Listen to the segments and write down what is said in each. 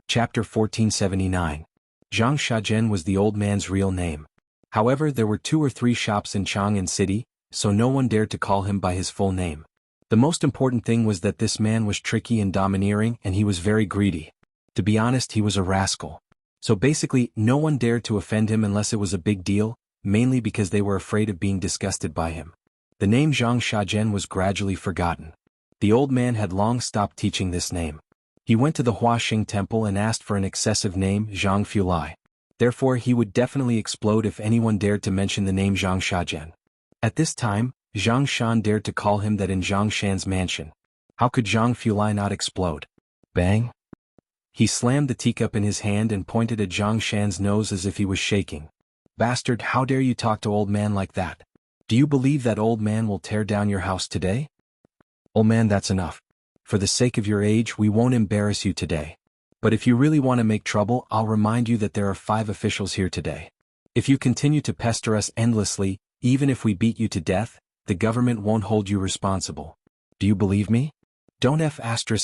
Chapter 1479. Zhang Shajian was the old man's real name. However, there were 2 or 3 shops in Chang'an City, so no one dared to call him by his full name. The most important thing was that this man was tricky and domineering, and he was very greedy. To be honest, he was a rascal. So basically, no one dared to offend him unless it was a big deal, mainly because they were afraid of being disgusted by him. The name Zhang Shajian was gradually forgotten. The old man had long stopped teaching this name. He went to the Huaxing temple and asked for an excessive name, Zhang Fulai. Therefore, he would definitely explode if anyone dared to mention the name Zhang Shajian. At this time, Zhang Shan dared to call him that in Zhang Shan's mansion. How could Zhang Fulai not explode? Bang! He slammed the teacup in his hand and pointed at Zhang Shan's nose as if he was shaking. Bastard, how dare you talk to old man like that? Do you believe that old man will tear down your house today? Old man, that's enough. For the sake of your age, we won't embarrass you today. But if you really want to make trouble, I'll remind you that there are 5 officials here today. If you continue to pester us endlessly, even if we beat you to death, the government won't hold you responsible. Do you believe me? Don't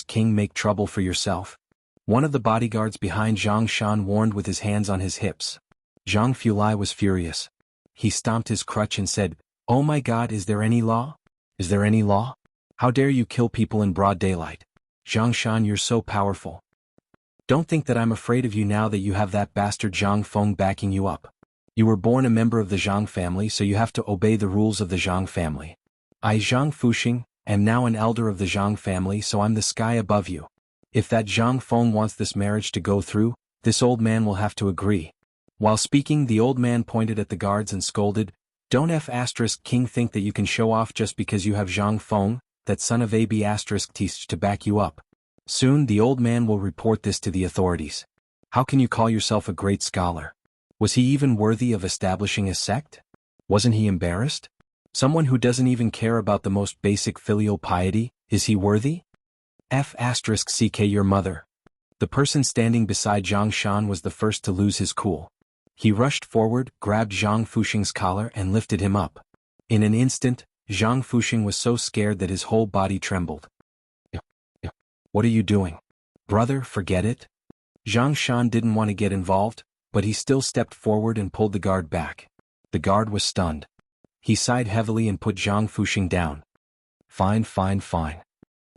King make trouble for yourself. One of the bodyguards behind Zhang Shan warned with his hands on his hips. Zhang Fulai was furious. He stomped his crutch and said, "Oh my God, is there any law? Is there any law? How dare you kill people in broad daylight? Zhang Shan, you're so powerful. Don't think that I'm afraid of you now that you have that bastard Zhang Feng backing you up. You were born a member of the Zhang family, so you have to obey the rules of the Zhang family. I, Zhang Fuxing, am now an elder of the Zhang family, so I'm the sky above you. If that Zhang Feng wants this marriage to go through, this old man will have to agree." While speaking, the old man pointed at the guards and scolded, "Don't King think that you can show off just because you have Zhang Feng, that son of AB teach to back you up. Soon the old man will report this to the authorities. How can you call yourself a great scholar? Was he even worthy of establishing a sect? Wasn't he embarrassed? Someone who doesn't even care about the most basic filial piety, is he worthy? CK your mother." The person standing beside Zhang Shan was the first to lose his cool. He rushed forward, grabbed Zhang Fuxing's collar and lifted him up. In an instant, Zhang Fuxing was so scared that his whole body trembled. "What are you doing? Brother, forget it." Zhang Shan didn't want to get involved, but he still stepped forward and pulled the guard back. The guard was stunned. He sighed heavily and put Zhang Fuxing down. Fine.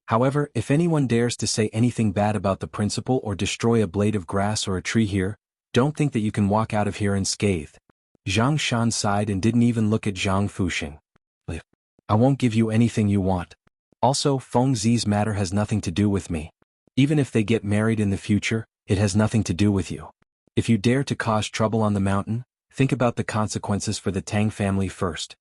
However, if anyone dares to say anything bad about the principal or destroy a blade of grass or a tree here, don't think that you can walk out of here unscathed. Zhang Shan sighed and didn't even look at Zhang Fuxing. "I won't give you anything you want. Also, Feng Zi's matter has nothing to do with me. Even if they get married in the future, it has nothing to do with you. If you dare to cause trouble on the mountain, think about the consequences for the Tang family first."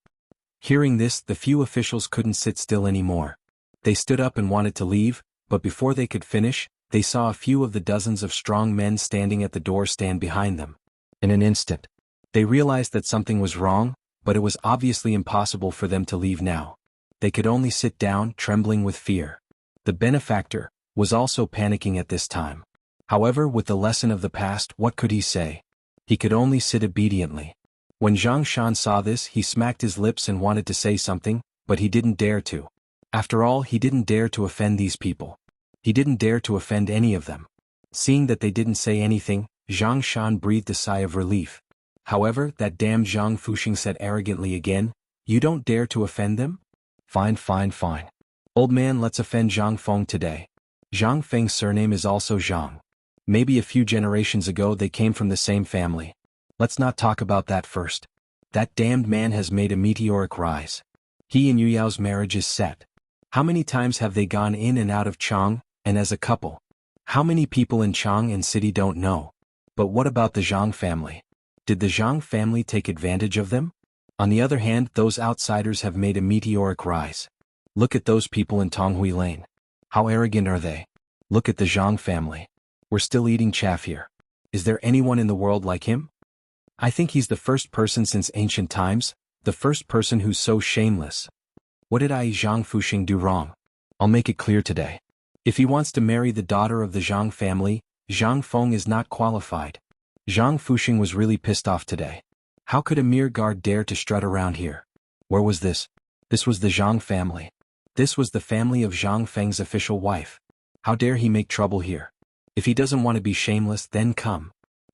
Hearing this, the few officials couldn't sit still anymore. They stood up and wanted to leave, but before they could finish, they saw a few of the dozens of strong men standing at the door stand behind them. In an instant, they realized that something was wrong, but it was obviously impossible for them to leave now. They could only sit down, trembling with fear. The benefactor was also panicking at this time. However, with the lesson of the past, what could he say? He could only sit obediently. When Zhang Shan saw this, he smacked his lips and wanted to say something, but he didn't dare to. After all, he didn't dare to offend these people. He didn't dare to offend any of them. Seeing that they didn't say anything, Zhang Shan breathed a sigh of relief. However, that damned Zhang Fuxing said arrogantly again, "You don't dare to offend them? Fine. Old man, let's offend Zhang Feng today. Zhang Feng's surname is also Zhang. Maybe a few generations ago they came from the same family. Let's not talk about that first. That damned man has made a meteoric rise. He and Yuyao's marriage is set. How many times have they gone in and out of Chang, and as a couple? How many people in Chang'an City don't know? But what about the Zhang family? Did the Zhang family take advantage of them? On the other hand, those outsiders have made a meteoric rise. Look at those people in Tonghui Lane. How arrogant are they? Look at the Zhang family. We're still eating chaff here. Is there anyone in the world like him? I think he's the first person since ancient times, the first person who's so shameless. What did Zhang Fuxing do wrong? I'll make it clear today. If he wants to marry the daughter of the Zhang family, Zhang Feng is not qualified. Zhang Fuxing was really pissed off today. How could a mere guard dare to strut around here? Where was this? This was the Zhang family. This was the family of Zhang Feng's official wife. How dare he make trouble here? If he doesn't want to be shameless, then come.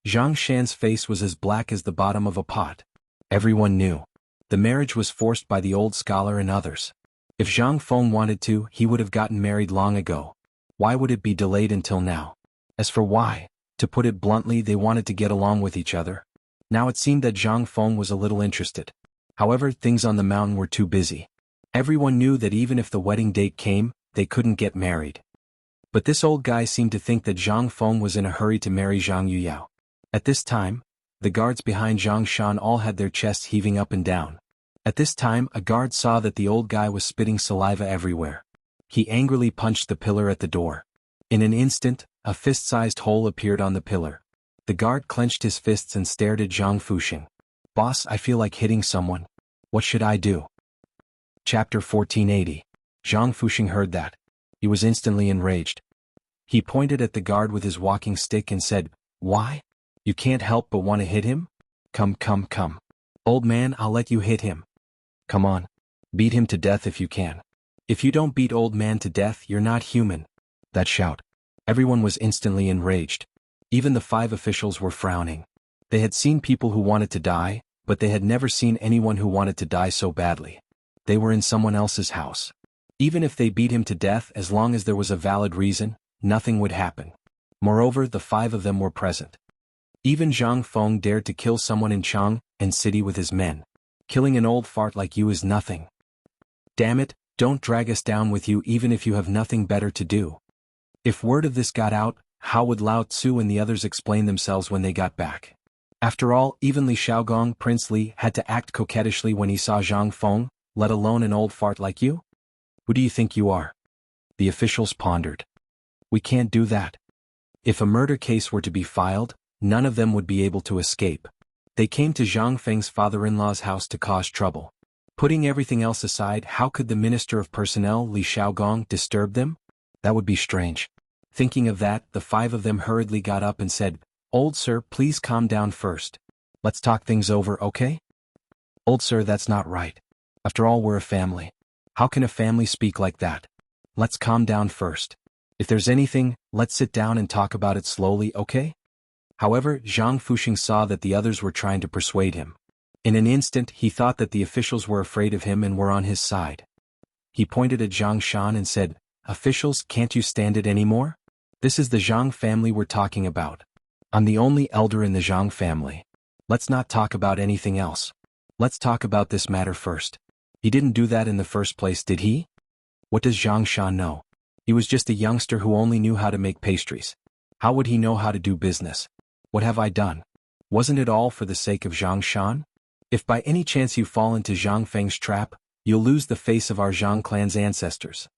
Zhang Shan's face was as black as the bottom of a pot. Everyone knew. The marriage was forced by the old scholar and others. If Zhang Feng wanted to, he would have gotten married long ago. Why would it be delayed until now? As for why, to put it bluntly, they wanted to get along with each other. Now it seemed that Zhang Feng was a little interested. However, things on the mountain were too busy. Everyone knew that even if the wedding date came, they couldn't get married. But this old guy seemed to think that Zhang Feng was in a hurry to marry Zhang Yuyao. At this time, the guards behind Zhang Shan all had their chests heaving up and down. At this time, a guard saw that the old guy was spitting saliva everywhere. He angrily punched the pillar at the door. In an instant, a fist-sized hole appeared on the pillar. The guard clenched his fists and stared at Zhang Fuxing. "Boss, I feel like hitting someone. What should I do?" Chapter 1480. Zhang Fuxing heard that. He was instantly enraged. He pointed at the guard with his walking stick and said, "Why? You can't help but want to hit him? Come. Old man, I'll let you hit him. Come on. Beat him to death if you can. If you don't beat old man to death, you're not human." That shout. Everyone was instantly enraged. Even the 5 officials were frowning. They had seen people who wanted to die, but they had never seen anyone who wanted to die so badly. They were in someone else's house. Even if they beat him to death, as long as there was a valid reason, nothing would happen. Moreover, the 5 of them were present. Even Zhang Feng dared to kill someone in Chang and city with his men. Killing an old fart like you is nothing. Damn it, don't drag us down with you even if you have nothing better to do. If word of this got out, how would Lao Tzu and the others explain themselves when they got back? After all, even Li Shaogong, Prince Li, had to act coquettishly when he saw Zhang Feng, let alone an old fart like you? Who do you think you are? The officials pondered. We can't do that. If a murder case were to be filed, none of them would be able to escape. They came to Zhang Feng's father-in-law's house to cause trouble. Putting everything else aside, how could the Minister of Personnel, Li Shaogong, disturb them? That would be strange. Thinking of that, the 5 of them hurriedly got up and said, "Old sir, please calm down first. Let's talk things over, okay?" "Old sir, that's not right. After all, we're a family. How can a family speak like that? Let's calm down first. If there's anything, let's sit down and talk about it slowly, okay?" However, Zhang Fuxing saw that the others were trying to persuade him. In an instant, he thought that the officials were afraid of him and were on his side. He pointed at Zhang Shan and said, "Officials, can't you stand it anymore? This is the Zhang family we're talking about. I'm the only elder in the Zhang family. Let's not talk about anything else. Let's talk about this matter first. He didn't do that in the first place, did he? What does Zhang Shan know? He was just a youngster who only knew how to make pastries. How would he know how to do business? What have I done? Wasn't it all for the sake of Zhang Shan? If by any chance you fall into Zhang Feng's trap, you'll lose the face of our Zhang clan's ancestors.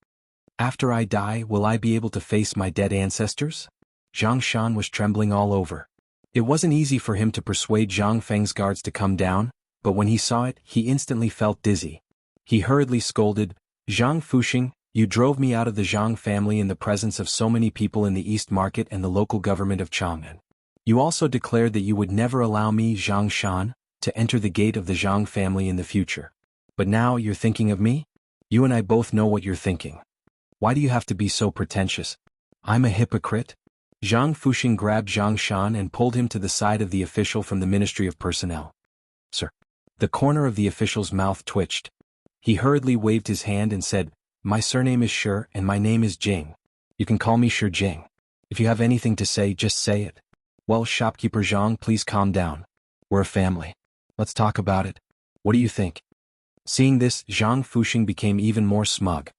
After I die, will I be able to face my dead ancestors?" Zhang Shan was trembling all over. It wasn't easy for him to persuade Zhang Feng's guards to come down, but when he saw it, he instantly felt dizzy. He hurriedly scolded, "Zhang Fuxing, you drove me out of the Zhang family in the presence of so many people in the East Market and the local government of Chang'an. You also declared that you would never allow me, Zhang Shan, to enter the gate of the Zhang family in the future. But now you're thinking of me? You and I both know what you're thinking. Why do you have to be so pretentious? I'm a hypocrite?" Zhang Fuxing grabbed Zhang Shan and pulled him to the side of the official from the Ministry of Personnel. "Sir." The corner of the official's mouth twitched. He hurriedly waved his hand and said, "My surname is Shi and my name is Jing. You can call me Shi Jing. If you have anything to say, just say it." "Well, shopkeeper Zhang, please calm down. We're a family. Let's talk about it. What do you think?" Seeing this, Zhang Fuxing became even more smug.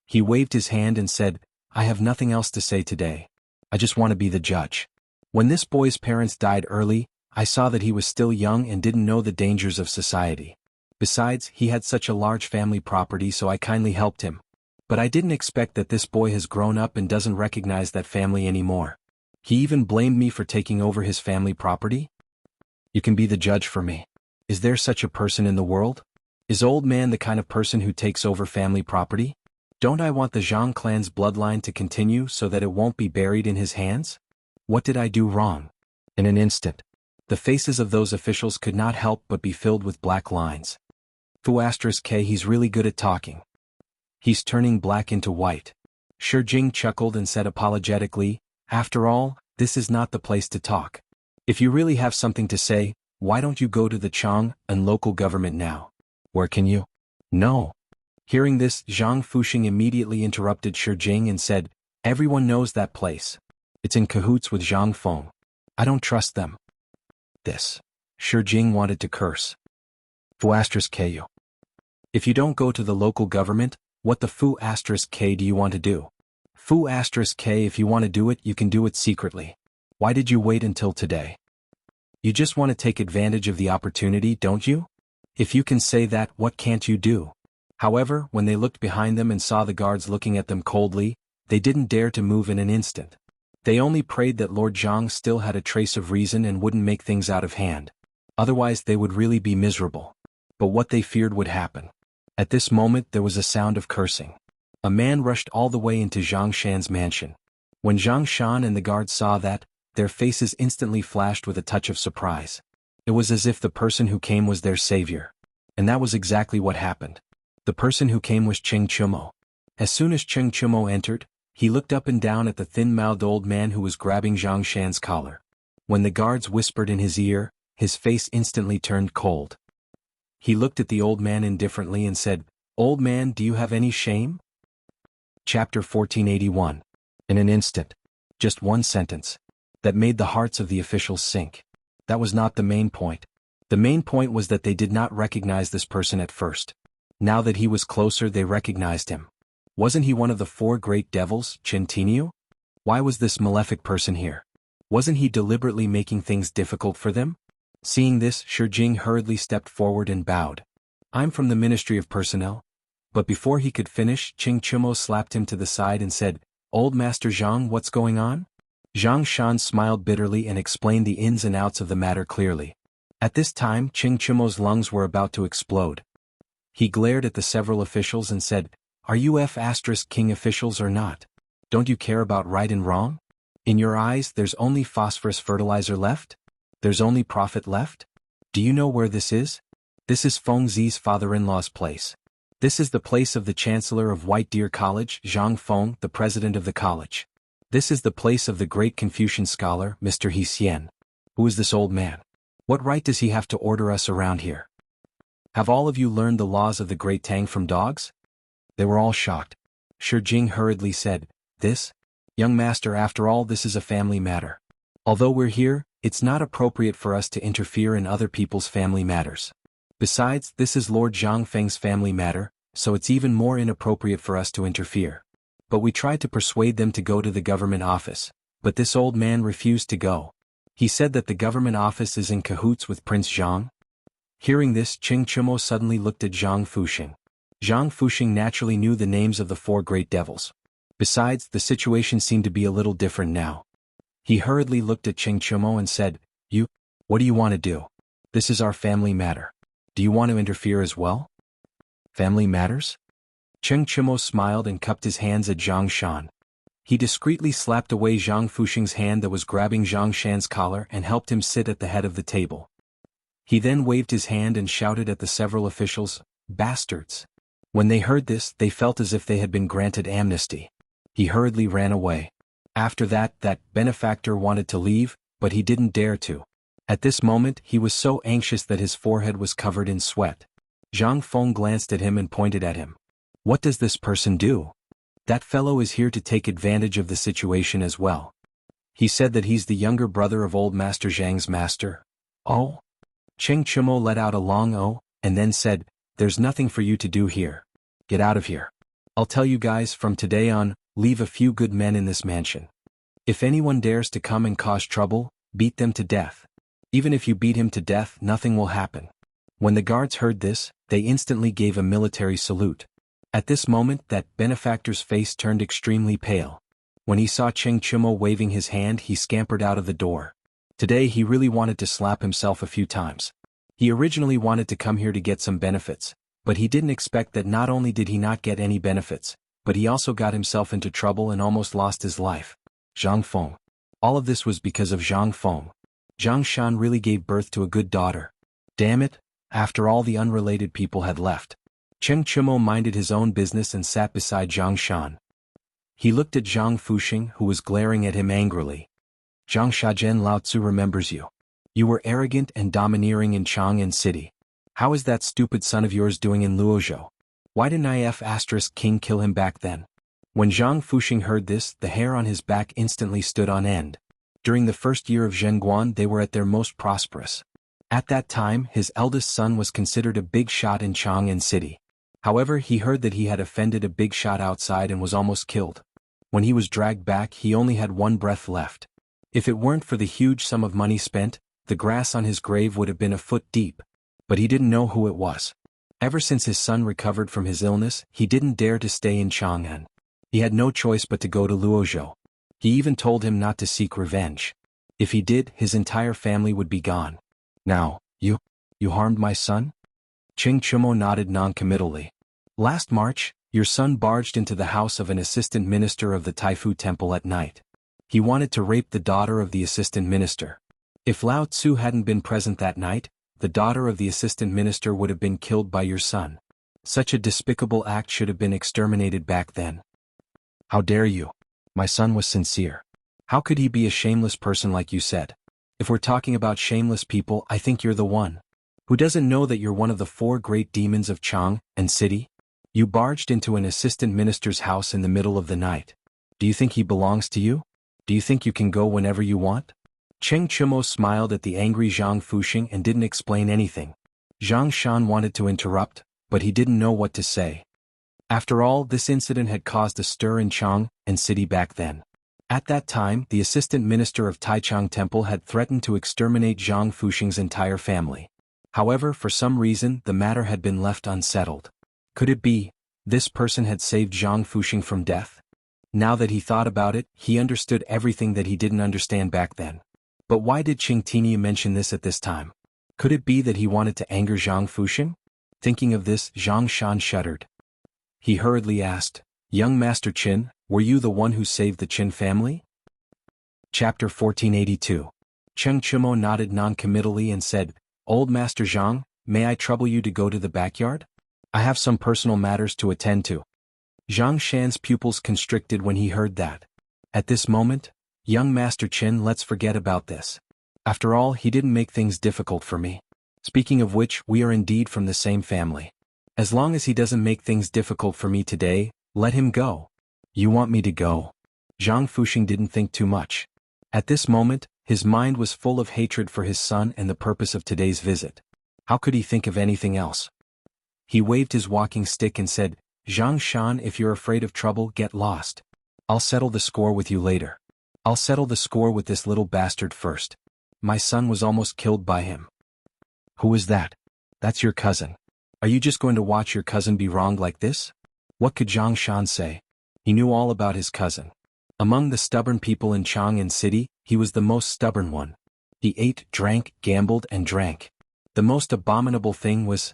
He waved his hand and said, "I have nothing else to say today. I just want to be the judge. When this boy's parents died early, I saw that he was still young and didn't know the dangers of society. Besides, he had such a large family property, so I kindly helped him. But I didn't expect that this boy has grown up and doesn't recognize that family anymore. He even blamed me for taking over his family property. You can be the judge for me. Is there such a person in the world? Is old man the kind of person who takes over family property? Don't I want the Zhang clan's bloodline to continue so that it won't be buried in his hands? What did I do wrong?" In an instant, the faces of those officials could not help but be filled with black lines. K, he's really good at talking. He's turning black into white. Shi Jing chuckled and said apologetically, After all, this is not the place to talk. If you really have something to say, why don't you go to the Chang and local government now? Where can you? No. Hearing this, Zhang Fuxing immediately interrupted Shi Jing and said, everyone knows that place. It's in cahoots with Zhang Feng. I don't trust them. This. Shi Jing wanted to curse. Fu asterisk ku. If you don't go to the local government, what the fu asterisk k do you want to do? Fu asterisk k, if you want to do it, you can do it secretly. Why did you wait until today? You just want to take advantage of the opportunity, don't you? If you can say that, what can't you do? However, when they looked behind them and saw the guards looking at them coldly, they didn't dare to move in an instant. They only prayed that Lord Zhang still had a trace of reason and wouldn't make things out of hand. Otherwise they would really be miserable. But what they feared would happen. At this moment there was a sound of cursing. A man rushed all the way into Zhang Shan's mansion. When Zhang Shan and the guards saw that, their faces instantly flashed with a touch of surprise. It was as if the person who came was their savior. And that was exactly what happened. The person who came was Cheng Chumo. As soon as Cheng Chumo entered, he looked up and down at the thin-mouthed old man who was grabbing Zhang Shan's collar. When the guards whispered in his ear, his face instantly turned cold. He looked at the old man indifferently and said, "Old man, do you have any shame?" Chapter 1481. In an instant. Just one sentence. That made the hearts of the officials sink. That was not the main point. The main point was that they did not recognize this person at first. Now that he was closer, they recognized him. Wasn't he one of the four great devils, Chintinio? Why was this malefic person here? Wasn't he deliberately making things difficult for them? Seeing this, Shi Jing hurriedly stepped forward and bowed. "I'm from the Ministry of Personnel." But before he could finish, Cheng Chumo slapped him to the side and said, "Old Master Zhang, what's going on?" Zhang Shan smiled bitterly and explained the ins and outs of the matter clearly. At this time, Cheng Chumo's lungs were about to explode. He glared at the several officials and said, "Are you F***king officials or not? Don't you care about right and wrong? In your eyes, there's only phosphorus fertilizer left? There's only profit left? Do you know where this is? This is Feng Zi's father-in-law's place. This is the place of the Chancellor of White Deer College, Zhang Feng, the president of the college. This is the place of the great Confucian scholar, Mr. He Xian. Who is this old man? What right does he have to order us around here? Have all of you learned the laws of the great Tang from dogs?" They were all shocked. Shi Jing hurriedly said, "This? Young master, after all, this is a family matter. Although we're here, it's not appropriate for us to interfere in other people's family matters. Besides, this is Lord Zhang Feng's family matter, so it's even more inappropriate for us to interfere." But we tried to persuade them to go to the government office, but this old man refused to go. He said that the government office is in cahoots with Prince Zhang. Hearing this, Cheng Chumo suddenly looked at Zhang Fuxing. Zhang Fuxing naturally knew the names of the four great devils. Besides, the situation seemed to be a little different now. He hurriedly looked at Cheng Chumo and said, What do you want to do? This is our family matter. Do you want to interfere as well?" "Family matters?" Cheng Chumo smiled and cupped his hands at Zhang Shan. He discreetly slapped away Zhang Fuxing's hand that was grabbing Zhang Shan's collar and helped him sit at the head of the table. He then waved his hand and shouted at the several officials, "Bastards!" When they heard this, they felt as if they had been granted amnesty. He hurriedly ran away. After that benefactor wanted to leave, but he didn't dare to. At this moment, he was so anxious that his forehead was covered in sweat. Zhang Feng glanced at him and pointed at him. "What does this person do? That fellow is here to take advantage of the situation as well. He said that he's the younger brother of old Master Zhang's master." "Oh?" Cheng Chumo let out a long "oh," and then said, "There's nothing for you to do here. Get out of here. I'll tell you guys, from today on, leave a few good men in this mansion. If anyone dares to come and cause trouble, beat them to death. Even if you beat him to death, nothing will happen." When the guards heard this, they instantly gave a military salute. At this moment, that benefactor's face turned extremely pale. When he saw Cheng Chumo waving his hand, he scampered out of the door. Today he really wanted to slap himself a few times. He originally wanted to come here to get some benefits, but he didn't expect that not only did he not get any benefits, but he also got himself into trouble and almost lost his life. Zhang Feng. All of this was because of Zhang Feng. Zhang Shan really gave birth to a good daughter. Damn it, after all the unrelated people had left. Cheng Chumo minded his own business and sat beside Zhang Shan. He looked at Zhang Fuxing, who was glaring at him angrily. Zhang Shajian, Lao Tzu remembers you. You were arrogant and domineering in Chang'an City. How is that stupid son of yours doing in Luozhou? Why didn't King kill him back then? When Zhang Fuxing heard this, the hair on his back instantly stood on end. During the first year of Zhenguan, they were at their most prosperous. At that time, his eldest son was considered a big shot in Chang'an City. However, he heard that he had offended a big shot outside and was almost killed. When he was dragged back, he only had one breath left. If it weren't for the huge sum of money spent, the grass on his grave would have been a foot deep. But he didn't know who it was. Ever since his son recovered from his illness, he didn't dare to stay in Chang'an. He had no choice but to go to Luozhou. He even told him not to seek revenge. If he did, his entire family would be gone. Now, you harmed my son? Qing Chumo nodded noncommittally. Last March, your son barged into the house of an assistant minister of the Taifu Temple at night. He wanted to rape the daughter of the assistant minister. If Lao Tzu hadn't been present that night, the daughter of the assistant minister would have been killed by your son. Such a despicable act should have been exterminated back then. How dare you? My son was sincere. How could he be a shameless person like you said? If we're talking about shameless people, I think you're the one. Who doesn't know that you're one of the 4 great demons of Chang'an City? You barged into an assistant minister's house in the middle of the night. Do you think he belongs to you? Do you think you can go whenever you want? Cheng Chumo smiled at the angry Zhang Fuxing and didn't explain anything. Zhang Shan wanted to interrupt, but he didn't know what to say. After all, this incident had caused a stir in Chang'an City back then. At that time, the assistant minister of Taichung Temple had threatened to exterminate Zhang Fuxing's entire family. However, for some reason, the matter had been left unsettled. Could it be, this person had saved Zhang Fuxing from death? Now that he thought about it, he understood everything that he didn't understand back then. But why did Qing Tinia mention this at this time? Could it be that he wanted to anger Zhang Fuxing? Thinking of this, Zhang Shan shuddered. He hurriedly asked, Young Master Qin, were you the one who saved the Qin family? Chapter 1482. Cheng Chumo nodded noncommittally and said, Old Master Zhang, may I trouble you to go to the backyard? I have some personal matters to attend to. Zhang Shan's pupils constricted when he heard that. At this moment, Young Master Qin, let's forget about this. After all, he didn't make things difficult for me. Speaking of which, we are indeed from the same family. As long as he doesn't make things difficult for me today, let him go. You want me to go? Zhang Fuxing didn't think too much. At this moment, his mind was full of hatred for his son and the purpose of today's visit. How could he think of anything else? He waved his walking stick and said, Zhang Shan, if you're afraid of trouble, get lost. I'll settle the score with you later. I'll settle the score with this little bastard first. My son was almost killed by him. Who is that? That's your cousin. Are you just going to watch your cousin be wronged like this? What could Zhang Shan say? He knew all about his cousin. Among the stubborn people in Chang'an City, he was the most stubborn one. He ate, drank, gambled, and drank. The most abominable thing was,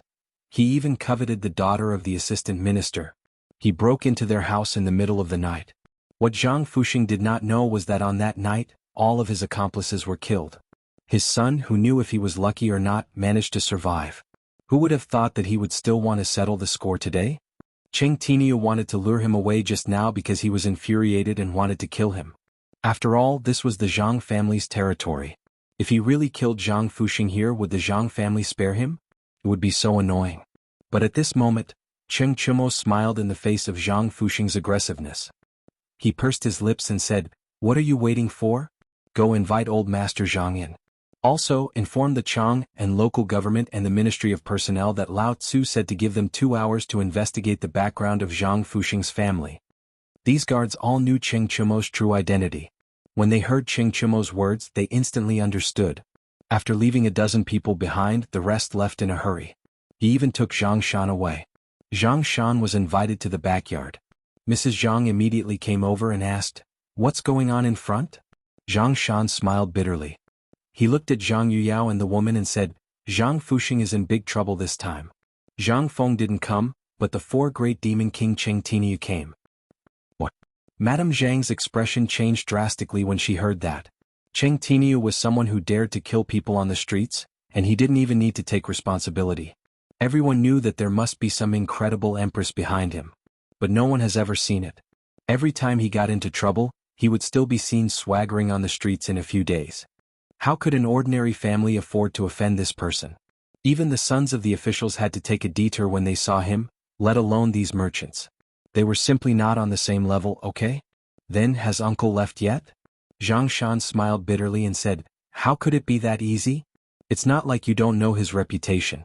he even coveted the daughter of the assistant minister. He broke into their house in the middle of the night. What Zhang Fuxing did not know was that on that night, all of his accomplices were killed. His son, who knew if he was lucky or not, managed to survive. Who would have thought that he would still want to settle the score today? Qing Tinia wanted to lure him away just now because he was infuriated and wanted to kill him. After all, this was the Zhang family's territory. If he really killed Zhang Fuxing here, would the Zhang family spare him? It would be so annoying. But at this moment, Cheng Chumo smiled in the face of Zhang Fuxing's aggressiveness. He pursed his lips and said, What are you waiting for? Go invite old Master Zhang in. Also, inform the Chang and local government and the Ministry of Personnel that Lao Tzu said to give them 2 hours to investigate the background of Zhang Fuxing's family. These guards all knew Cheng Chumo's true identity. When they heard Cheng Chumo's words, they instantly understood. After leaving a dozen people behind, the rest left in a hurry. He even took Zhang Shan away. Zhang Shan was invited to the backyard. Mrs. Zhang immediately came over and asked, What's going on in front? Zhang Shan smiled bitterly. He looked at Zhang Yuyao and the woman and said, Zhang Fuxing is in big trouble this time. Zhang Feng didn't come, but the 4 great demon king Cheng Tinia came. What? Madame Zhang's expression changed drastically when she heard that. Cheng Tinia was someone who dared to kill people on the streets, and he didn't even need to take responsibility. Everyone knew that there must be some incredible empress behind him. But no one has ever seen it. Every time he got into trouble, he would still be seen swaggering on the streets in a few days. How could an ordinary family afford to offend this person? Even the sons of the officials had to take a detour when they saw him, let alone these merchants. They were simply not on the same level, okay? Then, has uncle left yet? Zhang Shan smiled bitterly and said, how could it be that easy? It's not like you don't know his reputation.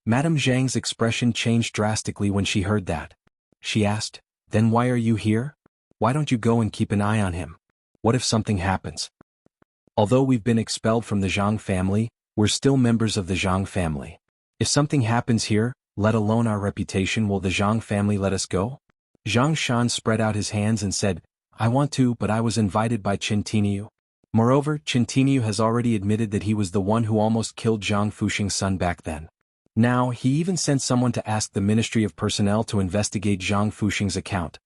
Madame Zhang's expression changed drastically when she heard that. She asked, then why are you here? Why don't you go and keep an eye on him? What if something happens? Although we've been expelled from the Zhang family, we're still members of the Zhang family. If something happens here, let alone our reputation, will the Zhang family let us go? Zhang Shan spread out his hands and said, I want to, but I was invited by Qin Tiniu. Moreover, Qin Tiniu has already admitted that he was the one who almost killed Zhang Fuxing's son back then. Now, he even sent someone to ask the Ministry of Personnel to investigate Zhang Fuxing's account.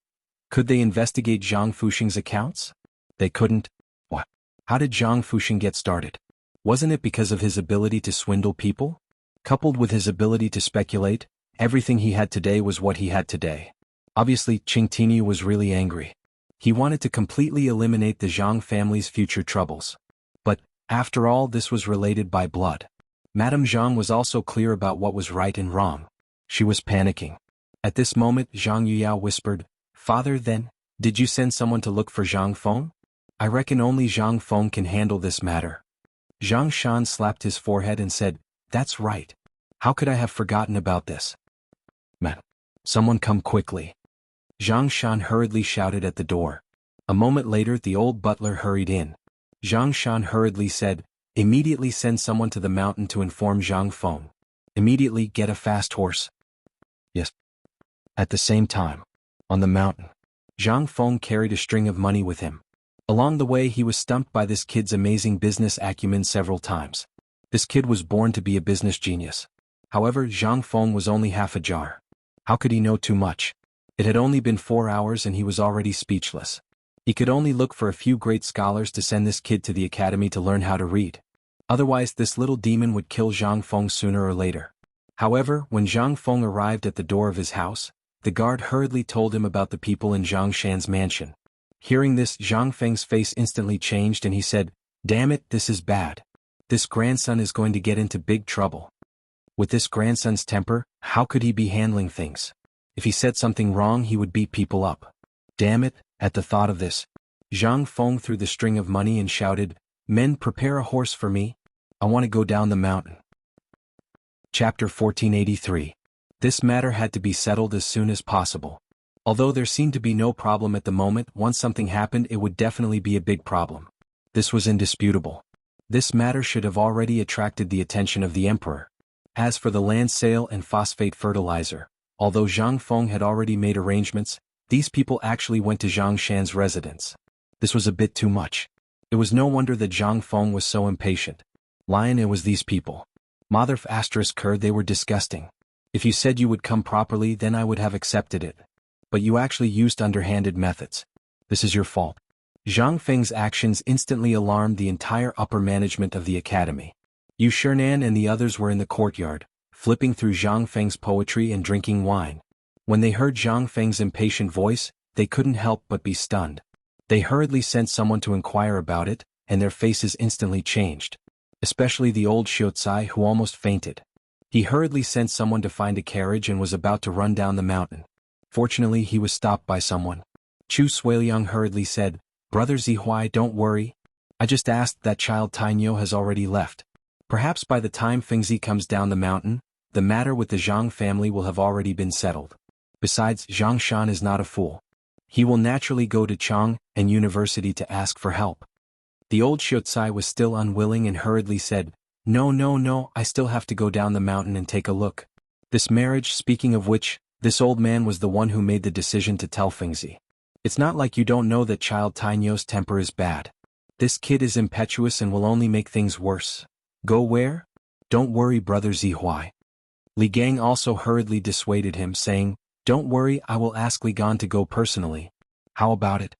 Could they investigate Zhang Fuxing's accounts? They couldn't. What? How did Zhang Fuxing get started? Wasn't it because of his ability to swindle people? Coupled with his ability to speculate, everything he had today was what he had today. Obviously, Qin Tiniu was really angry. He wanted to completely eliminate the Zhang family's future troubles. But, after all, this was related by blood. Madame Zhang was also clear about what was right and wrong. She was panicking. At this moment, Zhang Yuyao whispered, Father, then, did you send someone to look for Zhang Feng? I reckon only Zhang Feng can handle this matter. Zhang Shan slapped his forehead and said, that's right. How could I have forgotten about this? Man, someone come quickly. Zhang Shan hurriedly shouted at the door. A moment later, the old butler hurried in. Zhang Shan hurriedly said, immediately send someone to the mountain to inform Zhang Feng. Immediately get a fast horse. Yes. At the same time, on the mountain, Zhang Feng carried a string of money with him. Along the way, he was stumped by this kid's amazing business acumen several times. This kid was born to be a business genius. However, Zhang Feng was only half a jar. How could he know too much? It had only been 4 hours and he was already speechless. He could only look for a few great scholars to send this kid to the academy to learn how to read. Otherwise, this little demon would kill Zhang Feng sooner or later. However, when Zhang Feng arrived at the door of his house, the guard hurriedly told him about the people in Zhang Shan's mansion. Hearing this, Zhang Feng's face instantly changed and he said, damn it, this is bad. This grandson is going to get into big trouble. With this grandson's temper, how could he be handling things? If he said something wrong, he would beat people up. Damn it, at the thought of this, Zhang Feng threw the string of money and shouted, men, prepare a horse for me. I want to go down the mountain. Chapter 1483. This matter had to be settled as soon as possible. Although there seemed to be no problem at the moment, once something happened it would definitely be a big problem. This was indisputable. This matter should have already attracted the attention of the emperor. As for the land sale and phosphate fertilizer, although Zhang Feng had already made arrangements, these people actually went to Zhang Shan's residence. This was a bit too much. It was no wonder that Zhang Feng was so impatient. Lion, it was these people. Motherf asterisk cur, they were disgusting. If you said you would come properly, then I would have accepted it. But you actually used underhanded methods. This is your fault. Zhang Feng's actions instantly alarmed the entire upper management of the academy. Yu Shernan and the others were in the courtyard, flipping through Zhang Feng's poetry and drinking wine. When they heard Zhang Feng's impatient voice, they couldn't help but be stunned. They hurriedly sent someone to inquire about it, and their faces instantly changed. Especially the old Xiaocai, who almost fainted. He hurriedly sent someone to find a carriage and was about to run down the mountain. Fortunately, he was stopped by someone. Chu Suiliang hurriedly said, Brother Zihuai, don't worry. I just asked that child Tainyo has already left. Perhaps by the time Fengzi comes down the mountain, the matter with the Zhang family will have already been settled. Besides, Zhang Shan is not a fool. He will naturally go to Chang and University to ask for help. The old Xiaocai was still unwilling and hurriedly said, No, I still have to go down the mountain and take a look. This marriage, speaking of which, this old man was the one who made the decision to tell Fengzi. It's not like you don't know that child Tainyo's temper is bad. This kid is impetuous and will only make things worse. Go where? Don't worry, Brother Zihuai. Li Gang also hurriedly dissuaded him, saying, Don't worry, I will ask Li Gan to go personally. How about it?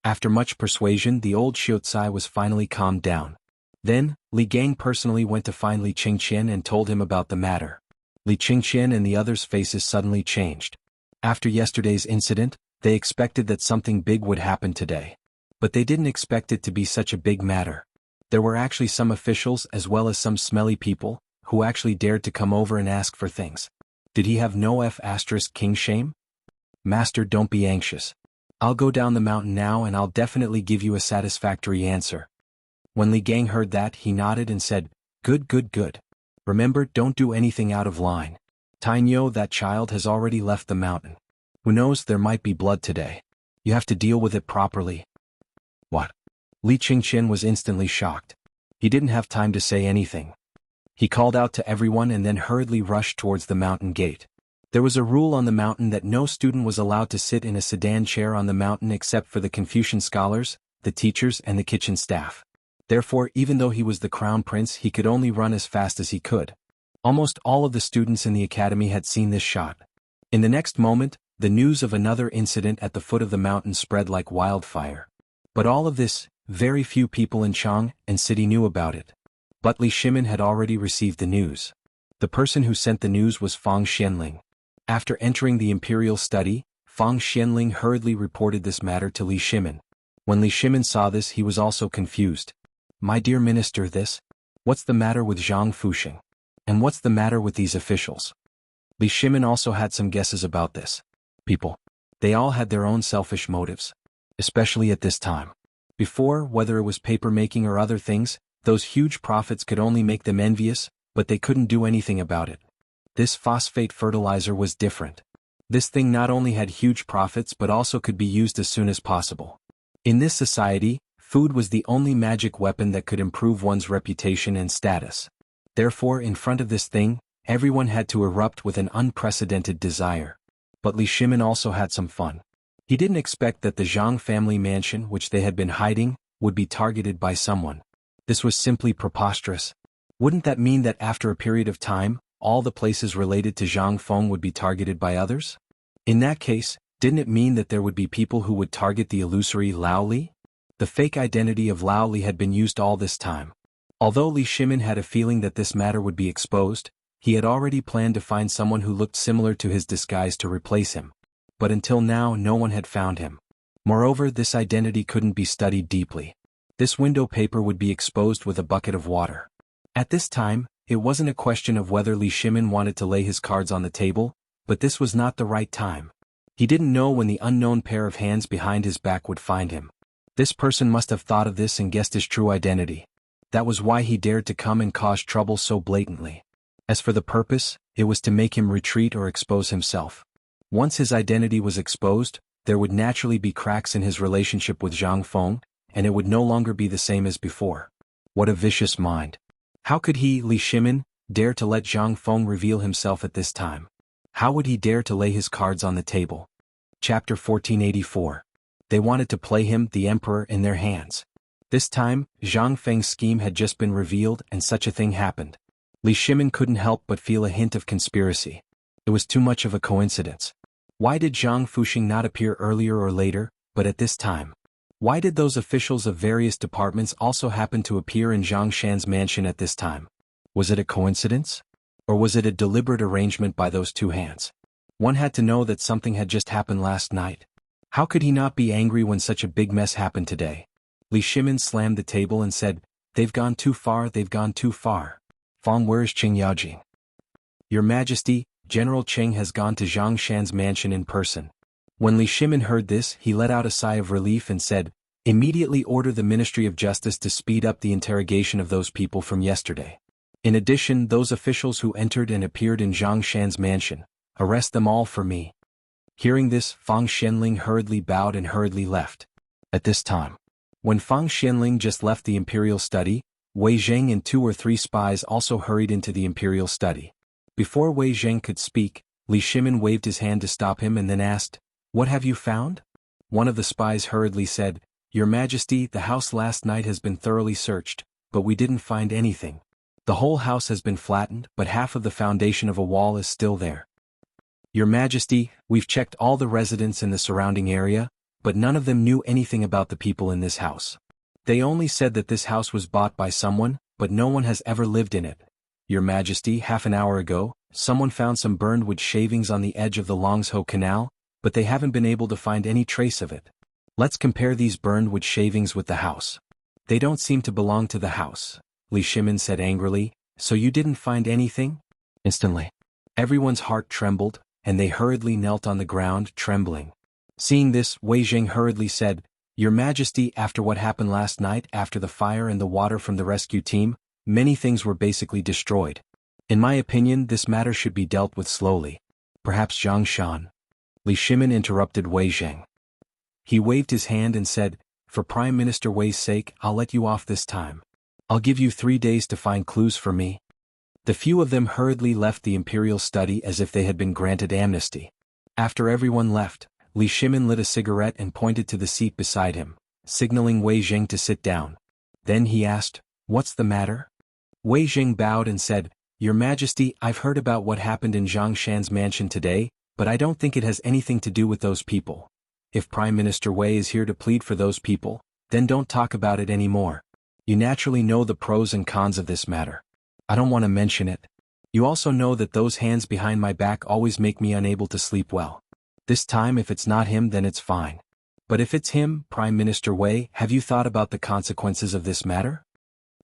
After much persuasion, the old Xiaocai was finally calmed down. Then, Li Gang personally went to find Li Qingqian and told him about the matter. Li Qingqian and the others' faces suddenly changed. After yesterday's incident, They expected that something big would happen today. But they didn't expect it to be such a big matter. There were actually some officials as well as some smelly people, who actually dared to come over and ask for things. Did he have no king shame? Master, don't be anxious. I'll go down the mountain now and I'll definitely give you a satisfactory answer. When Li Gang heard that, he nodded and said, Good, good, good. Remember, don't do anything out of line. Tainyo, that child has already left the mountain. Who knows, there might be blood today. You have to deal with it properly. What? Li Qingqian was instantly shocked. He didn't have time to say anything. He called out to everyone and then hurriedly rushed towards the mountain gate. There was a rule on the mountain that no student was allowed to sit in a sedan chair on the mountain except for the Confucian scholars, the teachers and the kitchen staff. Therefore, even though he was the crown prince, he could only run as fast as he could. Almost all of the students in the academy had seen this shot. In the next moment, the news of another incident at the foot of the mountain spread like wildfire. But all of this, very few people in Chang and city knew about it. But Li Shimin had already received the news. The person who sent the news was Fang Xianling. After entering the imperial study, Fang Xianling hurriedly reported this matter to Li Shimin. When Li Shimin saw this, he was also confused. My dear minister, this? What's the matter with Zhang Fuxing? And what's the matter with these officials? Li Shimin also had some guesses about this. People. They all had their own selfish motives. Especially at this time. Before, whether it was paper making or other things, those huge profits could only make them envious, but they couldn't do anything about it. This phosphate fertilizer was different. This thing not only had huge profits but also could be used as soon as possible. In this society, food was the only magic weapon that could improve one's reputation and status. Therefore, in front of this thing, everyone had to erupt with an unprecedented desire. But Li Shimin also had some fun. He didn't expect that the Zhang family mansion, which they had been hiding, would be targeted by someone. This was simply preposterous. Wouldn't that mean that after a period of time, all the places related to Zhang Feng would be targeted by others? In that case, didn't it mean that there would be people who would target the illusory Lao Li? The fake identity of Lao Li had been used all this time. Although Li Shimin had a feeling that this matter would be exposed, he had already planned to find someone who looked similar to his disguise to replace him. But until now, no one had found him. Moreover, this identity couldn't be studied deeply. This window paper would be exposed with a bucket of water. At this time, it wasn't a question of whether Li Shimin wanted to lay his cards on the table, but this was not the right time. He didn't know when the unknown pair of hands behind his back would find him. This person must have thought of this and guessed his true identity. That was why he dared to come and cause trouble so blatantly. As for the purpose, it was to make him retreat or expose himself. Once his identity was exposed, there would naturally be cracks in his relationship with Zhang Feng, and it would no longer be the same as before. What a vicious mind. How could he, Li Shimin, dare to let Zhang Feng reveal himself at this time? How would he dare to lay his cards on the table? Chapter 1484. They wanted to play him, the emperor, in their hands. This time, Zhang Feng's scheme had just been revealed and such a thing happened. Li Shimin couldn't help but feel a hint of conspiracy. It was too much of a coincidence. Why did Zhang Fuxing not appear earlier or later, but at this time? Why did those officials of various departments also happen to appear in Zhang Shan's mansion at this time? Was it a coincidence? Or was it a deliberate arrangement by those two hands? One had to know that something had just happened last night. How could he not be angry when such a big mess happened today? Li Shimin slammed the table and said, They've gone too far, they've gone too far. Fang, where's Qing Yaojing? Your Majesty, General Qing has gone to Zhang Shan's mansion in person. When Li Shimin heard this, he let out a sigh of relief and said, Immediately order the Ministry of Justice to speed up the interrogation of those people from yesterday. In addition, those officials who entered and appeared in Zhang Shan's mansion, arrest them all for me. Hearing this, Fang Xianling hurriedly bowed and hurriedly left. At this time, when Fang Xianling just left the imperial study, Wei Zheng and 2 or 3 spies also hurried into the imperial study. Before Wei Zheng could speak, Li Shimin waved his hand to stop him and then asked, What have you found? One of the spies hurriedly said, Your Majesty, the house last night has been thoroughly searched, but we didn't find anything. The whole house has been flattened, but half of the foundation of a wall is still there. Your Majesty, we've checked all the residents in the surrounding area, but none of them knew anything about the people in this house. They only said that this house was bought by someone, but no one has ever lived in it. Your Majesty, half an hour ago, someone found some burned wood shavings on the edge of the Longsho Canal, but they haven't been able to find any trace of it. Let's compare these burned wood shavings with the house. They don't seem to belong to the house, Li Shimin said angrily. So you didn't find anything? Instantly, everyone's heart trembled, and they hurriedly knelt on the ground, trembling. Seeing this, Wei Jing hurriedly said, Your Majesty, after what happened last night, after the fire and the water from the rescue team, many things were basically destroyed. In my opinion, this matter should be dealt with slowly. Perhaps Zhang Shan. Li Shimin interrupted Wei Jing. He waved his hand and said, For Prime Minister Wei's sake, I'll let you off this time. I'll give you 3 days to find clues for me. The few of them hurriedly left the imperial study as if they had been granted amnesty. After everyone left, Li Shimin lit a cigarette and pointed to the seat beside him, signaling Wei Jing to sit down. Then he asked, What's the matter? Wei Jing bowed and said, Your Majesty, I've heard about what happened in Zhang Shan's mansion today, but I don't think it has anything to do with those people. If Prime Minister Wei is here to plead for those people, then don't talk about it anymore. You naturally know the pros and cons of this matter. I don't want to mention it. You also know that those hands behind my back always make me unable to sleep well. This time if it's not him then it's fine. But if it's him, Prime Minister Wei, have you thought about the consequences of this matter?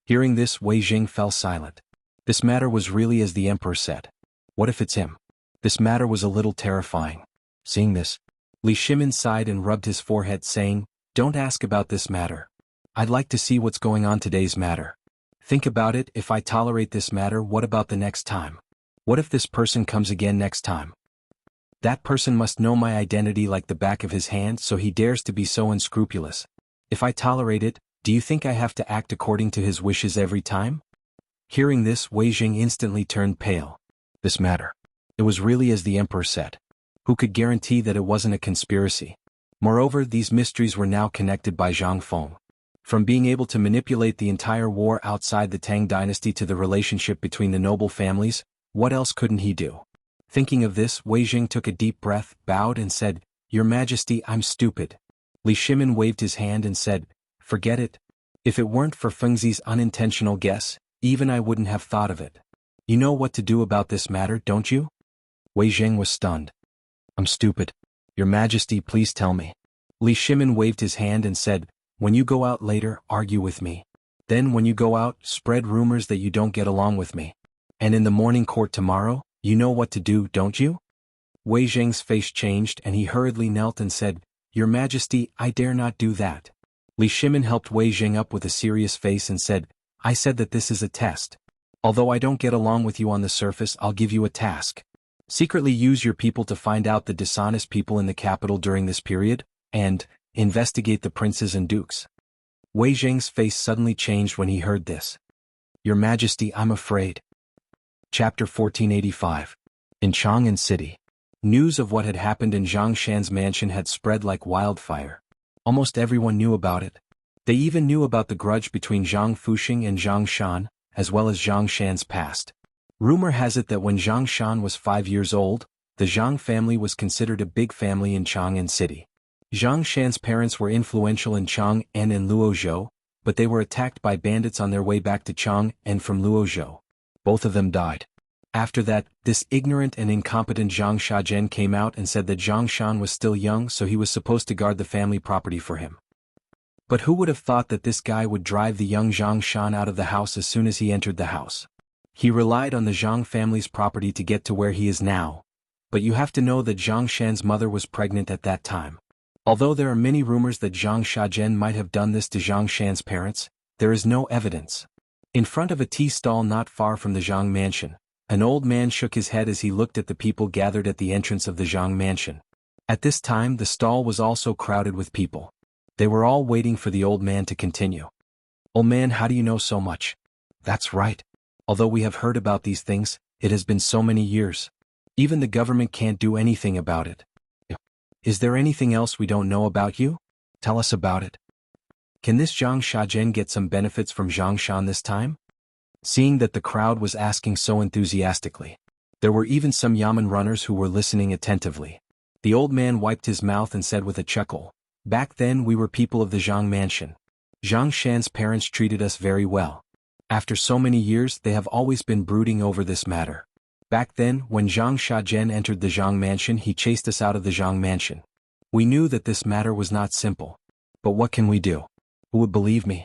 Hearing this, Wei Jing fell silent. This matter was really as the Emperor said. What if it's him? This matter was a little terrifying. Seeing this, Li Shimin sighed and rubbed his forehead saying, Don't ask about this matter. I'd like to see what's going on today's matter. Think about it, if I tolerate this matter, what about the next time? What if this person comes again next time? That person must know my identity like the back of his hand, so he dares to be so unscrupulous. If I tolerate it, do you think I have to act according to his wishes every time? Hearing this, Wei Jing instantly turned pale. This matter. It was really as the Emperor said. Who could guarantee that it wasn't a conspiracy? Moreover, these mysteries were now connected by Zhang Feng. From being able to manipulate the entire war outside the Tang Dynasty to the relationship between the noble families, what else couldn't he do? Thinking of this, Wei Jing took a deep breath, bowed and said, Your Majesty, I'm stupid. Li Shimin waved his hand and said, Forget it. If it weren't for Fengzi's unintentional guess, even I wouldn't have thought of it. You know what to do about this matter, don't you? Wei Jing was stunned. I'm stupid. Your Majesty, please tell me. Li Shimin waved his hand and said, When you go out later, argue with me. Then when you go out, spread rumors that you don't get along with me. And in the morning court tomorrow, you know what to do, don't you? Wei Jing's face changed and he hurriedly knelt and said, Your Majesty, I dare not do that. Li Shimin helped Wei Jing up with a serious face and said, I said that this is a test. Although I don't get along with you on the surface, I'll give you a task. Secretly use your people to find out the dishonest people in the capital during this period, and investigate the princes and dukes. Wei Jing's face suddenly changed when he heard this. Your Majesty, I'm afraid. Chapter 1485. In Chang'an City. News of what had happened in Zhang Shan's mansion had spread like wildfire. Almost everyone knew about it. They even knew about the grudge between Zhang Fuxing and Zhang Shan, as well as Zhang Shan's past. Rumor has it that when Zhang Shan was 5 years old, the Zhang family was considered a big family in Chang'an City. Zhang Shan's parents were influential in Chang'an and Luozhou, but they were attacked by bandits on their way back to Chang'an from Luozhou. Both of them died. After that, this ignorant and incompetent Zhang Shajian came out and said that Zhang Shan was still young, so he was supposed to guard the family property for him. But who would have thought that this guy would drive the young Zhang Shan out of the house as soon as he entered the house? He relied on the Zhang family's property to get to where he is now. But you have to know that Zhang Shan's mother was pregnant at that time. Although there are many rumors that Zhang Shajian might have done this to Zhang Shan's parents, there is no evidence. In front of a tea stall not far from the Zhang mansion, an old man shook his head as he looked at the people gathered at the entrance of the Zhang mansion. At this time the stall was also crowded with people. They were all waiting for the old man to continue. Old man, how do you know so much? That's right. Although we have heard about these things, it has been so many years. Even the government can't do anything about it. Is there anything else we don't know about you? Tell us about it. Can this Zhang Shajian get some benefits from Zhang Shan this time? Seeing that the crowd was asking so enthusiastically, there were even some yamen runners who were listening attentively. The old man wiped his mouth and said with a chuckle, Back then we were people of the Zhang mansion. Zhang Shan's parents treated us very well. After so many years they have always been brooding over this matter. Back then, when Zhang Shajian entered the Zhang mansion, he chased us out of the Zhang mansion. We knew that this matter was not simple. But what can we do? Who would believe me?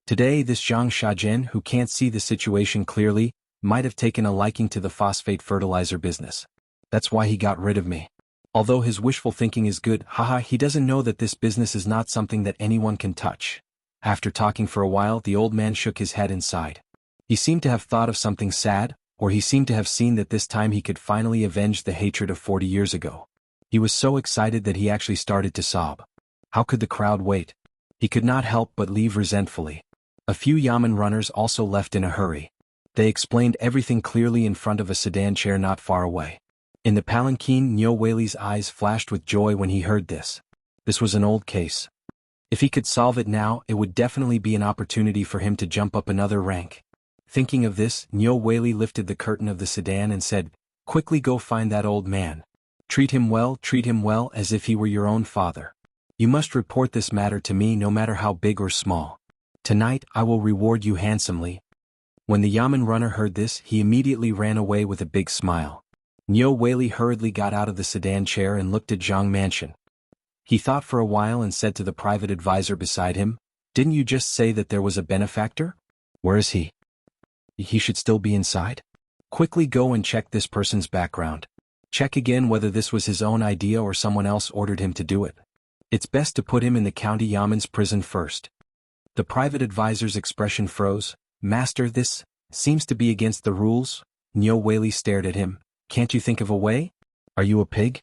Today this Zhang Shajian, who can't see the situation clearly, might have taken a liking to the phosphate fertilizer business. That's why he got rid of me. Although his wishful thinking is good, he doesn't know that this business is not something that anyone can touch. After talking for a while, the old man shook his head inside. He seemed to have thought of something sad, or he seemed to have seen that this time he could finally avenge the hatred of 40 years ago. He was so excited that he actually started to sob. How could the crowd wait? He could not help but leave resentfully. A few Yamen runners also left in a hurry. They explained everything clearly in front of a sedan chair not far away. In the palanquin, Niu Weili's eyes flashed with joy when he heard this. This was an old case. If he could solve it now, it would definitely be an opportunity for him to jump up another rank. Thinking of this, Niu Weili lifted the curtain of the sedan and said, "Quickly go find that old man. Treat him well as if he were your own father. You must report this matter to me no matter how big or small. Tonight I will reward you handsomely." When the Yamen runner heard this, he immediately ran away with a big smile. Niu Weili hurriedly got out of the sedan chair and looked at Zhang Mansion. He thought for a while and said to the private advisor beside him, "Didn't you just say that there was a benefactor? Where is he? He should still be inside? Quickly go and check this person's background. Check again whether this was his own idea or someone else ordered him to do it. It's best to put him in the county Yamen's prison first." The private advisor's expression froze. "Master, this seems to be against the rules." Niu Weili stared at him. "Can't you think of a way? Are you a pig?"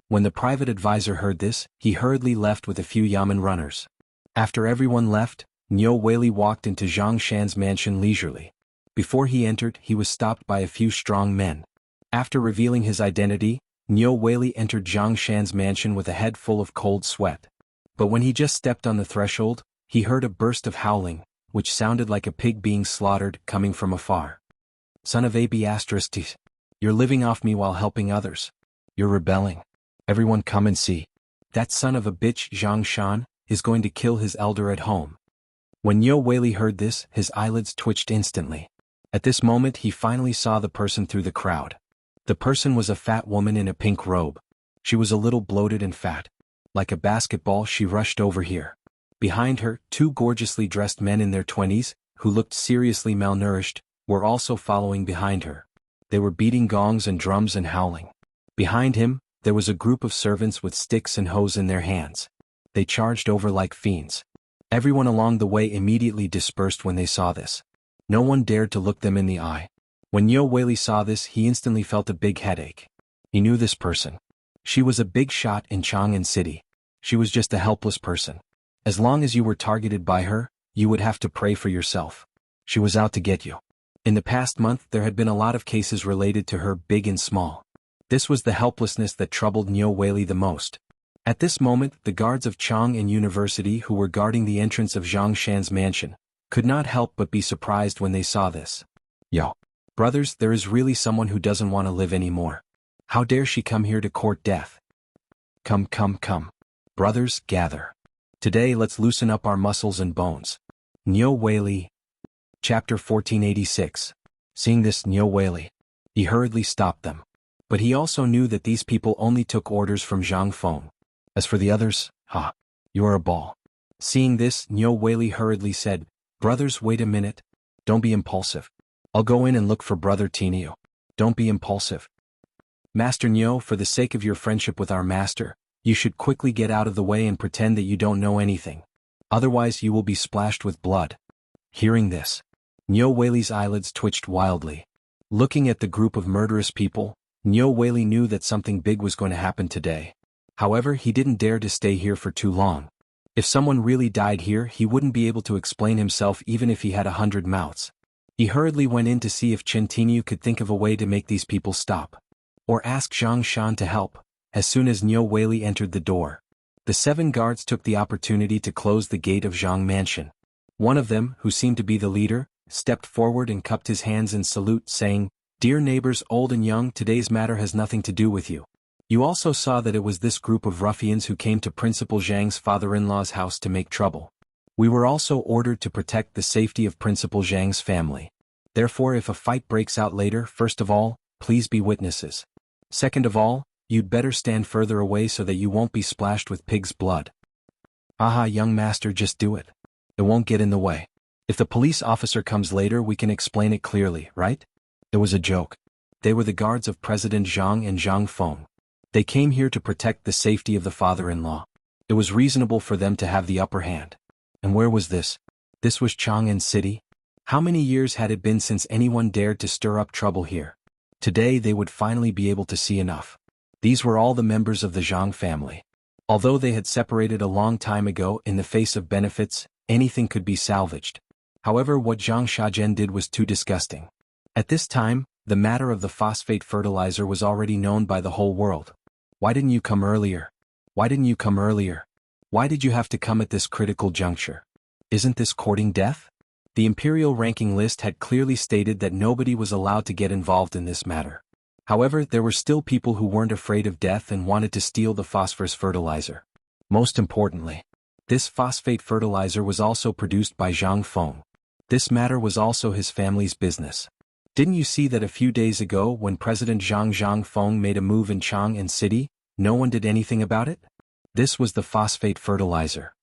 When the private advisor heard this, he hurriedly left with a few Yamen runners. After everyone left, Niu Weili walked into Zhang Shan's mansion leisurely. Before he entered, he was stopped by a few strong men. After revealing his identity, Niu Weili entered Zhang Shan's mansion with a head full of cold sweat. But when he just stepped on the threshold, he heard a burst of howling, which sounded like a pig being slaughtered, coming from afar. "Son of AB***, you're living off me while helping others. You're rebelling. Everyone come and see. That son of a bitch Zhang Shan is going to kill his elder at home." When Niu Weili heard this, his eyelids twitched instantly. At this moment he finally saw the person through the crowd. The person was a fat woman in a pink robe. She was a little bloated and fat. Like a basketball, she rushed over here. Behind her, two gorgeously dressed men in their 20s, who looked seriously malnourished, were also following behind her. They were beating gongs and drums and howling. Behind him, there was a group of servants with sticks and hoes in their hands. They charged over like fiends. Everyone along the way immediately dispersed when they saw this. No one dared to look them in the eye. When Niu Weili saw this, he instantly felt a big headache. He knew this person. She was a big shot in Chang'an City. She was just a helpless person. As long as you were targeted by her, you would have to pray for yourself. She was out to get you. In the past month there had been a lot of cases related to her, big and small. This was the helplessness that troubled Niu Weili the most. At this moment, the guards of Chang'an University who were guarding the entrance of Zhang Shan's mansion could not help but be surprised when they saw this. "Yo, brothers, there is really someone who doesn't want to live anymore. How dare she come here to court death? Come. Brothers, gather. Today let's loosen up our muscles and bones." Niu Weili. Chapter 1486. Seeing this, Niu Weili. He hurriedly stopped them. But he also knew that these people only took orders from Zhang Feng. As for the others, you're a ball. Seeing this, Niu Weili hurriedly said, "Brothers, wait a minute. Don't be impulsive. I'll go in and look for Brother Tinio. Don't be impulsive. Master Niu, for the sake of your friendship with our master, you should quickly get out of the way and pretend that you don't know anything. Otherwise you will be splashed with blood." Hearing this, Niu Weili's eyelids twitched wildly. Looking at the group of murderous people, Niu Weili knew that something big was going to happen today. However, he didn't dare to stay here for too long. If someone really died here, he wouldn't be able to explain himself even if he had 100 mouths. He hurriedly went in to see if Chen Tinyu could think of a way to make these people stop. Or ask Zhang Shan to help. As soon as Niu Weili entered the door, the 7 guards took the opportunity to close the gate of Zhang Mansion. One of them, who seemed to be the leader, stepped forward and cupped his hands in salute, saying, "Dear neighbors old and young, today's matter has nothing to do with you. You also saw that it was this group of ruffians who came to Principal Zhang's father-in-law's house to make trouble. We were also ordered to protect the safety of Principal Zhang's family. Therefore, if a fight breaks out later, first of all, please be witnesses. Second of all, you'd better stand further away so that you won't be splashed with pig's blood. Aha, young master, just do it. It won't get in the way. If the police officer comes later, we can explain it clearly, right? It was a joke. They were the guards of President Zhang and Zhang Feng. They came here to protect the safety of the father-in-law. It was reasonable for them to have the upper hand. And where was this? This was Chang'an City? How many years had it been since anyone dared to stir up trouble here? Today they would finally be able to see enough. These were all the members of the Zhang family. Although they had separated a long time ago, in the face of benefits, anything could be salvaged. However, what Zhang Shajian did was too disgusting. At this time, the matter of the phosphate fertilizer was already known by the whole world. Why didn't you come earlier? Why didn't you come earlier? Why did you have to come at this critical juncture? Isn't this courting death? The imperial ranking list had clearly stated that nobody was allowed to get involved in this matter. However, there were still people who weren't afraid of death and wanted to steal the phosphorus fertilizer. Most importantly, this phosphate fertilizer was also produced by Zhang Feng. This matter was also his family's business. Didn't you see that a few days ago when President Zhang Feng made a move in Chang'an City, no one did anything about it? This was the phosphate fertilizer.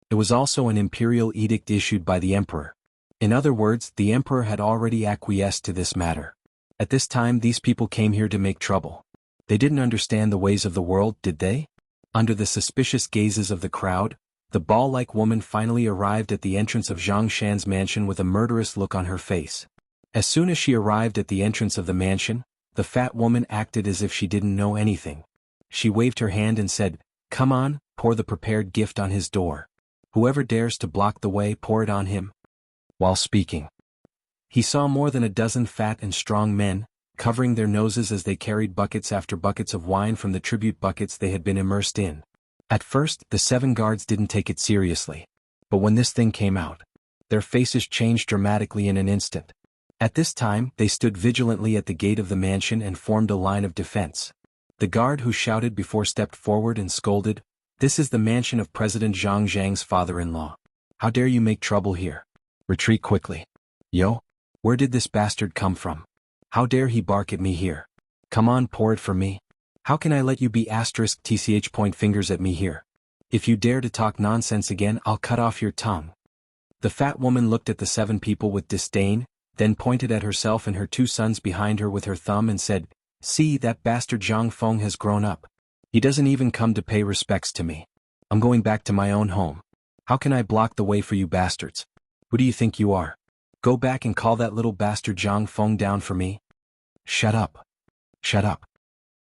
It was also an imperial edict issued by the emperor. In other words, the emperor had already acquiesced to this matter. At this time, these people came here to make trouble. They didn't understand the ways of the world, did they? Under the suspicious gazes of the crowd, the ball-like woman finally arrived at the entrance of Zhang Shan's mansion with a murderous look on her face. As soon as she arrived at the entrance of the mansion, the fat woman acted as if she didn't know anything. She waved her hand and said, "Come on, pour the prepared gift on his door. Whoever dares to block the way, pour it on him." While speaking, he saw more than a dozen fat and strong men, covering their noses as they carried buckets after buckets of wine from the tribute buckets they had been immersed in. At first, the 7 guards didn't take it seriously. But when this thing came out, their faces changed dramatically in an instant. At this time, they stood vigilantly at the gate of the mansion and formed a line of defense. The guard who shouted before stepped forward and scolded, "This is the mansion of President Zhang Zhang's father-in-law. How dare you make trouble here? Retreat quickly. Yo, where did this bastard come from? How dare he bark at me here? Come on, pour it for me. How can I let you be *tch point fingers at me here? If you dare to talk nonsense again, I'll cut off your tongue." The fat woman looked at the 7 people with disdain, then pointed at herself and her 2 sons behind her with her thumb and said, "See, that bastard Zhang Feng has grown up. He doesn't even come to pay respects to me. I'm going back to my own home. How can I block the way for you bastards? Who do you think you are? Go back and call that little bastard Zhang Feng down for me." "Shut up. Shut up."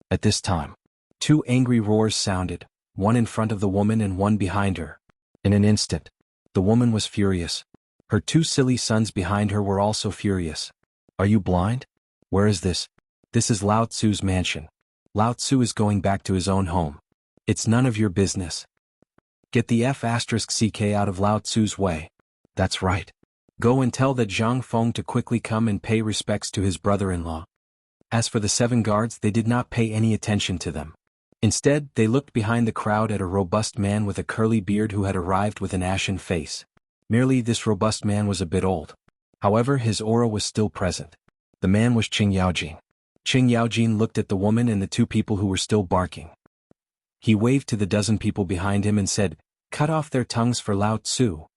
At this time, 2 angry roars sounded, one in front of the woman and one behind her. In an instant, the woman was furious. Her 2 silly sons behind her were also furious. "Are you blind? Where is this? This is Lao Tzu's mansion. Lao Tzu is going back to his own home. It's none of your business. Get the F*** out of Lao Tzu's way. That's right. Go and tell that Zhang Feng to quickly come and pay respects to his brother-in-law." As for the 7 guards, they did not pay any attention to them. Instead, they looked behind the crowd at a robust man with a curly beard who had arrived with an ashen face. Merely this robust man was a bit old. However, his aura was still present. The man was Qing Yaojin. Qing Yaojin looked at the woman and the 2 people who were still barking. He waved to the dozen people behind him and said, "Cut off their tongues for Lao Tzu."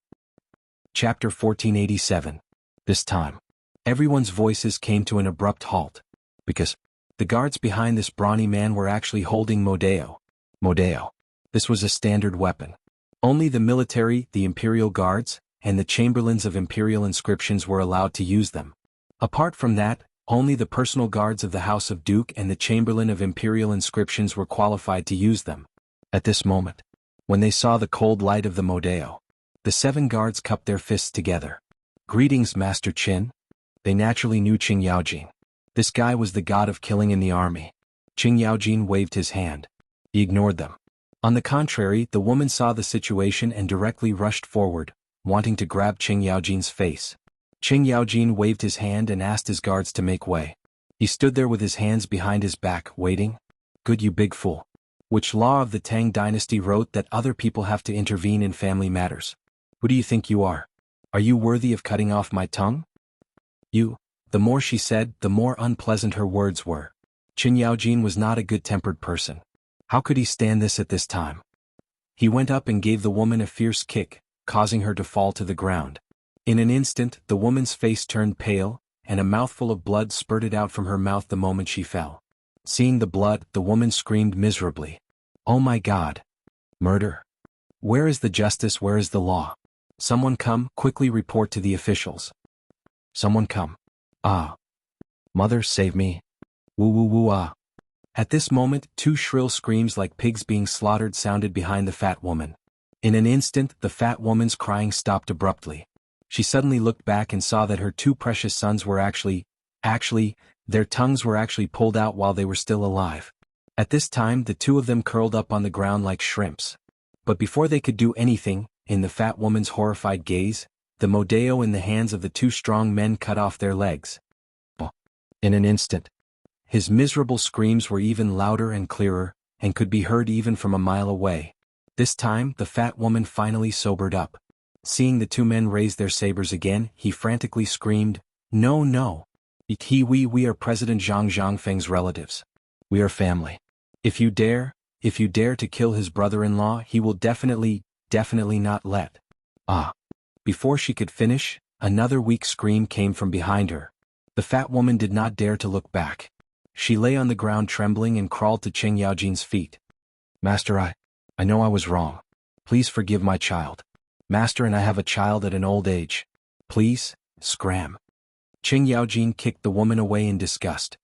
Chapter 1487. This time, everyone's voices came to an abrupt halt. Because the guards behind this brawny man were actually holding Modeo. Modeo. This was a standard weapon. Only the military, the imperial guards, and the chamberlains of imperial inscriptions were allowed to use them. Apart from that, only the personal guards of the House of Duke and the chamberlain of imperial inscriptions were qualified to use them. At this moment, when they saw the cold light of the Modeo, the 7 guards cupped their fists together. "Greetings, Master Qin." They naturally knew Qing Yaojin. This guy was the god of killing in the army. Qing Yaojin waved his hand. He ignored them. On the contrary, the woman saw the situation and directly rushed forward, wanting to grab Qing Yaojin's face. Qing Yaojin waved his hand and asked his guards to make way. He stood there with his hands behind his back, waiting. "Good, you big fool. Which law of the Tang Dynasty wrote that other people have to intervene in family matters? Who do you think you are? Are you worthy of cutting off my tongue? You." The more she said, the more unpleasant her words were. Qin Yaojin was not a good-tempered person. How could he stand this at this time? He went up and gave the woman a fierce kick, causing her to fall to the ground. In an instant, the woman's face turned pale, and a mouthful of blood spurted out from her mouth the moment she fell. Seeing the blood, the woman screamed miserably. "Oh my God! Murder! Where is the justice? Where is the law? Someone come, quickly report to the officials. Someone come. Ah! Mother, save me! Woo woo woo ah!" At this moment, two shrill screams like pigs being slaughtered sounded behind the fat woman. In an instant, the fat woman's crying stopped abruptly. She suddenly looked back and saw that her two precious sons were actually, their tongues were actually pulled out while they were still alive. At this time, the two of them curled up on the ground like shrimps. But before they could do anything, in the fat woman's horrified gaze, the modeo in the hands of the two strong men cut off their legs. In an instant, his miserable screams were even louder and clearer, and could be heard even from a mile away. This time, the fat woman finally sobered up. Seeing the two men raise their sabers again, he frantically screamed, "No, no! We are President Zhang Zhangfeng's relatives. We are family. If you dare to kill his brother-in-law, he will definitely not let." Ah! Before she could finish, another weak scream came from behind her. The fat woman did not dare to look back. She lay on the ground trembling and crawled to Qin Yaojin's feet. "Master, I know I was wrong. Please forgive my child. Master, and I have a child at an old age. Please, scram." Qin Yaojin kicked the woman away in disgust.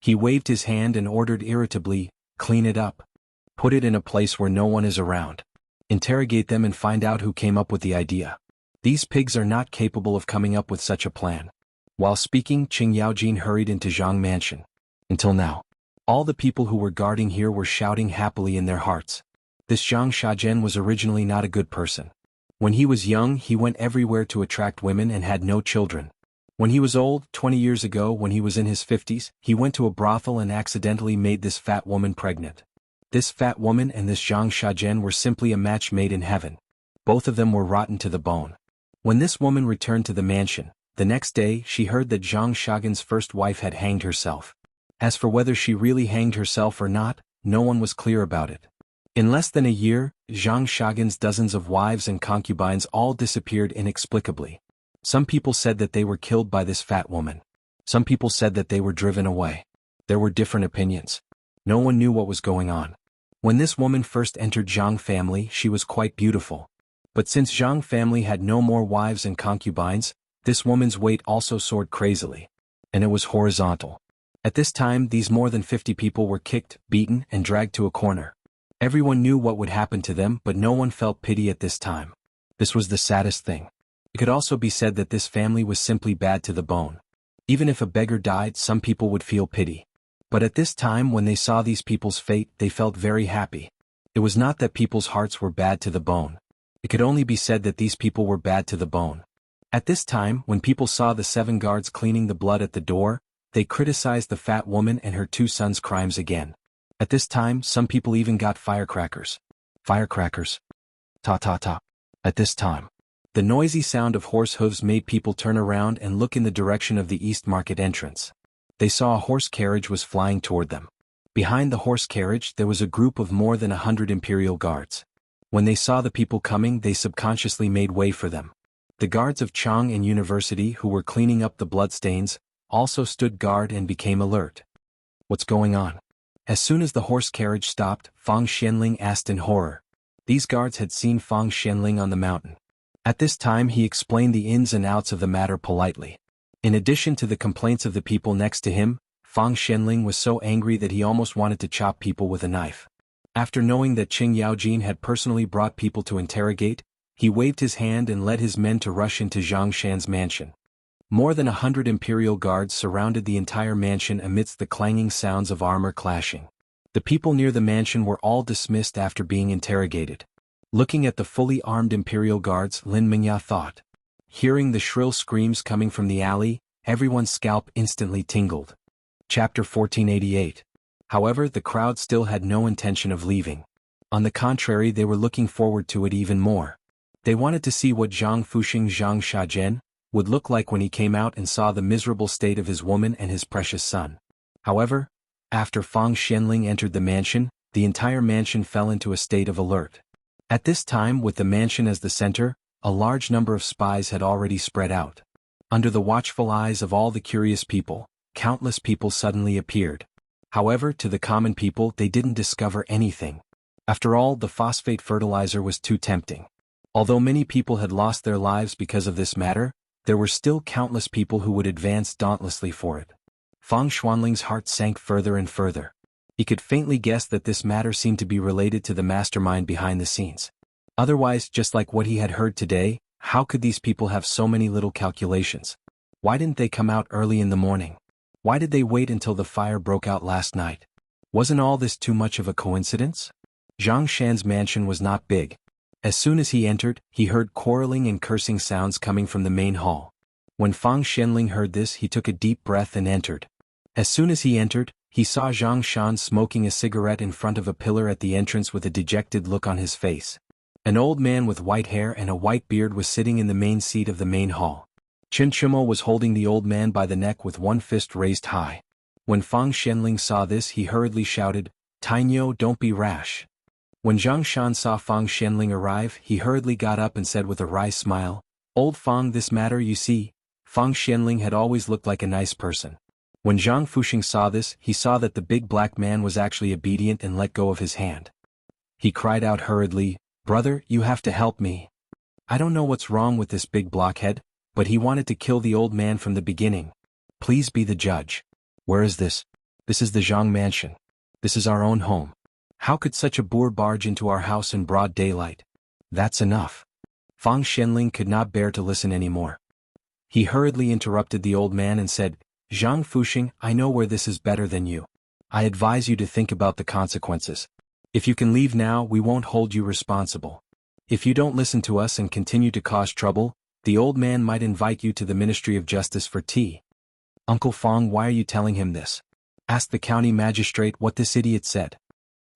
He waved his hand and ordered irritably, "Clean it up. Put it in a place where no one is around. Interrogate them and find out who came up with the idea. These pigs are not capable of coming up with such a plan." While speaking, Qin Yaojin hurried into Zhang Mansion. Until now, all the people who were guarding here were shouting happily in their hearts. This Zhang Shajian was originally not a good person. When he was young, he went everywhere to attract women and had no children. When he was old, 20 years ago when he was in his 50s, he went to a brothel and accidentally made this fat woman pregnant. This fat woman and this Zhang Shajian were simply a match made in heaven. Both of them were rotten to the bone. When this woman returned to the mansion, the next day she heard that Zhang Shagan's first wife had hanged herself. As for whether she really hanged herself or not, no one was clear about it. In less than a year, Zhang Shagan's dozens of wives and concubines all disappeared inexplicably. Some people said that they were killed by this fat woman. Some people said that they were driven away. There were different opinions. No one knew what was going on. When this woman first entered Zhang family, she was quite beautiful. But since Zhang family had no more wives and concubines, this woman's weight also soared crazily. And it was horizontal. At this time, these more than 50 people were kicked, beaten, and dragged to a corner. Everyone knew what would happen to them, but no one felt pity at this time. This was the saddest thing. It could also be said that this family was simply bad to the bone. Even if a beggar died, some people would feel pity. But at this time, when they saw these people's fate, they felt very happy. It was not that people's hearts were bad to the bone. It could only be said that these people were bad to the bone. At this time, when people saw the 7 guards cleaning the blood at the door, they criticized the fat woman and her 2 sons' crimes again. At this time, some people even got firecrackers. Firecrackers. Ta ta ta. At this time, the noisy sound of horse hooves made people turn around and look in the direction of the East Market entrance. They saw a horse carriage was flying toward them. Behind the horse carriage there was a group of more than 100 imperial guards. When they saw the people coming, they subconsciously made way for them. The guards of Chang and University who were cleaning up the bloodstains also stood guard and became alert. What's going on? As soon as the horse carriage stopped, Fang Xianling asked in horror. These guards had seen Fang Xianling on the mountain. At this time he explained the ins and outs of the matter politely. In addition to the complaints of the people next to him, Fang Xianling was so angry that he almost wanted to chop people with a knife. After knowing that Qin Yaojin had personally brought people to interrogate, he waved his hand and led his men to rush into Zhang Shan's mansion. More than 100 imperial guards surrounded the entire mansion amidst the clanging sounds of armor clashing. The people near the mansion were all dismissed after being interrogated. Looking at the fully armed imperial guards, Lin Mingya thought. Hearing the shrill screams coming from the alley, everyone's scalp instantly tingled. Chapter 1488. However, the crowd still had no intention of leaving. On the contrary, they were looking forward to it even more. They wanted to see what Zhang Fuxing Zhang Shajian would look like when he came out and saw the miserable state of his woman and his precious son. However, After Fang Xianling entered the mansion, the entire mansion fell into a state of alert. At this time, with the mansion as the center, a large number of spies had already spread out. Under the watchful eyes of all the curious people, countless people suddenly appeared. However, to the common people they didn't discover anything. After all, the phosphate fertilizer was too tempting. Although many people had lost their lives because of this matter, there were still countless people who would advance dauntlessly for it. Fang Xuanling's heart sank further and further. He could faintly guess that this matter seemed to be related to the mastermind behind the scenes. Otherwise, just like what he had heard today, how could these people have so many little calculations? Why didn't they come out early in the morning? Why did they wait until the fire broke out last night? Wasn't all this too much of a coincidence? Zhang Shan's mansion was not big. As soon as he entered, he heard quarreling and cursing sounds coming from the main hall. When Fang Xianling heard this, he took a deep breath and entered. As soon as he entered, he saw Zhang Shan smoking a cigarette in front of a pillar at the entrance with a dejected look on his face. An old man with white hair and a white beard was sitting in the main seat of the main hall. Chen Chumo was holding the old man by the neck with one fist raised high. When Fang Xianling saw this, he hurriedly shouted, "Tainyo, don't be rash." When Zhang Shan saw Fang Xianling arrive, he hurriedly got up and said with a wry smile, "Old Fang, this matter you see." Fang Xianling had always looked like a nice person. When Zhang Fuxing saw this, he saw that the big black man was actually obedient and let go of his hand. He cried out hurriedly, "Brother, you have to help me. I don't know what's wrong with this big blockhead, but he wanted to kill the old man from the beginning. Please be the judge." "Where is this?" "This is the Zhang mansion. This is our own home. How could such a boor barge into our house in broad daylight?" "That's enough." Fang Xianling could not bear to listen anymore. He hurriedly interrupted the old man and said, "Zhang Fuxing, I know where this is better than you. I advise you to think about the consequences. If you can leave now, we won't hold you responsible. If you don't listen to us and continue to cause trouble, the old man might invite you to the Ministry of Justice for tea." "Uncle Fang, why are you telling him this?" asked the county magistrate what this idiot said.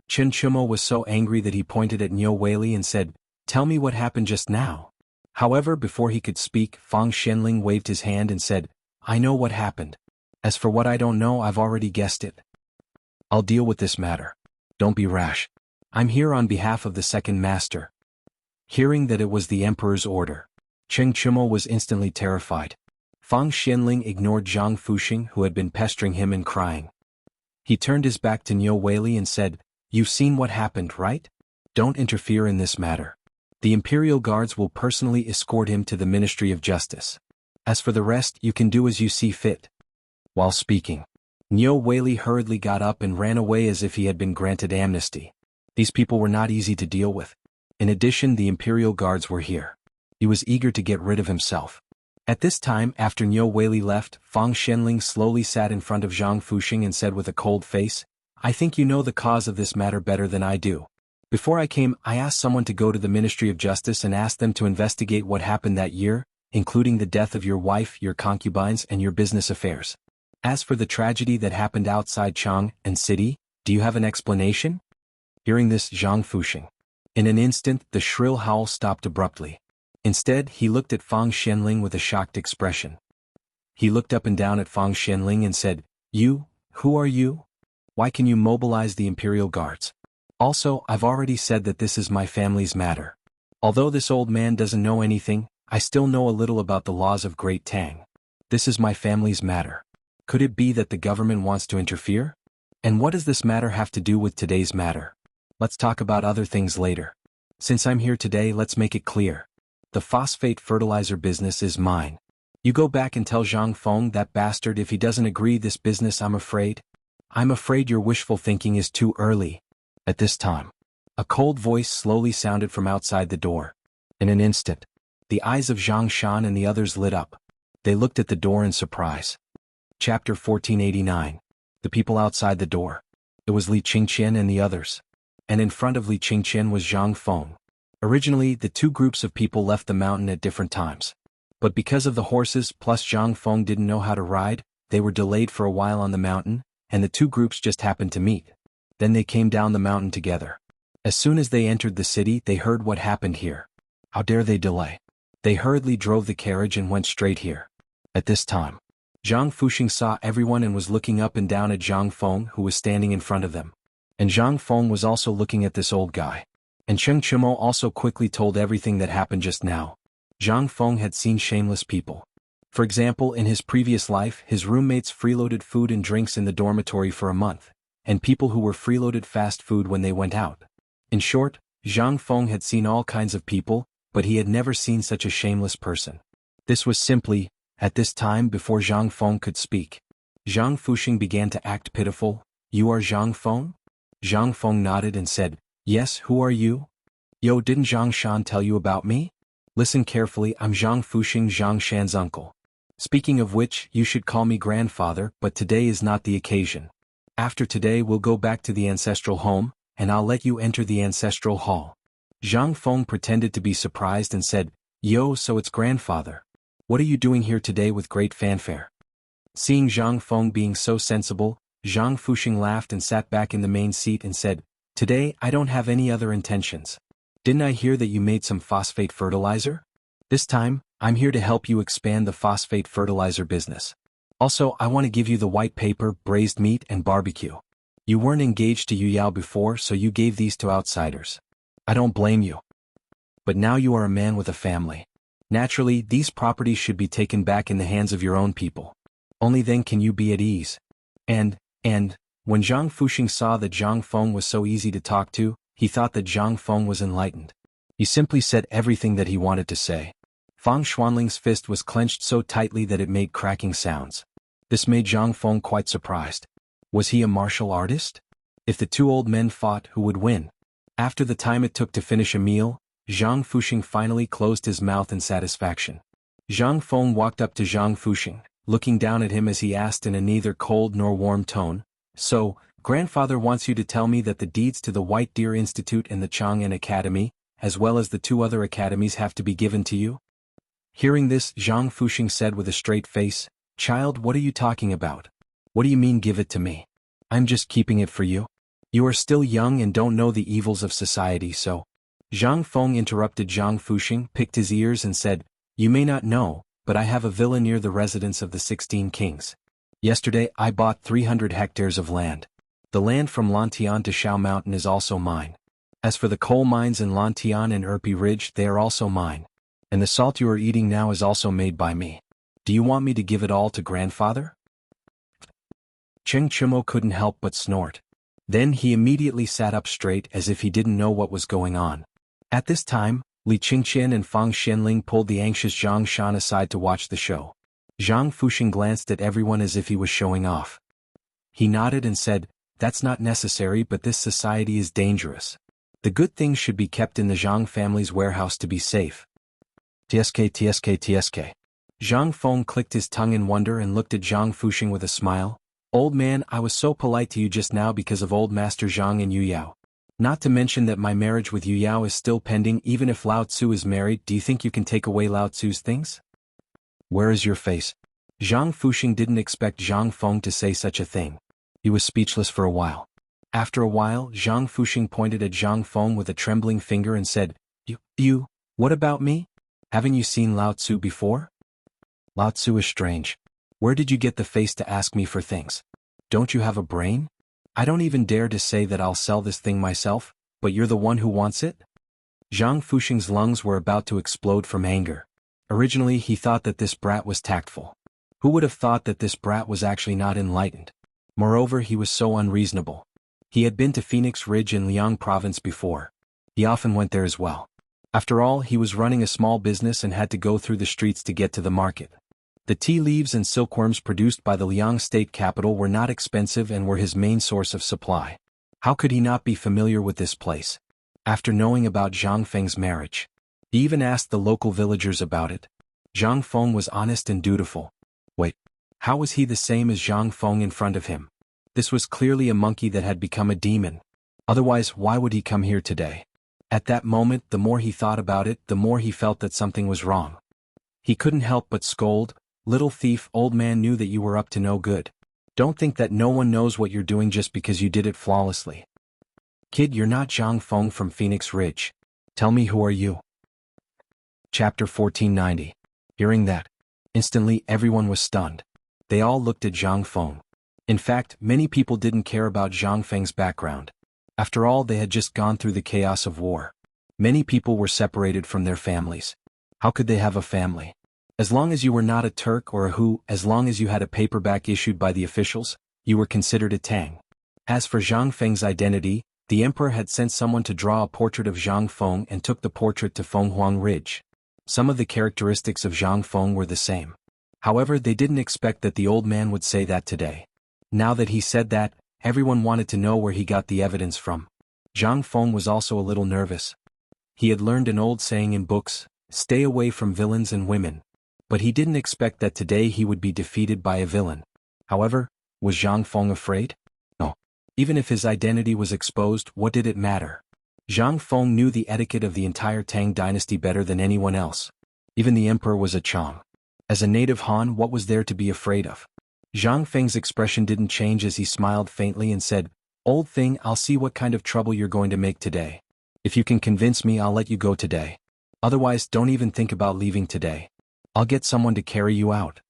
Chen Chumo was so angry that he pointed at Niu Weili and said, "Tell me what happened just now." However, before he could speak, Fang Xianling waved his hand and said, "I know what happened. As for what I don't know, I've already guessed it. I'll deal with this matter. Don't be rash. I'm here on behalf of the second master." Hearing that it was the emperor's order, Cheng Chumo was instantly terrified. Fang Xianling ignored Zhang Fuxing, who had been pestering him and crying. He turned his back to Niu Weili and said, "You've seen what happened, right? Don't interfere in this matter. The Imperial Guards will personally escort him to the Ministry of Justice. As for the rest, you can do as you see fit." While speaking, Niu Weili hurriedly got up and ran away as if he had been granted amnesty. These people were not easy to deal with. In addition, the Imperial Guards were here. He was eager to get rid of himself. At this time, after Niu Weili left, Fang Xianling slowly sat in front of Zhang Fuxing and said with a cold face, "I think you know the cause of this matter better than I do. Before I came, I asked someone to go to the Ministry of Justice and ask them to investigate what happened that year, including the death of your wife, your concubines, and your business affairs. As for the tragedy that happened outside Chang and city, do you have an explanation?" Hearing this, Zhang Fuxing. In an instant, the shrill howl stopped abruptly. Instead, he looked at Fang Xianling with a shocked expression. He looked up and down at Fang Xianling and said, Who are you? Why can you mobilize the Imperial Guards? Also, I've already said that this is my family's matter. Although this old man doesn't know anything, I still know a little about the laws of Great Tang. This is my family's matter. Could it be that the government wants to interfere? And what does this matter have to do with today's matter? Let's talk about other things later. Since I'm here today, let's make it clear. The phosphate fertilizer business is mine. You go back and tell Zhang Feng, that bastard, if he doesn't agree this business. I'm afraid your wishful thinking is too early. At this time, a cold voice slowly sounded from outside the door. In an instant, the eyes of Zhang Shan and the others lit up. They looked at the door in surprise. Chapter 1489. The people outside the door. It was Li Qingqian and the others. And in front of Li Qingqian was Zhang Feng. Originally, the two groups of people left the mountain at different times. But because of the horses plus Zhang Feng didn't know how to ride, they were delayed for a while on the mountain, and the two groups just happened to meet. Then they came down the mountain together. As soon as they entered the city, they heard what happened here. How dare they delay? They hurriedly drove the carriage and went straight here. At this time, Zhang Fuxing saw everyone and was looking up and down at Zhang Feng, who was standing in front of them. And Zhang Feng was also looking at this old guy. And Cheng Chimo also quickly told everything that happened just now. Zhang Feng had seen shameless people. For example, in his previous life, his roommates freeloaded food and drinks in the dormitory for a month, and people who were freeloaded fast food when they went out. In short, Zhang Feng had seen all kinds of people, but he had never seen such a shameless person. This was simply, at this time before Zhang Feng could speak. Zhang Fuxing began to act pitiful. "You are Zhang Feng?" Zhang Feng nodded and said, "Yes, who are you?" "Yo, didn't Zhang Shan tell you about me? Listen carefully, I'm Zhang Fuxing, Zhang Shan's uncle. Speaking of which, you should call me grandfather, but today is not the occasion. After today we'll go back to the ancestral home, and I'll let you enter the ancestral hall." Zhang Feng pretended to be surprised and said, "Yo, so it's grandfather. What are you doing here today with great fanfare?" Seeing Zhang Feng being so sensible, Zhang Fuxing laughed and sat back in the main seat and said, "Today I don't have any other intentions. Didn't I hear that you made some phosphate fertilizer? This time, I'm here to help you expand the phosphate fertilizer business. Also, I want to give you the white paper, braised meat and barbecue. You weren't engaged to Yu Yao before, so you gave these to outsiders. I don't blame you. But now you are a man with a family. Naturally, these properties should be taken back in the hands of your own people. Only then can you be at ease." And, when Zhang Fuxing saw that Zhang Feng was so easy to talk to, he thought that Zhang Feng was enlightened. He simply said everything that he wanted to say. Fang Xuanling's fist was clenched so tightly that it made cracking sounds. This made Zhang Feng quite surprised. Was he a martial artist? If the two old men fought, who would win? After the time it took to finish a meal, Zhang Fuxing finally closed his mouth in satisfaction. Zhang Feng walked up to Zhang Fuxing, looking down at him as he asked in a neither cold nor warm tone, "So, grandfather wants you to tell me that the deeds to the White Deer Institute and the Chang'an Academy, as well as the two other academies, have to be given to you?" Hearing this, Zhang Fuxing said with a straight face, "Child, what are you talking about? What do you mean give it to me? I'm just keeping it for you. You are still young and don't know the evils of society, so—" Zhang Feng interrupted Zhang Fuxing, picked his ears and said, "You may not know, but I have a villa near the residence of the 16 kings. Yesterday I bought 300 hectares of land. The land from Lantian to Shao Mountain is also mine. As for the coal mines in Lantian and Erpi Ridge, they are also mine. And the salt you are eating now is also made by me. Do you want me to give it all to grandfather?" Cheng Chimo couldn't help but snort. Then he immediately sat up straight as if he didn't know what was going on. At this time, Li Qingqian and Fang Xianling pulled the anxious Zhang Shan aside to watch the show. Zhang Fuxing glanced at everyone as if he was showing off. He nodded and said, "That's not necessary, but this society is dangerous. The good things should be kept in the Zhang family's warehouse to be safe." TSK. Zhang Feng clicked his tongue in wonder and looked at Zhang Fuxing with a smile. "Old man, I was so polite to you just now because of old Master Zhang and Yu Yao. Not to mention that my marriage with Yu Yao is still pending. Even if Lao Tzu is married, do you think you can take away Lao Tzu's things?" "Where is your face?" Zhang Fuxing didn't expect Zhang Feng to say such a thing. He was speechless for a while. After a while, Zhang Fuxing pointed at Zhang Feng with a trembling finger and said, You, what about me? Haven't you seen Lao Tzu before?" "Lao Tzu is strange. Where did you get the face to ask me for things? Don't you have a brain? I don't even dare to say that I'll sell this thing myself, but you're the one who wants it?" Zhang Fuxing's lungs were about to explode from anger. Originally he thought that this brat was tactful. Who would have thought that this brat was actually not enlightened? Moreover, he was so unreasonable. He had been to Phoenix Ridge in Liang Province before. He often went there as well. After all, he was running a small business and had to go through the streets to get to the market. The tea leaves and silkworms produced by the Liang state capital were not expensive and were his main source of supply. How could he not be familiar with this place? After knowing about Zhang Feng's marriage, he even asked the local villagers about it. Zhang Feng was honest and dutiful. Wait, how was he the same as Zhang Feng in front of him? This was clearly a monkey that had become a demon. Otherwise, why would he come here today? At that moment, the more he thought about it, the more he felt that something was wrong. He couldn't help but scold, "Little thief, old man knew that you were up to no good. Don't think that no one knows what you're doing just because you did it flawlessly. Kid, you're not Zhang Feng from Phoenix Ridge. Tell me, who are you?" Chapter 1490. Hearing that, instantly everyone was stunned. They all looked at Zhang Feng. In fact, many people didn't care about Zhang Feng's background. After all, they had just gone through the chaos of war. Many people were separated from their families. How could they have a family? As long as you were not a Turk or a Hu, as long as you had a paperback issued by the officials, you were considered a Tang. As for Zhang Feng's identity, the emperor had sent someone to draw a portrait of Zhang Feng and took the portrait to Fenghuang Ridge. Some of the characteristics of Zhang Feng were the same. However, they didn't expect that the old man would say that today. Now that he said that, everyone wanted to know where he got the evidence from. Zhang Feng was also a little nervous. He had learned an old saying in books, "Stay away from villains and women." But he didn't expect that today he would be defeated by a villain. However, was Zhang Feng afraid? No. Even if his identity was exposed, what did it matter? Zhang Feng knew the etiquette of the entire Tang dynasty better than anyone else. Even the emperor was a Chang. As a native Han, what was there to be afraid of? Zhang Feng's expression didn't change as he smiled faintly and said, "Old thing, I'll see what kind of trouble you're going to make today. If you can convince me, I'll let you go today. Otherwise, don't even think about leaving today. I'll get someone to carry you out."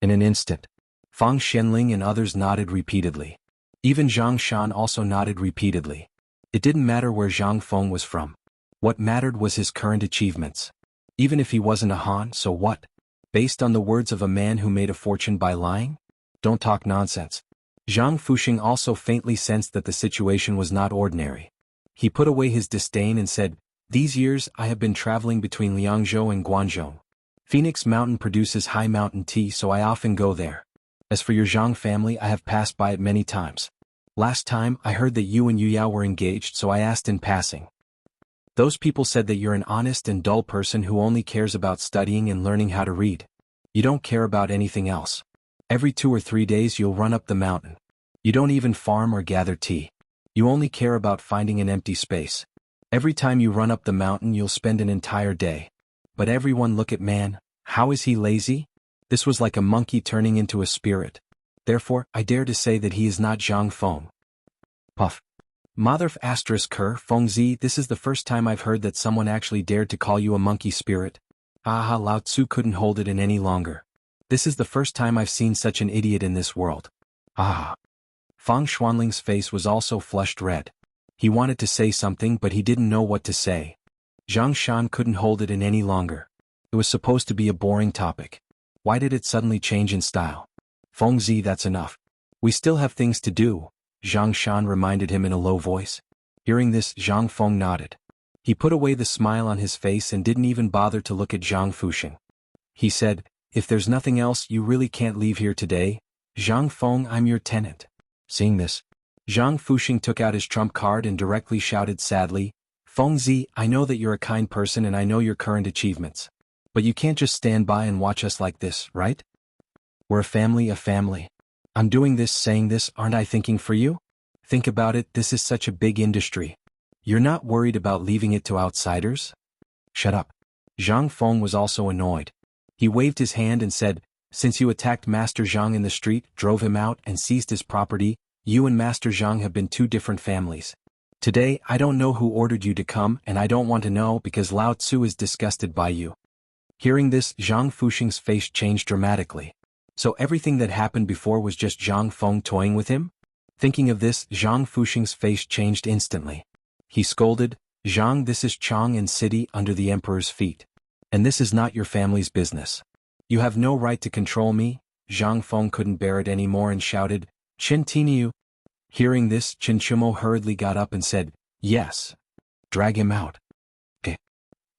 In an instant, Fang Xianling and others nodded repeatedly. Even Zhang Shan also nodded repeatedly. It didn't matter where Zhang Feng was from. What mattered was his current achievements. Even if he wasn't a Han, so what? Based on the words of a man who made a fortune by lying? Don't talk nonsense. Zhang Fuxing also faintly sensed that the situation was not ordinary. He put away his disdain and said, "These years I have been traveling between Liangzhou and Guangzhou. Phoenix Mountain produces high mountain tea, so I often go there. As for your Zhang family, I have passed by it many times. Last time, I heard that you and Yu Yao were engaged, so I asked in passing. Those people said that you're an honest and dull person who only cares about studying and learning how to read. You don't care about anything else. Every 2 or 3 days you'll run up the mountain. You don't even farm or gather tea. You only care about finding an empty space. Every time you run up the mountain you'll spend an entire day. But everyone look at man, how is he lazy?" This was like a monkey turning into a spirit. Therefore, I dare to say that he is not Zhang Feng. Puff. Motherf asterisk Ker Fengzi, this is the first time I've heard that someone actually dared to call you a monkey spirit. Aha, Lao Tzu couldn't hold it in any longer. This is the first time I've seen such an idiot in this world. Ah. Fang Xuanling's face was also flushed red. He wanted to say something but he didn't know what to say. Zhang Shan couldn't hold it in any longer. It was supposed to be a boring topic. Why did it suddenly change in style? Fengzi, that's enough. We still have things to do, Zhang Shan reminded him in a low voice. Hearing this, Zhang Feng nodded. He put away the smile on his face and didn't even bother to look at Zhang Fuxing. He said, "If there's nothing else, you really can't leave here today. Zhang Feng, I'm your tenant." Seeing this, Zhang Fuxing took out his trump card and directly shouted sadly, "Fengzi, I know that you're a kind person and I know your current achievements. But you can't just stand by and watch us like this, right? We're a family, a family. I'm doing this, saying this, aren't I thinking for you? Think about it, this is such a big industry. You're not worried about leaving it to outsiders?" Shut up. Zhang Feng was also annoyed. He waved his hand and said, "Since you attacked Master Zhang in the street, drove him out and seized his property, you and Master Zhang have been 2 different families. Today, I don't know who ordered you to come and I don't want to know because Lao Tzu is disgusted by you." Hearing this, Zhang Fuxing's face changed dramatically. So everything that happened before was just Zhang Feng toying with him? Thinking of this, Zhang Fuxing's face changed instantly. He scolded, "Zhang, this is Chang and city under the emperor's feet. And this is not your family's business. You have no right to control me." Zhang Feng couldn't bear it anymore and shouted, "Qin Tiniu." Hearing this, Qin Chumo hurriedly got up and said, "Yes. Drag him out." Okay.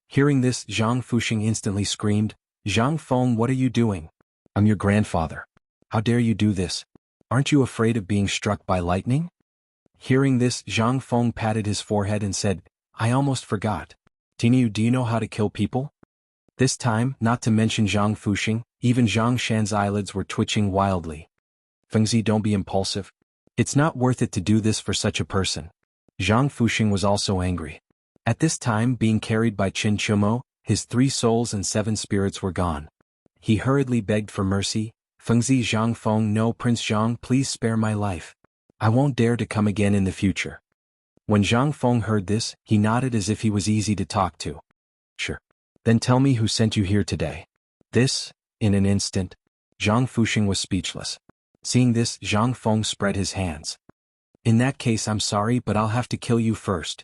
Hearing this, Zhang Fuxing instantly screamed, "Zhang Feng, what are you doing? I'm your grandfather. How dare you do this? Aren't you afraid of being struck by lightning?" Hearing this, Zhang Feng patted his forehead and said, "I almost forgot. Tiniu, do you know how to kill people?" This time, not to mention Zhang Fuxing, even Zhang Shan's eyelids were twitching wildly. "Fengzi, don't be impulsive. It's not worth it to do this for such a person." Zhang Fuxing was also angry. At this time, being carried by Qin Chumo, his 3 souls and 7 spirits were gone. He hurriedly begged for mercy, "Fengzi, Zhang Feng, no, Prince Zhang, please spare my life. I won't dare to come again in the future." When Zhang Feng heard this, he nodded as if he was easy to talk to. "Sure. Then tell me who sent you here today." This, in an instant, Zhang Fuxing was speechless. Seeing this, Zhang Feng spread his hands. In that case, I'm sorry, but I'll have to kill you first.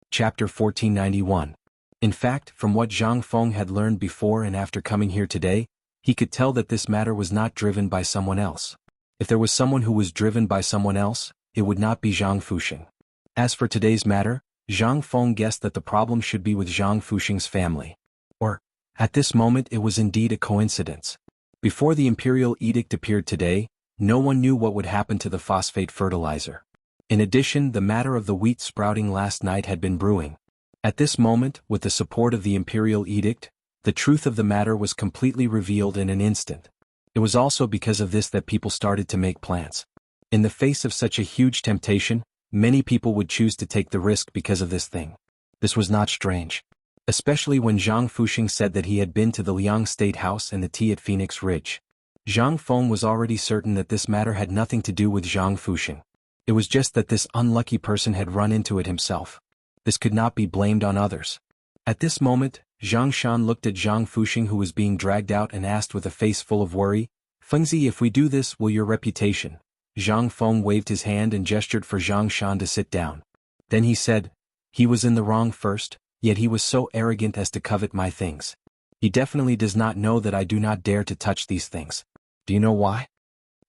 Chapter 1491. In fact, from what Zhang Feng had learned before and after coming here today, he could tell that this matter was not driven by someone else. If there was someone who was driven by someone else, it would not be Zhang Fuxing. As for today's matter, Zhang Feng guessed that the problem should be with Zhang Fuxing's family. Or, at this moment it was indeed a coincidence. Before the imperial edict appeared today, no one knew what would happen to the phosphate fertilizer. In addition, the matter of the wheat sprouting last night had been brewing. At this moment, with the support of the imperial edict, the truth of the matter was completely revealed in an instant. It was also because of this that people started to make plans. In the face of such a huge temptation, many people would choose to take the risk because of this thing. This was not strange. Especially when Zhang Fuxing said that he had been to the Liang State House and the tea at Phoenix Ridge. Zhang Feng was already certain that this matter had nothing to do with Zhang Fuxing. It was just that this unlucky person had run into it himself. This could not be blamed on others. At this moment, Zhang Shan looked at Zhang Fuxing, who was being dragged out, and asked with a face full of worry, "Fengzi, if we do this, will your reputation?" Zhang Feng waved his hand and gestured for Zhang Shan to sit down. Then he said, "He was in the wrong first, yet he was so arrogant as to covet my things. He definitely does not know that I do not dare to touch these things. Do you know why?"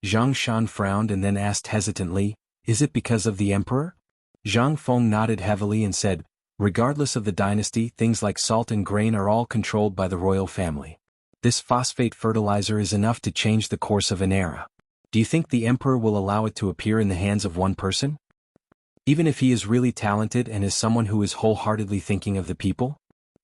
Zhang Shan frowned and then asked hesitantly, "Is it because of the emperor?" Zhang Feng nodded heavily and said, "Regardless of the dynasty, things like salt and grain are all controlled by the royal family. This phosphate fertilizer is enough to change the course of an era. Do you think the emperor will allow it to appear in the hands of one person? Even if he is really talented and is someone who is wholeheartedly thinking of the people?"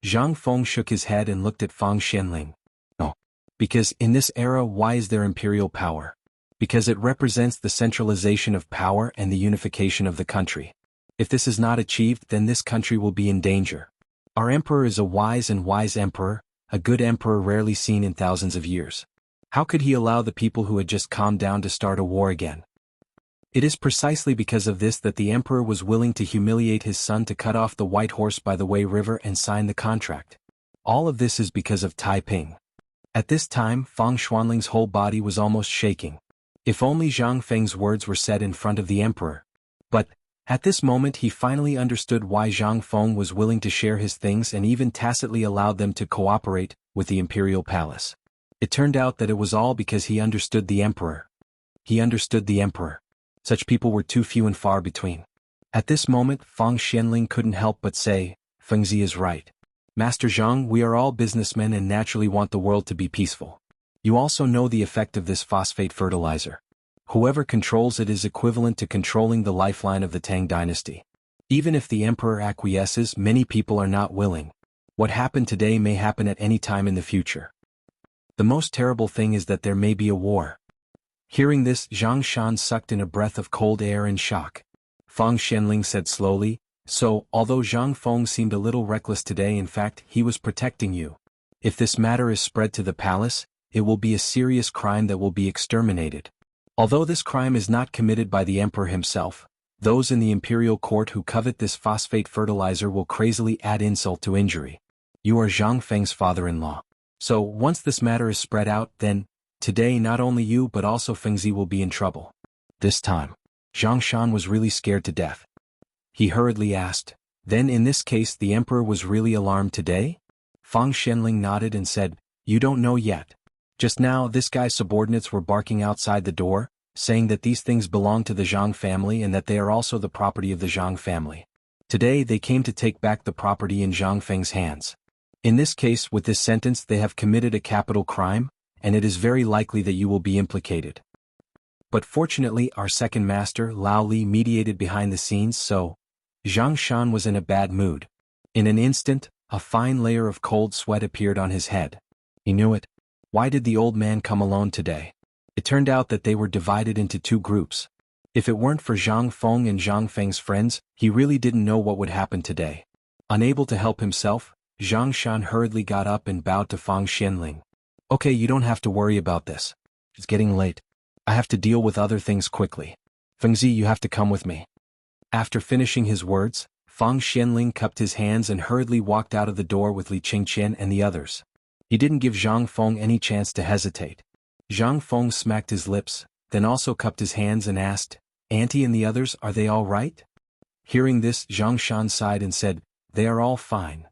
Zhang Feng shook his head and looked at Fang Xianling. "No. Because in this era, why is there imperial power? Because it represents the centralization of power and the unification of the country. If this is not achieved, then this country will be in danger. Our emperor is a wise emperor, a good emperor rarely seen in thousands of years. How could he allow the people who had just calmed down to start a war again? It is precisely because of this that the emperor was willing to humiliate his son to cut off the white horse by the Wei River and sign the contract. All of this is because of Taiping." At this time, Fang Xuanling's whole body was almost shaking. If only Zhang Feng's words were said in front of the emperor. But, at this moment he finally understood why Zhang Feng was willing to share his things and even tacitly allowed them to cooperate with the imperial palace. It turned out that it was all because he understood the emperor. He understood the emperor. Such people were too few and far between. At this moment, Fang Xianling couldn't help but say, "Fengzi is right. Master Zhang, we are all businessmen and naturally want the world to be peaceful. You also know the effect of this phosphate fertilizer. Whoever controls it is equivalent to controlling the lifeline of the Tang Dynasty. Even if the emperor acquiesces, many people are not willing. What happened today may happen at any time in the future. The most terrible thing is that there may be a war." Hearing this, Zhang Shan sucked in a breath of cold air in shock. Fang Xianling said slowly, "So, although Zhang Feng seemed a little reckless today, in fact, he was protecting you. If this matter is spread to the palace, it will be a serious crime that will be exterminated. Although this crime is not committed by the emperor himself, those in the imperial court who covet this phosphate fertilizer will crazily add insult to injury. You are Zhang Feng's father-in-law. So, once this matter is spread out, then, today not only you but also Fengzi will be in trouble." This time, Zhang Shan was really scared to death. He hurriedly asked, "Then in this case the emperor was really alarmed today?" Fang Xianling nodded and said, "You don't know yet. Just now this guy's subordinates were barking outside the door, saying that these things belong to the Zhang family and that they are also the property of the Zhang family. Today they came to take back the property in Zhang Feng's hands. In this case, with this sentence, they have committed a capital crime, and it is very likely that you will be implicated. But fortunately our second master, Lao Li, mediated behind the scenes, so..." Zhang Shan was in a bad mood. In an instant, a fine layer of cold sweat appeared on his head. He knew it. Why did the old man come alone today? It turned out that they were divided into two groups. If it weren't for Zhang Feng and Zhang Feng's friends, he really didn't know what would happen today. Unable to help himself, Zhang Shan hurriedly got up and bowed to Fang Xianling. "Okay, you don't have to worry about this. It's getting late. I have to deal with other things quickly. Fengzi, you have to come with me." After finishing his words, Fang Xianling cupped his hands and hurriedly walked out of the door with Li Qingqian and the others. He didn't give Zhang Feng any chance to hesitate. Zhang Feng smacked his lips, then also cupped his hands and asked, "Auntie and the others, are they all right?" Hearing this, Zhang Shan sighed and said, "They are all fine.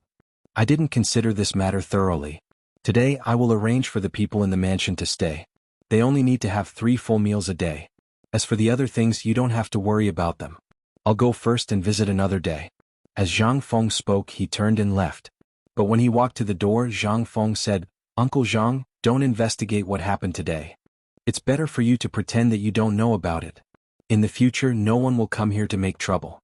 I didn't consider this matter thoroughly. Today I will arrange for the people in the mansion to stay. They only need to have 3 full meals a day. As for the other things, you don't have to worry about them. I'll go first and visit another day." As Zhang Feng spoke, he turned and left. But when he walked to the door, Zhang Feng said, "Uncle Zhang, don't investigate what happened today. It's better for you to pretend that you don't know about it. In the future, no one will come here to make trouble."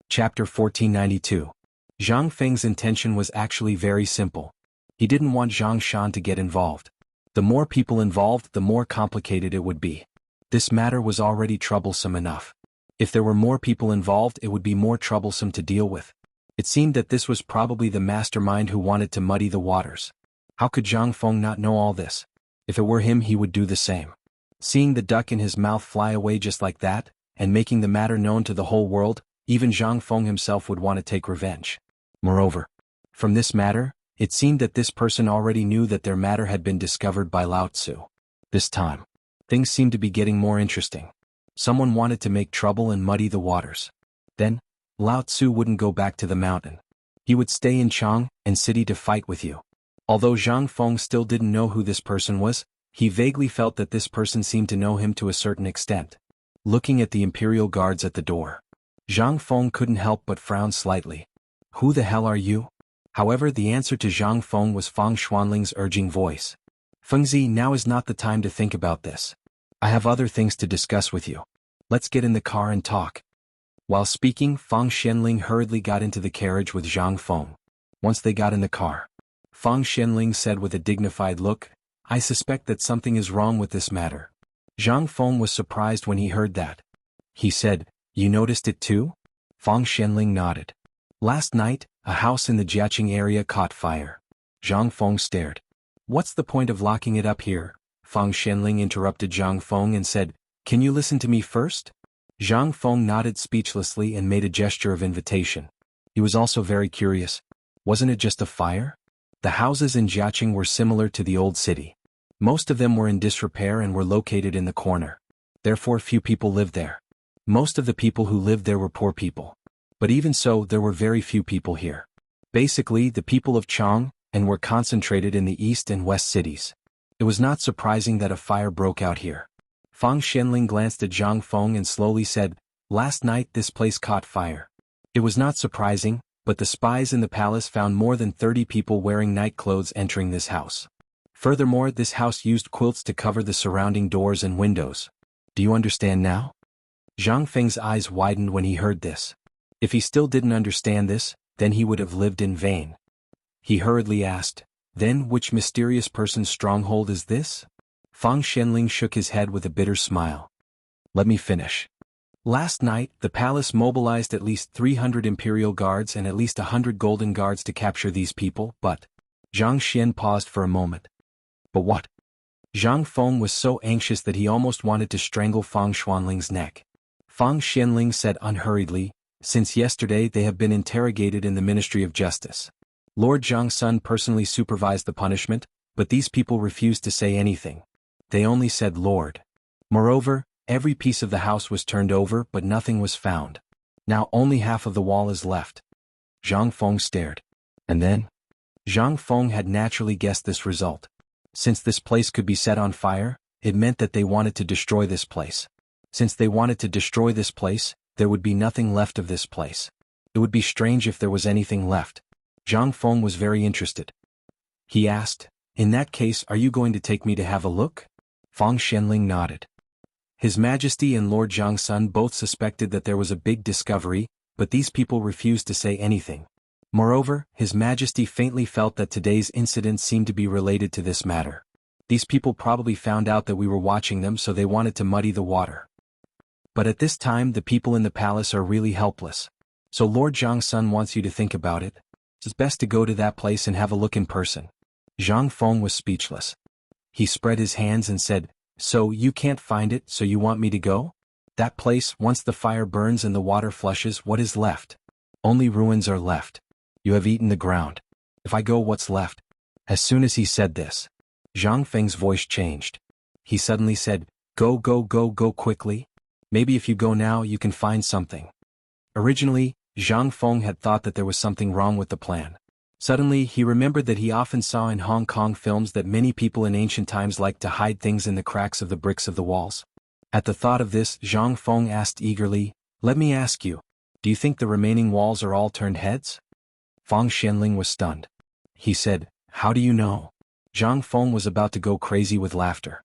Chapter 1492. Zhang Feng's intention was actually very simple. He didn't want Zhang Shan to get involved. The more people involved, the more complicated it would be. This matter was already troublesome enough. If there were more people involved, it would be more troublesome to deal with. It seemed that this was probably the mastermind who wanted to muddy the waters. How could Zhang Feng not know all this? If it were him, he would do the same. Seeing the duck in his mouth fly away just like that, and making the matter known to the whole world, even Zhang Feng himself would want to take revenge. Moreover, from this matter, it seemed that this person already knew that their matter had been discovered by Lao Tzu. This time, things seemed to be getting more interesting. Someone wanted to make trouble and muddy the waters. Then, Lao Tzu wouldn't go back to the mountain. He would stay in Chang and city to fight with you. Although Zhang Feng still didn't know who this person was, he vaguely felt that this person seemed to know him to a certain extent. Looking at the imperial guards at the door, Zhang Feng couldn't help but frown slightly. "Who the hell are you?" However, the answer to Zhang Feng was Fang Xuanling's urging voice. "Fengzi, now is not the time to think about this. I have other things to discuss with you. Let's get in the car and talk." While speaking, Fang Xianling hurriedly got into the carriage with Zhang Feng. Once they got in the car, Fang Xianling said with a dignified look, "I suspect that something is wrong with this matter." Zhang Feng was surprised when he heard that. He said, "You noticed it too?" Fang Xianling nodded. "Last night, a house in the Jiaqing area caught fire." Zhang Feng stared. "What's the point of locking it up here?" Fang Xianling interrupted Zhang Feng and said, "Can you listen to me first?" Zhang Feng nodded speechlessly and made a gesture of invitation. He was also very curious. Wasn't it just a fire? The houses in Jiaqing were similar to the old city. Most of them were in disrepair and were located in the corner. Therefore, few people lived there. Most of the people who lived there were poor people. But even so, there were very few people here. Basically, the people of Chang and were concentrated in the east and west cities. It was not surprising that a fire broke out here. Fang Xianling glanced at Zhang Feng and slowly said, "Last night this place caught fire." It was not surprising, but the spies in the palace found more than 30 people wearing night clothes entering this house. Furthermore, this house used quilts to cover the surrounding doors and windows. Do you understand now? Zhang Feng's eyes widened when he heard this. If he still didn't understand this, then he would have lived in vain. He hurriedly asked, "Then which mysterious person's stronghold is this?" Fang Xianling shook his head with a bitter smile. "Let me finish. Last night, the palace mobilized at least 300 imperial guards and at least 100 golden guards to capture these people, but..." Zhang Xian paused for a moment. "But what?" Zhang Feng was so anxious that he almost wanted to strangle Fang Xuanling's neck. Fang Xianling said unhurriedly, "Since yesterday they have been interrogated in the Ministry of Justice. Lord Zhang Sun personally supervised the punishment, but these people refused to say anything. They only said Lord. Moreover, every piece of the house was turned over but nothing was found. Now only half of the wall is left." Zhang Feng stared. And then? Zhang Feng had naturally guessed this result. Since this place could be set on fire, it meant that they wanted to destroy this place. Since they wanted to destroy this place, there would be nothing left of this place. It would be strange if there was anything left. Zhang Feng was very interested. He asked, "In that case, are you going to take me to have a look?" Fang Xianling nodded. His Majesty and Lord Zhang Sun both suspected that there was a big discovery, but these people refused to say anything. Moreover, His Majesty faintly felt that today's incident seemed to be related to this matter. These people probably found out that we were watching them, so they wanted to muddy the water. But at this time, the people in the palace are really helpless. So Lord Zhang Sun wants you to think about it. It's best to go to that place and have a look in person. Zhang Feng was speechless. He spread his hands and said, "So you can't find it, so you want me to go? That place, once the fire burns and the water flushes, what is left? Only ruins are left. You have eaten the ground. If I go, what's left?" As soon as he said this, Zhang Feng's voice changed. he suddenly said, "Go, go, go, go quickly. Maybe if you go now you can find something." Originally, Zhang Feng had thought that there was something wrong with the plan. Suddenly he remembered that he often saw in Hong Kong films that many people in ancient times liked to hide things in the cracks of the bricks of the walls. At the thought of this, Zhang Feng asked eagerly, "Let me ask you, do you think the remaining walls are all turned heads?" Fang Xianling was stunned. He said, "How do you know?" Zhang Feng was about to go crazy with laughter.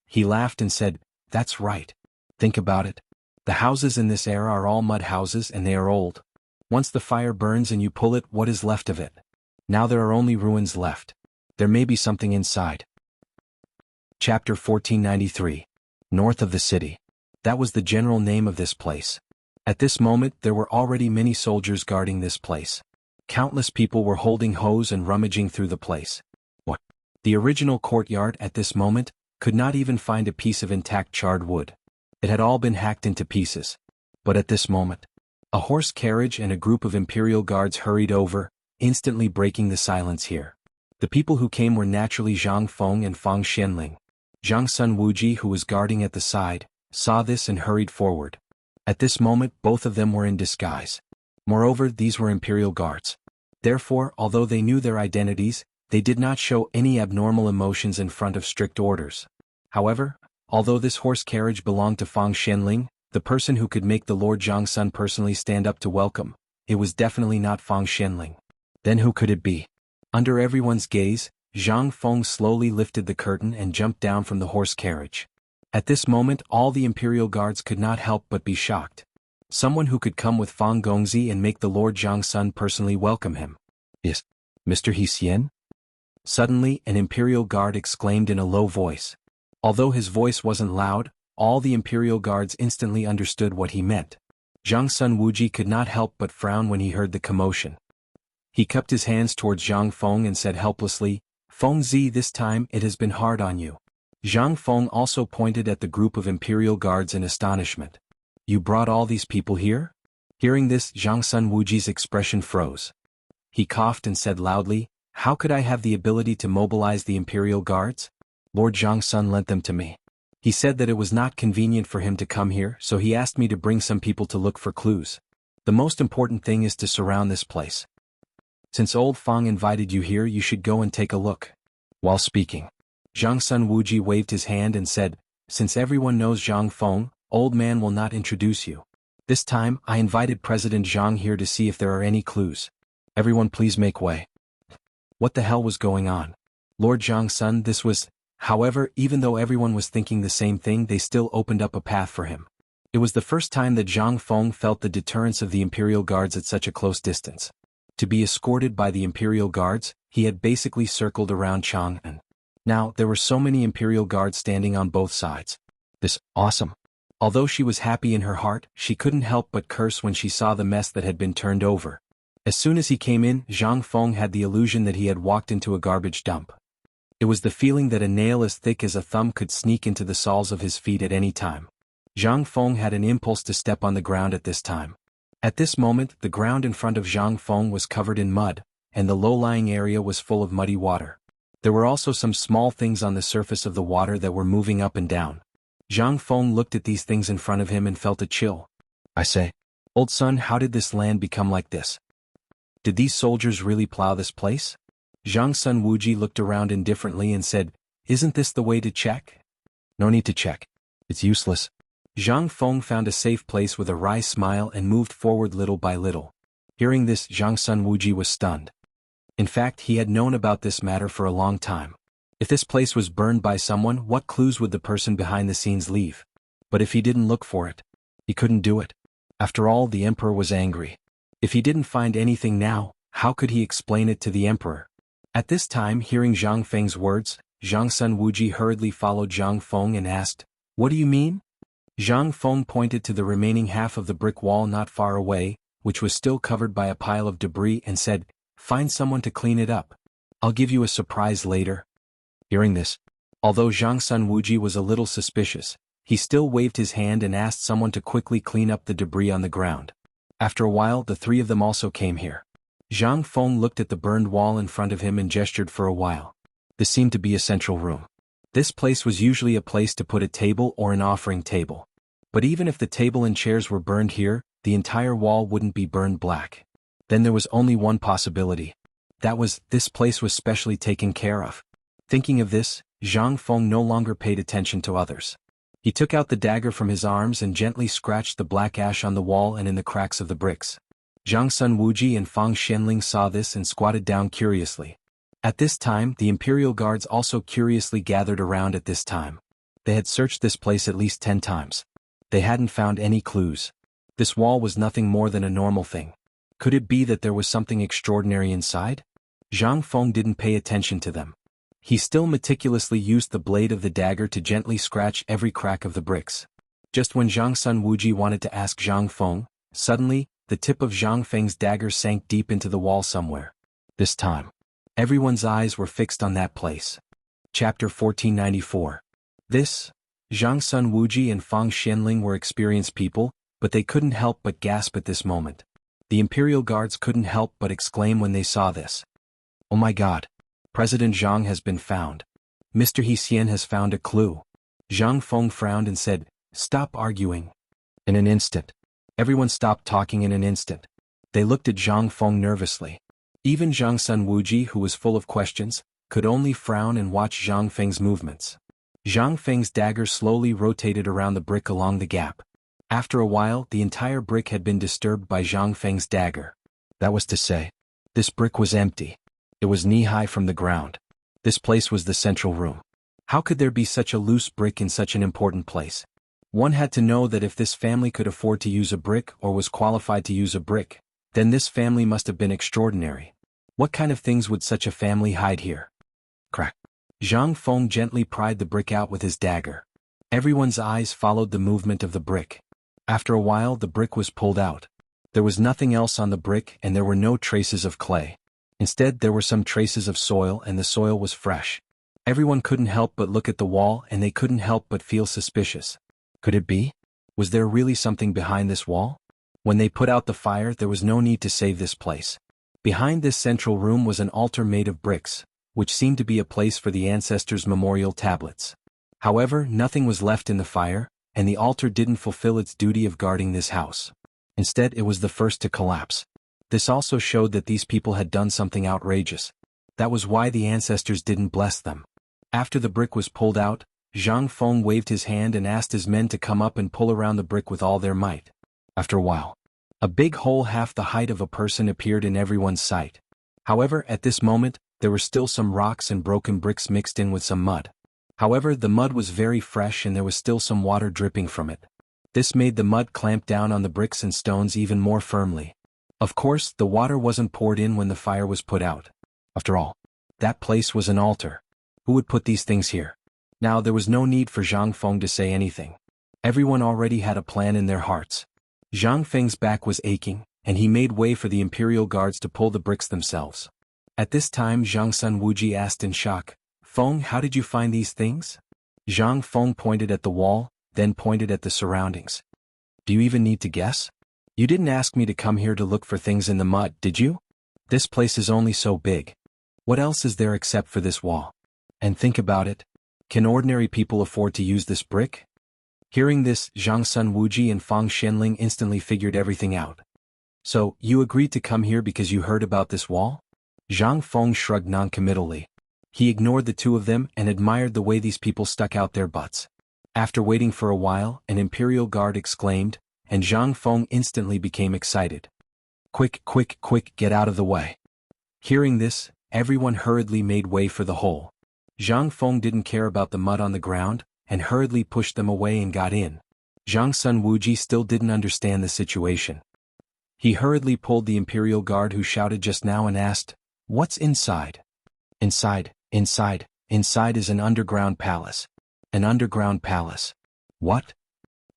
He laughed and said, "That's right. Think about it. The houses in this era are all mud houses and they are old. Once the fire burns and you pull it, what is left of it? Now there are only ruins left. There may be something inside." Chapter 1493. North of the city. That was the general name of this place. At this moment there were already many soldiers guarding this place. Countless people were holding hoes and rummaging through the place. What? The original courtyard at this moment could not even find a piece of intact charred wood. It had all been hacked into pieces. But at this moment, a horse carriage and a group of imperial guards hurried over, instantly breaking the silence here. The people who came were naturally Zhang Feng and Fang Xianling. Zhang Sun Wuji, who was guarding at the side, saw this and hurried forward. At this moment both of them were in disguise. Moreover, these were imperial guards. Therefore, although they knew their identities, they did not show any abnormal emotions in front of strict orders. However, although this horse carriage belonged to Fang Xianling, the person who could make the Lord Zhang Sun personally stand up to welcome, it was definitely not Fang Xianling. Then who could it be? Under everyone's gaze, Zhang Feng slowly lifted the curtain and jumped down from the horse carriage. At this moment all the imperial guards could not help but be shocked. Someone who could come with Fang Gongzi and make the Lord Zhang Sun personally welcome him. Is Mr. He Xian? Suddenly an imperial guard exclaimed in a low voice. Although his voice wasn't loud, all the imperial guards instantly understood what he meant. Zhang Sun Wuji could not help but frown when he heard the commotion. He cupped his hands towards Zhang Feng and said helplessly, "Feng Zi, this time it has been hard on you." Zhang Feng also pointed at the group of imperial guards in astonishment. "You brought all these people here?" Hearing this, Zhang Sun Wuji's expression froze. He coughed and said loudly, "How could I have the ability to mobilize the imperial guards? Lord Zhang Sun lent them to me. He said that it was not convenient for him to come here, so he asked me to bring some people to look for clues. The most important thing is to surround this place. Since old Fang invited you here, you should go and take a look." While speaking, Zhang Sun Wuji waved his hand and said, "Since everyone knows Zhang Feng, old man will not introduce you. This time, I invited President Zhang here to see if there are any clues. Everyone please make way." What the hell was going on? Lord Zhang Sun, this was... However, even though everyone was thinking the same thing, they still opened up a path for him. It was the first time that Zhang Feng felt the deterrence of the imperial guards at such a close distance. To be escorted by the imperial guards, he had basically circled around Chang'an. Now, there were so many imperial guards standing on both sides. This, awesome. Although she was happy in her heart, she couldn't help but curse when she saw the mess that had been turned over. As soon as he came in, Zhang Feng had the illusion that he had walked into a garbage dump. It was the feeling that a nail as thick as a thumb could sneak into the soles of his feet at any time. Zhang Feng had an impulse to step on the ground at this time. At this moment, the ground in front of Zhang Feng was covered in mud, and the low-lying area was full of muddy water. There were also some small things on the surface of the water that were moving up and down. Zhang Feng looked at these things in front of him and felt a chill. "I say, old son, how did this land become like this? Did these soldiers really plow this place?" Zhang Sun Wuji looked around indifferently and said, "Isn't this the way to check?" "No need to check. It's useless." Zhang Feng found a safe place with a wry smile and moved forward little by little. Hearing this, Zhang Sun Wuji was stunned. In fact, he had known about this matter for a long time. If this place was burned by someone, what clues would the person behind the scenes leave? But if he didn't look for it, he couldn't do it. After all, the emperor was angry. If he didn't find anything now, how could he explain it to the emperor? At this time, hearing Zhang Feng's words, Zhang Sun Wuji hurriedly followed Zhang Feng and asked, "What do you mean?" Zhang Feng pointed to the remaining half of the brick wall not far away, which was still covered by a pile of debris, and said, "Find someone to clean it up. I'll give you a surprise later." Hearing this, although Zhang Sun Wuji was a little suspicious, he still waved his hand and asked someone to quickly clean up the debris on the ground. After a while, the three of them also came here. Zhang Feng looked at the burned wall in front of him and gestured for a while. This seemed to be a central room. This place was usually a place to put a table or an offering table. But even if the table and chairs were burned here, the entire wall wouldn't be burned black. Then there was only one possibility. That was, this place was specially taken care of. Thinking of this, Zhang Feng no longer paid attention to others. He took out the dagger from his arms and gently scratched the black ash on the wall and in the cracks of the bricks. Zhang Sun Wuji and Fang Xianling saw this and squatted down curiously. At this time, the Imperial Guards also curiously gathered around at this time. They had searched this place at least 10 times. They hadn't found any clues. This wall was nothing more than a normal thing. Could it be that there was something extraordinary inside? Zhang Feng didn't pay attention to them. He still meticulously used the blade of the dagger to gently scratch every crack of the bricks. Just when Zhang Sun Wuji wanted to ask Zhang Feng, suddenly, the tip of Zhang Feng's dagger sank deep into the wall somewhere. This time, everyone's eyes were fixed on that place. Chapter 1494. Zhang Sun Wuji and Fang Xianling were experienced people, but they couldn't help but gasp at this moment. The Imperial Guards couldn't help but exclaim when they saw this. Oh my God! President Zhang has been found. Mr. He Xian has found a clue. Zhang Feng frowned and said, "Stop arguing." In an instant. Everyone stopped talking in an instant. They looked at Zhang Feng nervously. Even Zhang Sun Wuji, who was full of questions, could only frown and watch Zhang Feng's movements. Zhang Feng's dagger slowly rotated around the brick along the gap. After a while, the entire brick had been disturbed by Zhang Feng's dagger. That was to say, this brick was empty. It was knee-high from the ground. This place was the central room. How could there be such a loose brick in such an important place? One had to know that if this family could afford to use a brick or was qualified to use a brick, then this family must have been extraordinary. What kind of things would such a family hide here? Crack. Zhang Feng gently pried the brick out with his dagger. Everyone's eyes followed the movement of the brick. After a while, the brick was pulled out. There was nothing else on the brick and there were no traces of clay. Instead, there were some traces of soil and the soil was fresh. Everyone couldn't help but look at the wall and they couldn't help but feel suspicious. Could it be? Was there really something behind this wall? When they put out the fire, there was no need to save this place. Behind this central room was an altar made of bricks, which seemed to be a place for the ancestors' memorial tablets. However, nothing was left in the fire, and the altar didn't fulfill its duty of guarding this house. Instead, it was the first to collapse. This also showed that these people had done something outrageous. That was why the ancestors didn't bless them. After the brick was pulled out, Zhang Feng waved his hand and asked his men to come up and pull around the brick with all their might. After a while, a big hole half the height of a person appeared in everyone's sight. However, at this moment, there were still some rocks and broken bricks mixed in with some mud. However, the mud was very fresh and there was still some water dripping from it. This made the mud clamp down on the bricks and stones even more firmly. Of course, the water wasn't poured in when the fire was put out. After all, that place was an altar. Who would put these things here? Now there was no need for Zhang Feng to say anything. Everyone already had a plan in their hearts. Zhang Feng's back was aching, and he made way for the Imperial Guards to pull the bricks themselves. At this time Zhang Sun Wuji asked in shock, "Feng, how did you find these things?" Zhang Feng pointed at the wall, then pointed at the surroundings. "Do you even need to guess? You didn't ask me to come here to look for things in the mud, did you? This place is only so big. What else is there except for this wall? And think about it. Can ordinary people afford to use this brick?" Hearing this, Zhang Sun Wuji and Fang Xianling instantly figured everything out. "So, you agreed to come here because you heard about this wall?" Zhang Feng shrugged noncommittally. He ignored the two of them and admired the way these people stuck out their butts. After waiting for a while, an Imperial Guard exclaimed, and Zhang Feng instantly became excited. "Quick, quick, quick, get out of the way." Hearing this, everyone hurriedly made way for the hole. Zhang Feng didn't care about the mud on the ground, and hurriedly pushed them away and got in. Zhang Sun Wuji still didn't understand the situation. He hurriedly pulled the Imperial Guard who shouted just now and asked, "What's inside?" Inside is an underground palace. An underground palace. What?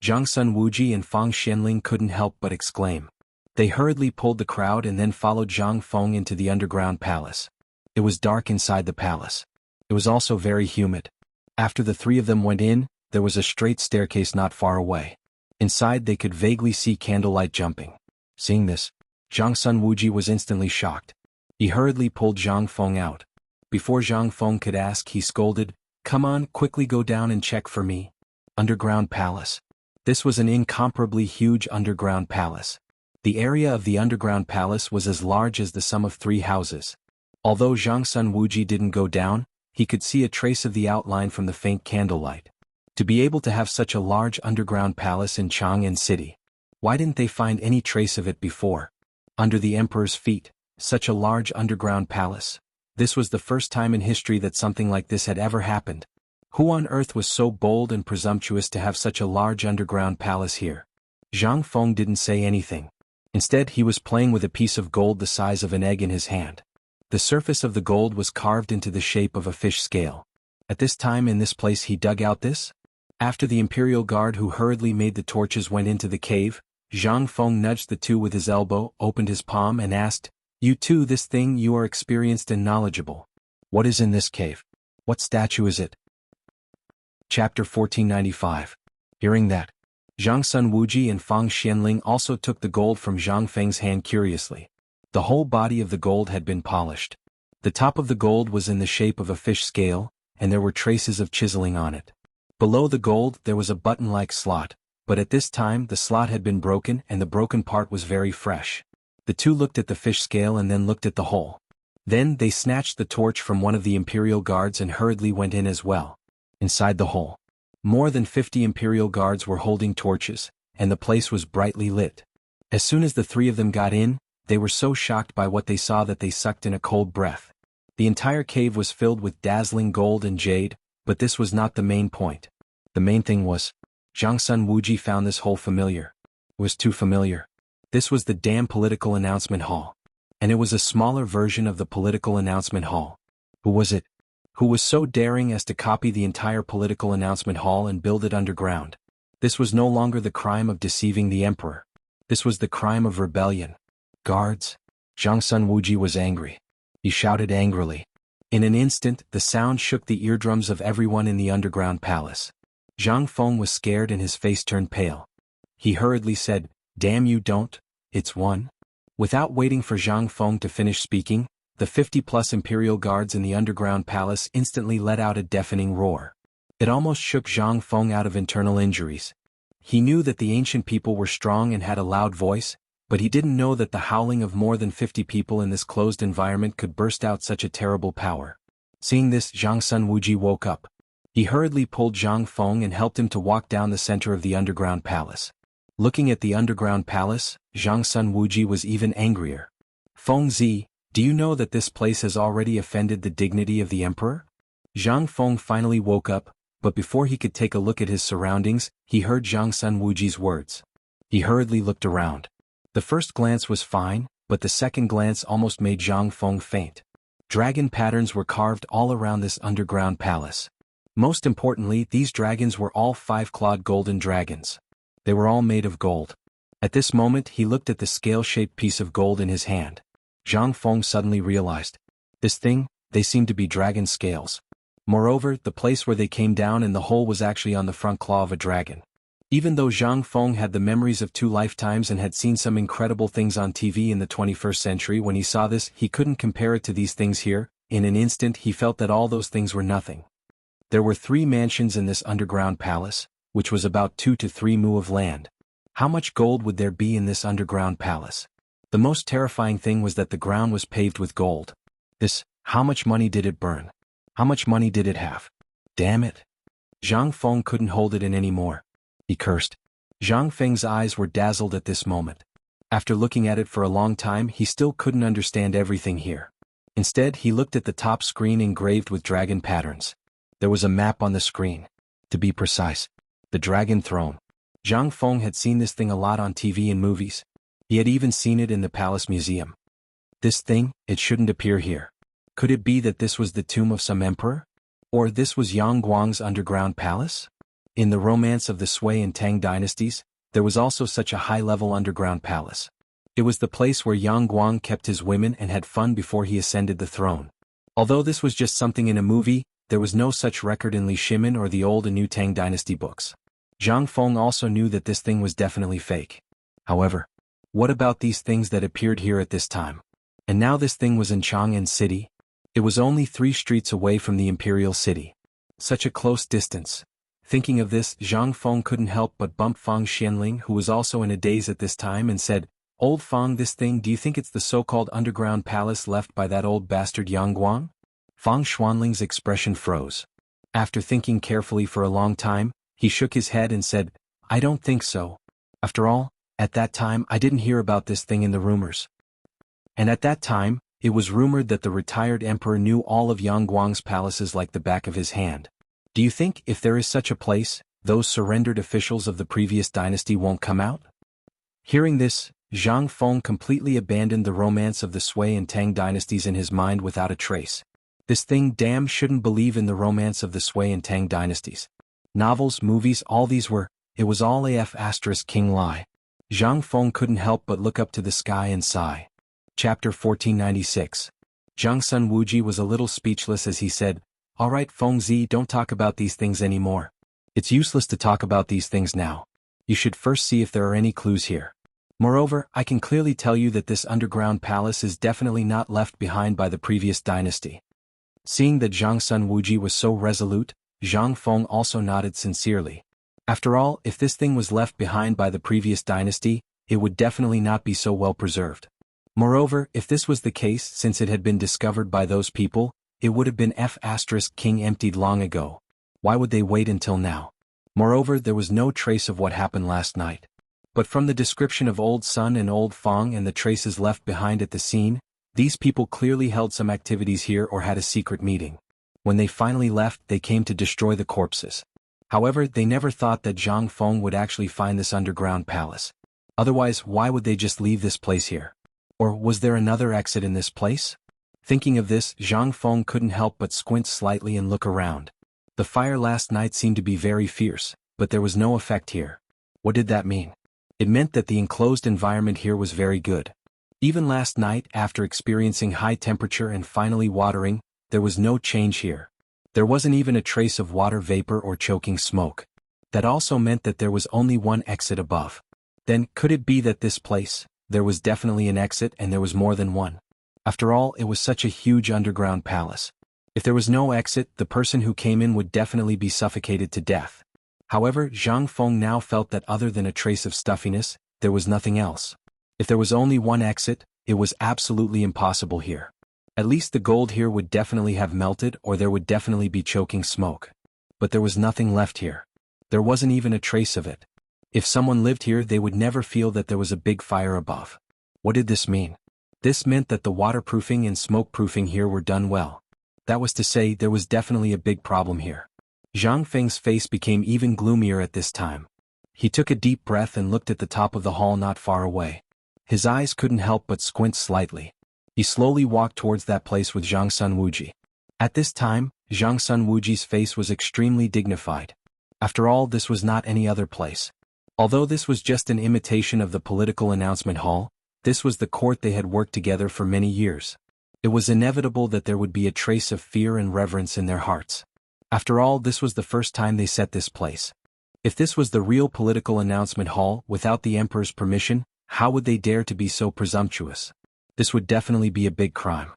Zhang Sun Wuji and Fang Xianling couldn't help but exclaim. They hurriedly pulled the crowd and then followed Zhang Feng into the underground palace. It was dark inside the palace. It was also very humid. After the three of them went in, there was a straight staircase not far away. Inside they could vaguely see candlelight jumping. Seeing this, Zhang Sun Wuji was instantly shocked. He hurriedly pulled Zhang Feng out. Before Zhang Feng could ask, he scolded, Come on, quickly go down and check for me. Underground palace. This was an incomparably huge underground palace. The area of the underground palace was as large as the sum of 3 houses. Although Zhang Sun Wuji didn't go down, he could see a trace of the outline from the faint candlelight. To be able to have such a large underground palace in Chang'an City. Why didn't they find any trace of it before? Under the emperor's feet, such a large underground palace. This was the first time in history that something like this had ever happened. Who on earth was so bold and presumptuous to have such a large underground palace here? Zhang Feng didn't say anything. Instead, he was playing with a piece of gold the size of an egg in his hand. The surface of the gold was carved into the shape of a fish scale. At this time in this place he dug out this? After the imperial guard who hurriedly made the torches went into the cave, Zhang Feng nudged the two with his elbow, opened his palm and asked, "You two, this thing, you are experienced and knowledgeable. What is in this cave? What statue is it?" Chapter 1495. Hearing that, Zhang Sun Wuji and Fang Xianling also took the gold from Zhang Feng's hand curiously. The whole body of the gold had been polished. The top of the gold was in the shape of a fish scale, and there were traces of chiseling on it. Below the gold there was a button-like slot, but at this time the slot had been broken and the broken part was very fresh. The two looked at the fish scale and then looked at the hole. Then they snatched the torch from one of the imperial guards and hurriedly went in as well. Inside the hole, more than 50 imperial guards were holding torches, and the place was brightly lit. As soon as the 3 of them got in, they were so shocked by what they saw that they sucked in a cold breath. The entire cave was filled with dazzling gold and jade, but this was not the main point. The main thing was, Zhang Sun Wuji found this hole familiar. It was too familiar. This was the damn political announcement hall. And it was a smaller version of the political announcement hall. Who was it? Who was so daring as to copy the entire political announcement hall and build it underground? This was no longer the crime of deceiving the emperor. This was the crime of rebellion. Guards? Zhang Sun Wuji was angry. He shouted angrily. In an instant, the sound shook the eardrums of everyone in the underground palace. Zhang Feng was scared and his face turned pale. He hurriedly said, "Damn you don't, it's one." Without waiting for Zhang Feng to finish speaking, the 50-plus imperial guards in the underground palace instantly let out a deafening roar. It almost shook Zhang Feng out of internal injuries. He knew that the ancient people were strong and had a loud voice, but he didn't know that the howling of more than 50 people in this closed environment could burst out such a terrible power. Seeing this, Zhang Sun Wuji woke up. He hurriedly pulled Zhang Feng and helped him to walk down the center of the underground palace. Looking at the underground palace, Zhang Sun Wuji was even angrier. "Feng Zi, do you know that this place has already offended the dignity of the emperor?" Zhang Feng finally woke up, but before he could take a look at his surroundings, he heard Zhang Sun Wuji's words. He hurriedly looked around. The first glance was fine, but the second glance almost made Zhang Feng faint. Dragon patterns were carved all around this underground palace. Most importantly, these dragons were all 5-clawed golden dragons. They were all made of gold. At this moment he looked at the scale-shaped piece of gold in his hand. Zhang Feng suddenly realized. This thing, they seemed to be dragon scales. Moreover, the place where they came down in the hole was actually on the front claw of a dragon. Even though Zhang Feng had the memories of 2 lifetimes and had seen some incredible things on TV in the 21st century, when he saw this, he couldn't compare it to these things here. In an instant he felt that all those things were nothing. There were 3 mansions in this underground palace, which was about 2 to 3 mu of land. How much gold would there be in this underground palace? The most terrifying thing was that the ground was paved with gold. How much money did it burn? How much money did it have? Damn it. Zhang Feng couldn't hold it in anymore. He cursed. Zhang Feng's eyes were dazzled at this moment. After looking at it for a long time, he still couldn't understand everything here. Instead, he looked at the top screen engraved with dragon patterns. There was a map on the screen. To be precise, the Dragon Throne. Zhang Feng had seen this thing a lot on TV and movies. He had even seen it in the palace museum. This thing, it shouldn't appear here. Could it be that this was the tomb of some emperor? Or this was Yang Guang's underground palace? In the romance of the Sui and Tang dynasties, there was also such a high-level underground palace. It was the place where Yang Guang kept his women and had fun before he ascended the throne. Although this was just something in a movie, there was no such record in Li Shimin or the old and new Tang dynasty books. Zhang Feng also knew that this thing was definitely fake. However, what about these things that appeared here at this time? And now this thing was in Chang'an City? It was only 3 streets away from the imperial city. Such a close distance. Thinking of this, Zhang Feng couldn't help but bump Fang Xianling, who was also in a daze at this time, and said, "Old Fang, this thing, do you think it's the so-called underground palace left by that old bastard Yang Guang?" Fang Xuanling's expression froze. After thinking carefully for a long time, he shook his head and said, "I don't think so. After all, at that time I didn't hear about this thing in the rumors. And at that time, it was rumored that the retired emperor knew all of Yang Guang's palaces like the back of his hand. Do you think, if there is such a place, those surrendered officials of the previous dynasty won't come out?" Hearing this, Zhang Feng completely abandoned the romance of the Sui and Tang dynasties in his mind without a trace. This thing damn shouldn't believe in the romance of the Sui and Tang dynasties. Novels, movies, all these it was all **king lie. Zhang Feng couldn't help but look up to the sky and sigh. Chapter 1496. Zhang Sun Wuji was a little speechless as he said, "All right, Feng Zi, don't talk about these things anymore. It's useless to talk about these things now. You should first see if there are any clues here. Moreover, I can clearly tell you that this underground palace is definitely not left behind by the previous dynasty." Seeing that Zhang Sun Wuji was so resolute, Zhang Feng also nodded sincerely. After all, if this thing was left behind by the previous dynasty, it would definitely not be so well preserved. Moreover, if this was the case, since it had been discovered by those people, it would have been *king emptied long ago. Why would they wait until now? Moreover, there was no trace of what happened last night. But from the description of Old Sun and Old Fang and the traces left behind at the scene, these people clearly held some activities here or had a secret meeting. When they finally left, they came to destroy the corpses. However, they never thought that Zhang Feng would actually find this underground palace. Otherwise, why would they just leave this place here? Or was there another exit in this place? Thinking of this, Zhang Feng couldn't help but squint slightly and look around. The fire last night seemed to be very fierce, but there was no effect here. What did that mean? It meant that the enclosed environment here was very good. Even last night, after experiencing high temperature and finally watering, there was no change here. There wasn't even a trace of water vapor or choking smoke. That also meant that there was only one exit above. Then, could it be that this place, there was definitely an exit and there was more than one? After all, it was such a huge underground palace. If there was no exit, the person who came in would definitely be suffocated to death. However, Zhang Feng now felt that other than a trace of stuffiness, there was nothing else. If there was only one exit, it was absolutely impossible here. At least the gold here would definitely have melted or there would definitely be choking smoke. But there was nothing left here. There wasn't even a trace of it. If someone lived here, they would never feel that there was a big fire above. What did this mean? This meant that the waterproofing and smoke-proofing here were done well. That was to say, there was definitely a big problem here. Zhang Feng's face became even gloomier at this time. He took a deep breath and looked at the top of the hall not far away. His eyes couldn't help but squint slightly. He slowly walked towards that place with Zhang Sun Wuji. At this time, Zhang Sun Wuji's face was extremely dignified. After all, this was not any other place. Although this was just an imitation of the political announcement hall, this was the court they had worked together for many years. It was inevitable that there would be a trace of fear and reverence in their hearts. After all, this was the first time they set this place. If this was the real political announcement hall without the emperor's permission, how would they dare to be so presumptuous? This would definitely be a big crime.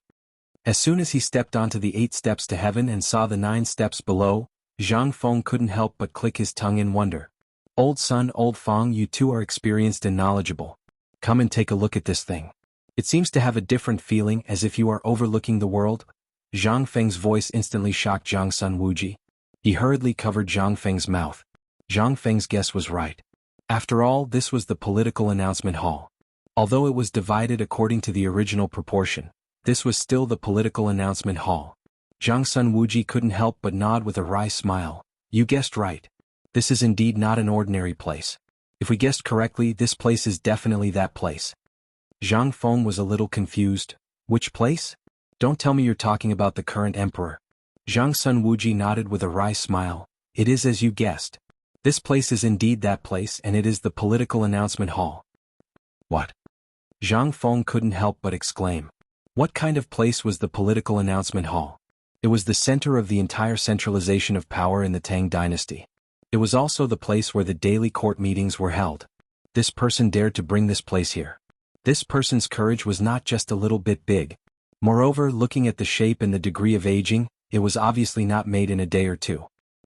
As soon as he stepped onto the 8 steps to heaven and saw the 9 steps below, Zhang Feng couldn't help but click his tongue in wonder. "Old Sun, Old Fang, you two are experienced and knowledgeable. Come and take a look at this thing. It seems to have a different feeling, as if you are overlooking the world." Zhang Feng's voice instantly shocked Zhang Sun Wuji. He hurriedly covered Zhang Feng's mouth. Zhang Feng's guess was right. After all, this was the political announcement hall. Although it was divided according to the original proportion, this was still the political announcement hall. Zhang Sun Wuji couldn't help but nod with a wry smile. "You guessed right. This is indeed not an ordinary place. If we guessed correctly, this place is definitely that place." Zhang Feng was a little confused. "Which place? Don't tell me you're talking about the current emperor." Zhang Sun Wuji nodded with a wry smile. "It is as you guessed. This place is indeed that place, and it is the political announcement hall." "What?" Zhang Feng couldn't help but exclaim. What kind of place was the political announcement hall? It was the center of the entire centralization of power in the Tang Dynasty. It was also the place where the daily court meetings were held. This person dared to bring this place here. This person's courage was not just a little bit big. Moreover, looking at the shape and the degree of aging, it was obviously not made in a day or two.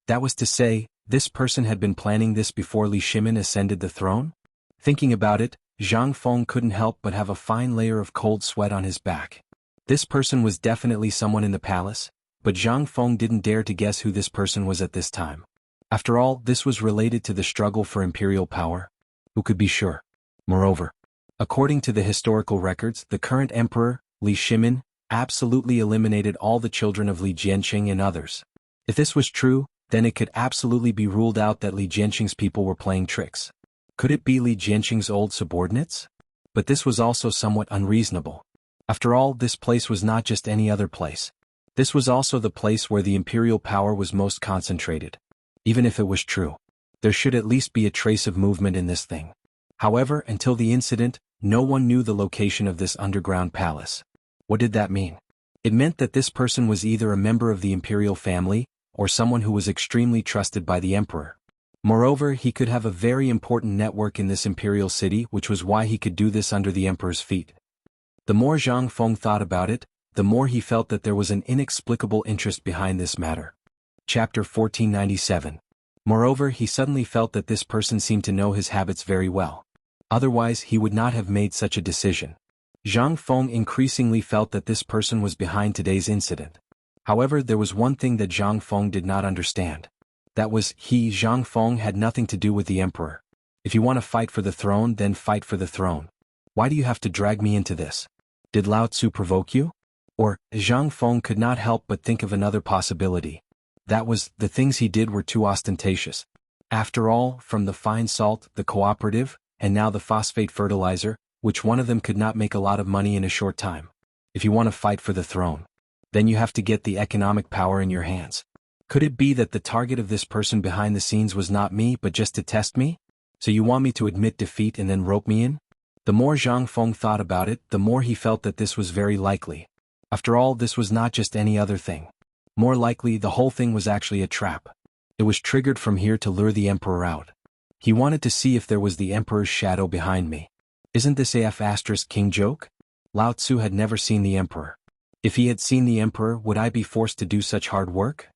That was to say, this person had been planning this before Li Shimin ascended the throne? Thinking about it, Zhang Feng couldn't help but have a fine layer of cold sweat on his back. This person was definitely someone in the palace, but Zhang Feng didn't dare to guess who this person was at this time. After all, this was related to the struggle for imperial power. Who could be sure? Moreover, according to the historical records, the current emperor, Li Shimin, absolutely eliminated all the children of Li Jianqing and others. If this was true, then it could absolutely be ruled out that Li Jianqing's people were playing tricks. Could it be Li Jianqing's old subordinates? But this was also somewhat unreasonable. After all, this place was not just any other place. This was also the place where the imperial power was most concentrated. Even if it was true, there should at least be a trace of movement in this thing. However, until the incident, no one knew the location of this underground palace. What did that mean? It meant that this person was either a member of the imperial family, or someone who was extremely trusted by the emperor. Moreover, he could have a very important network in this imperial city, which was why he could do this under the emperor's feet. The more Zhang Feng thought about it, the more he felt that there was an inexplicable interest behind this matter. Chapter 1497. Moreover, he suddenly felt that this person seemed to know his habits very well. Otherwise, he would not have made such a decision. Zhang Feng increasingly felt that this person was behind today's incident. However, there was one thing that Zhang Feng did not understand. That was, Zhang Feng, had nothing to do with the emperor. If you want to fight for the throne, then fight for the throne. Why do you have to drag me into this? Did Lao Tzu provoke you? Or, Zhang Feng could not help but think of another possibility. That was, the things he did were too ostentatious. After all, from the fine salt, the cooperative, and now the phosphate fertilizer, which one of them could not make a lot of money in a short time? If you want to fight for the throne, then you have to get the economic power in your hands. Could it be that the target of this person behind the scenes was not me but just to test me? So you want me to admit defeat and then rope me in? The more Zhang Feng thought about it, the more he felt that this was very likely. After all, this was not just any other thing. More likely, the whole thing was actually a trap. It was triggered from here to lure the emperor out. He wanted to see if there was the emperor's shadow behind me. Isn't this a *king joke? Lao Tzu had never seen the emperor. If he had seen the emperor, would I be forced to do such hard work?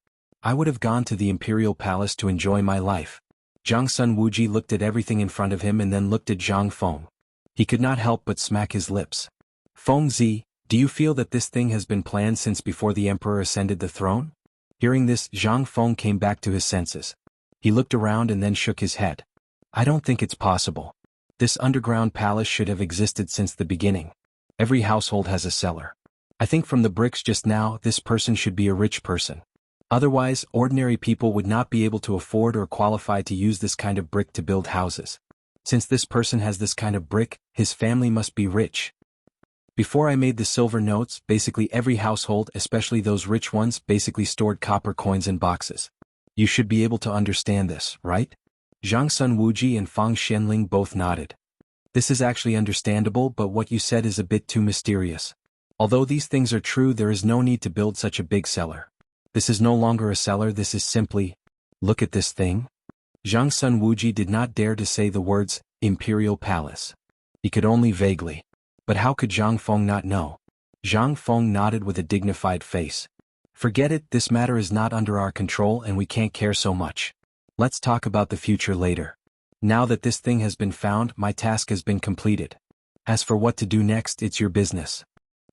I would have gone to the imperial palace to enjoy my life. Zhang Sun Wuji looked at everything in front of him and then looked at Zhang Feng. He could not help but smack his lips. Feng Zi, do you feel that this thing has been planned since before the emperor ascended the throne? Hearing this, Zhang Feng came back to his senses. He looked around and then shook his head. I don't think it's possible. This underground palace should have existed since the beginning. Every household has a cellar. I think from the bricks just now, this person should be a rich person. Otherwise, ordinary people would not be able to afford or qualify to use this kind of brick to build houses. Since this person has this kind of brick, his family must be rich. Before I made the silver notes, basically every household, especially those rich ones, basically stored copper coins in boxes. You should be able to understand this, right? Zhang Sun Wuji and Fang Xianling both nodded. This is actually understandable, but what you said is a bit too mysterious. Although these things are true, there is no need to build such a big cellar. This is no longer a cellar, this is simply, look at this thing. Zhang Sun Wuji did not dare to say the words, Imperial Palace. He could only vaguely. But how could Zhang Feng not know? Zhang Feng nodded with a dignified face. Forget it, this matter is not under our control and we can't care so much. Let's talk about the future later. Now that this thing has been found, my task has been completed. As for what to do next, it's your business.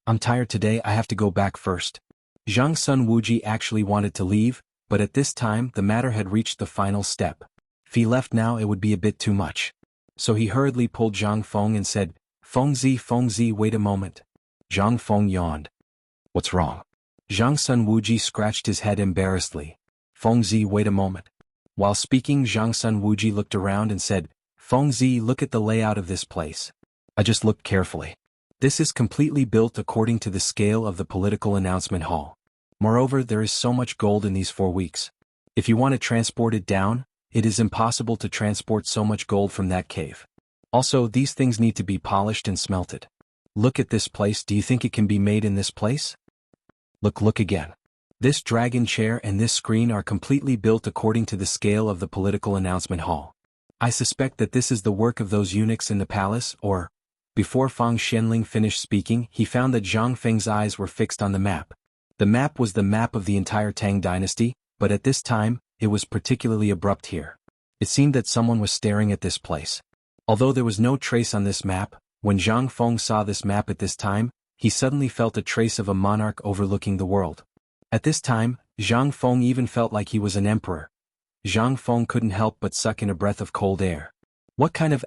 I'm tired today, I have to go back first. Zhang Sun Wuji actually wanted to leave, but at this time the matter had reached the final step. If he left now, it would be a bit too much. So he hurriedly pulled Zhang Feng and said, Feng Zi, wait a moment. Zhang Feng yawned. What's wrong? Zhang Sun Wuji scratched his head embarrassedly. Feng Zi, wait a moment. While speaking, Zhang Sun Wuji looked around and said, Feng Zi, look at the layout of this place. I just looked carefully. This is completely built according to the scale of the political announcement hall. Moreover, there is so much gold in these 4 weeks. If you want to transport it down, it is impossible to transport so much gold from that cave. Also, these things need to be polished and smelted. Look at this place, do you think it can be made in this place? Look again. This dragon chair and this screen are completely built according to the scale of the political announcement hall. I suspect that this is the work of those eunuchs in the palace, or... Before Fang Xianling finished speaking, he found that Zhang Feng's eyes were fixed on the map. The map was the map of the entire Tang Dynasty, but at this time, it was particularly abrupt here. It seemed that someone was staring at this place. Although there was no trace on this map, when Zhang Feng saw this map at this time, he suddenly felt a trace of a monarch overlooking the world. At this time, Zhang Feng even felt like he was an emperor. Zhang Feng couldn't help but suck in a breath of cold air. What kind of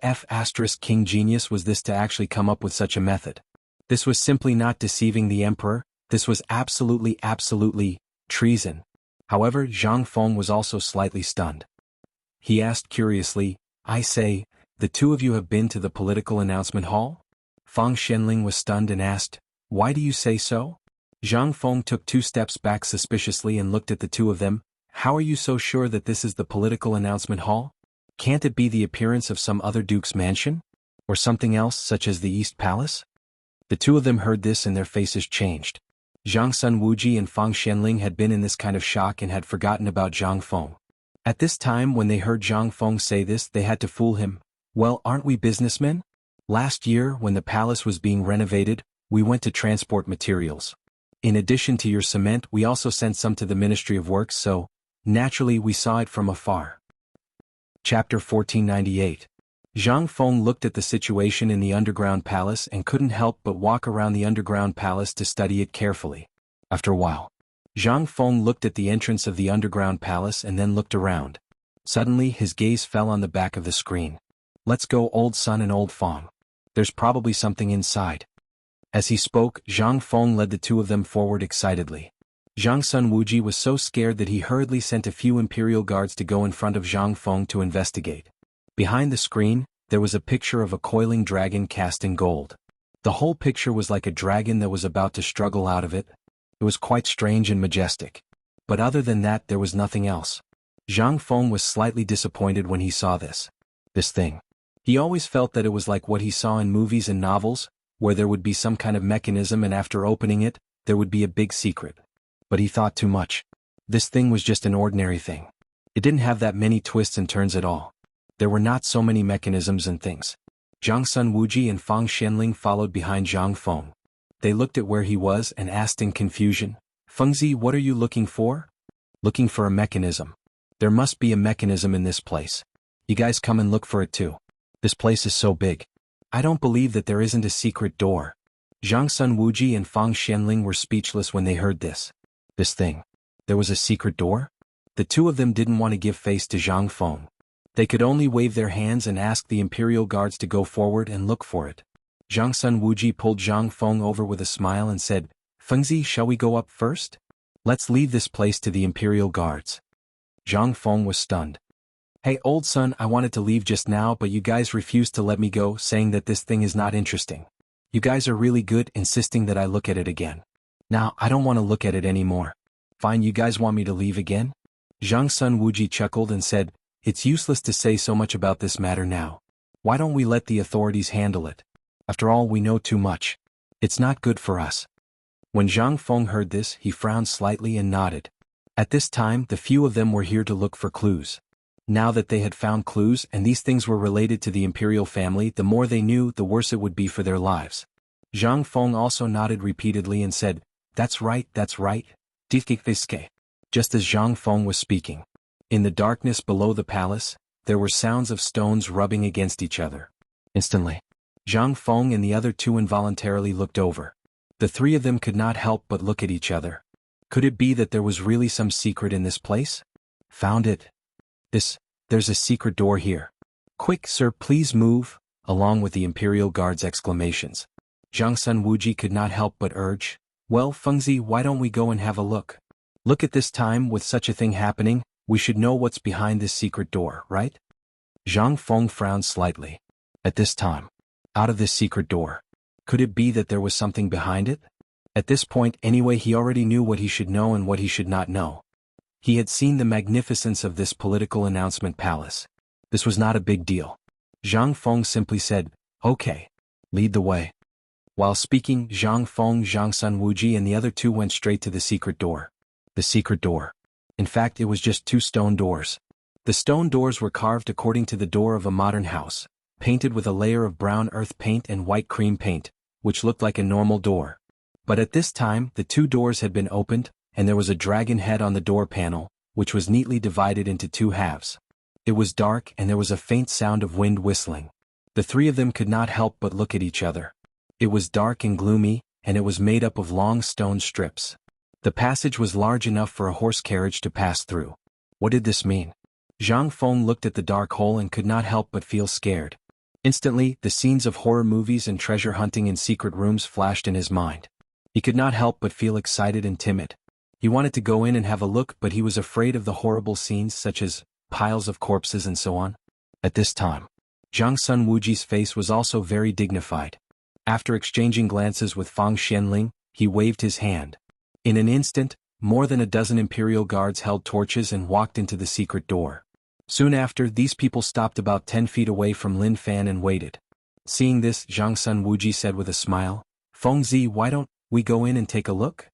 king genius was this to actually come up with such a method? This was simply not deceiving the emperor, this was absolutely treason. However, Zhang Feng was also slightly stunned. He asked curiously, I say, the two of you have been to the political announcement hall? Fang Xianling was stunned and asked, why do you say so? Zhang Feng took 2 steps back suspiciously and looked at the two of them. How are you so sure that this is the political announcement hall? Can't it be the appearance of some other duke's mansion? Or something else such as the East Palace? The two of them heard this and their faces changed. Zhang Sun Wuji and Fang Xianling had been in this kind of shock and had forgotten about Zhang Feng. At this time when they heard Zhang Feng say this they had to fool him. Well, aren't we businessmen? Last year when the palace was being renovated, we went to transport materials. In addition to your cement we also sent some to the Ministry of Works, so, naturally we saw it from afar. Chapter 1498. Zhang Feng looked at the situation in the underground palace and couldn't help but walk around the underground palace to study it carefully. After a while, Zhang Feng looked at the entrance of the underground palace and then looked around. Suddenly his gaze fell on the back of the screen. Let's go, old Sun and old Feng. There's probably something inside. As he spoke, Zhang Feng led the two of them forward excitedly. Zhang Sun Wuji was so scared that he hurriedly sent a few imperial guards to go in front of Zhang Feng to investigate. Behind the screen, there was a picture of a coiling dragon cast in gold. The whole picture was like a dragon that was about to struggle out of it. It was quite strange and majestic. But other than that there was nothing else. Zhang Feng was slightly disappointed when he saw this thing. He always felt that it was like what he saw in movies and novels, where there would be some kind of mechanism and after opening it, there would be a big secret. But he thought too much. This thing was just an ordinary thing. It didn't have that many twists and turns at all. There were not so many mechanisms and things. Zhang Sun Wuji and Fang Xianling followed behind Zhang Feng. They looked at where he was and asked in confusion, Fengzi, what are you looking for? Looking for a mechanism. There must be a mechanism in this place. You guys come and look for it too. This place is so big. I don't believe that there isn't a secret door. Zhang Sun Wuji and Fang Xianling were speechless when they heard this. This thing. There was a secret door? The two of them didn't want to give face to Zhang Feng. They could only wave their hands and ask the imperial guards to go forward and look for it. Zhang Sun Wuji pulled Zhang Feng over with a smile and said, Fengzi, shall we go up first? Let's leave this place to the imperial guards. Zhang Feng was stunned. Hey old son, I wanted to leave just now but you guys refused to let me go, saying that this thing is not interesting. You guys are really good, insisting that I look at it again. Now, I don't want to look at it anymore. Fine, you guys want me to leave again? Zhang Sun Wuji chuckled and said, It's useless to say so much about this matter now. Why don't we let the authorities handle it? After all, we know too much. It's not good for us. When Zhang Feng heard this, he frowned slightly and nodded. At this time, the few of them were here to look for clues. Now that they had found clues and these things were related to the imperial family, the more they knew, the worse it would be for their lives. Zhang Feng also nodded repeatedly and said, That's right, that's right. Just as Zhang Feng was speaking. In the darkness below the palace, there were sounds of stones rubbing against each other. Instantly, Zhang Feng and the other two involuntarily looked over. The three of them could not help but look at each other. Could it be that there was really some secret in this place? Found it. There's a secret door here. Quick, sir, please move, along with the imperial guards' exclamations. Zhang Sun Wuji could not help but urge, Well, Fengzi, why don't we go and have a look? Look at this time, with such a thing happening, we should know what's behind this secret door, right? Zhang Feng frowned slightly. At this time. Out of this secret door. Could it be that there was something behind it? At this point anyway he already knew what he should know and what he should not know. He had seen the magnificence of this political announcement palace. This was not a big deal. Zhang Feng simply said, Okay. Lead the way. While speaking, Zhang Feng, Zhang Sun Wuji and the other two went straight to the secret door. The secret door. In fact, it was just 2 stone doors. The stone doors were carved according to the door of a modern house, painted with a layer of brown earth paint and white cream paint, which looked like a normal door. But at this time, the 2 doors had been opened, and there was a dragon head on the door panel, which was neatly divided into two halves. It was dark and there was a faint sound of wind whistling. The three of them could not help but look at each other. It was dark and gloomy, and it was made up of long stone strips. The passage was large enough for a horse carriage to pass through. What did this mean? Zhang Feng looked at the dark hole and could not help but feel scared. Instantly, the scenes of horror movies and treasure hunting in secret rooms flashed in his mind. He could not help but feel excited and timid. He wanted to go in and have a look, but he was afraid of the horrible scenes such as piles of corpses and so on. At this time, Zhang Sun Wuji's face was also very dignified. After exchanging glances with Fang Xianling, he waved his hand. In an instant, more than a dozen imperial guards held torches and walked into the secret door. Soon after, these people stopped about 10 feet away from Lin Fan and waited. Seeing this, Zhang Sun Wuji said with a smile, "Fengzi, why don't we go in and take a look?"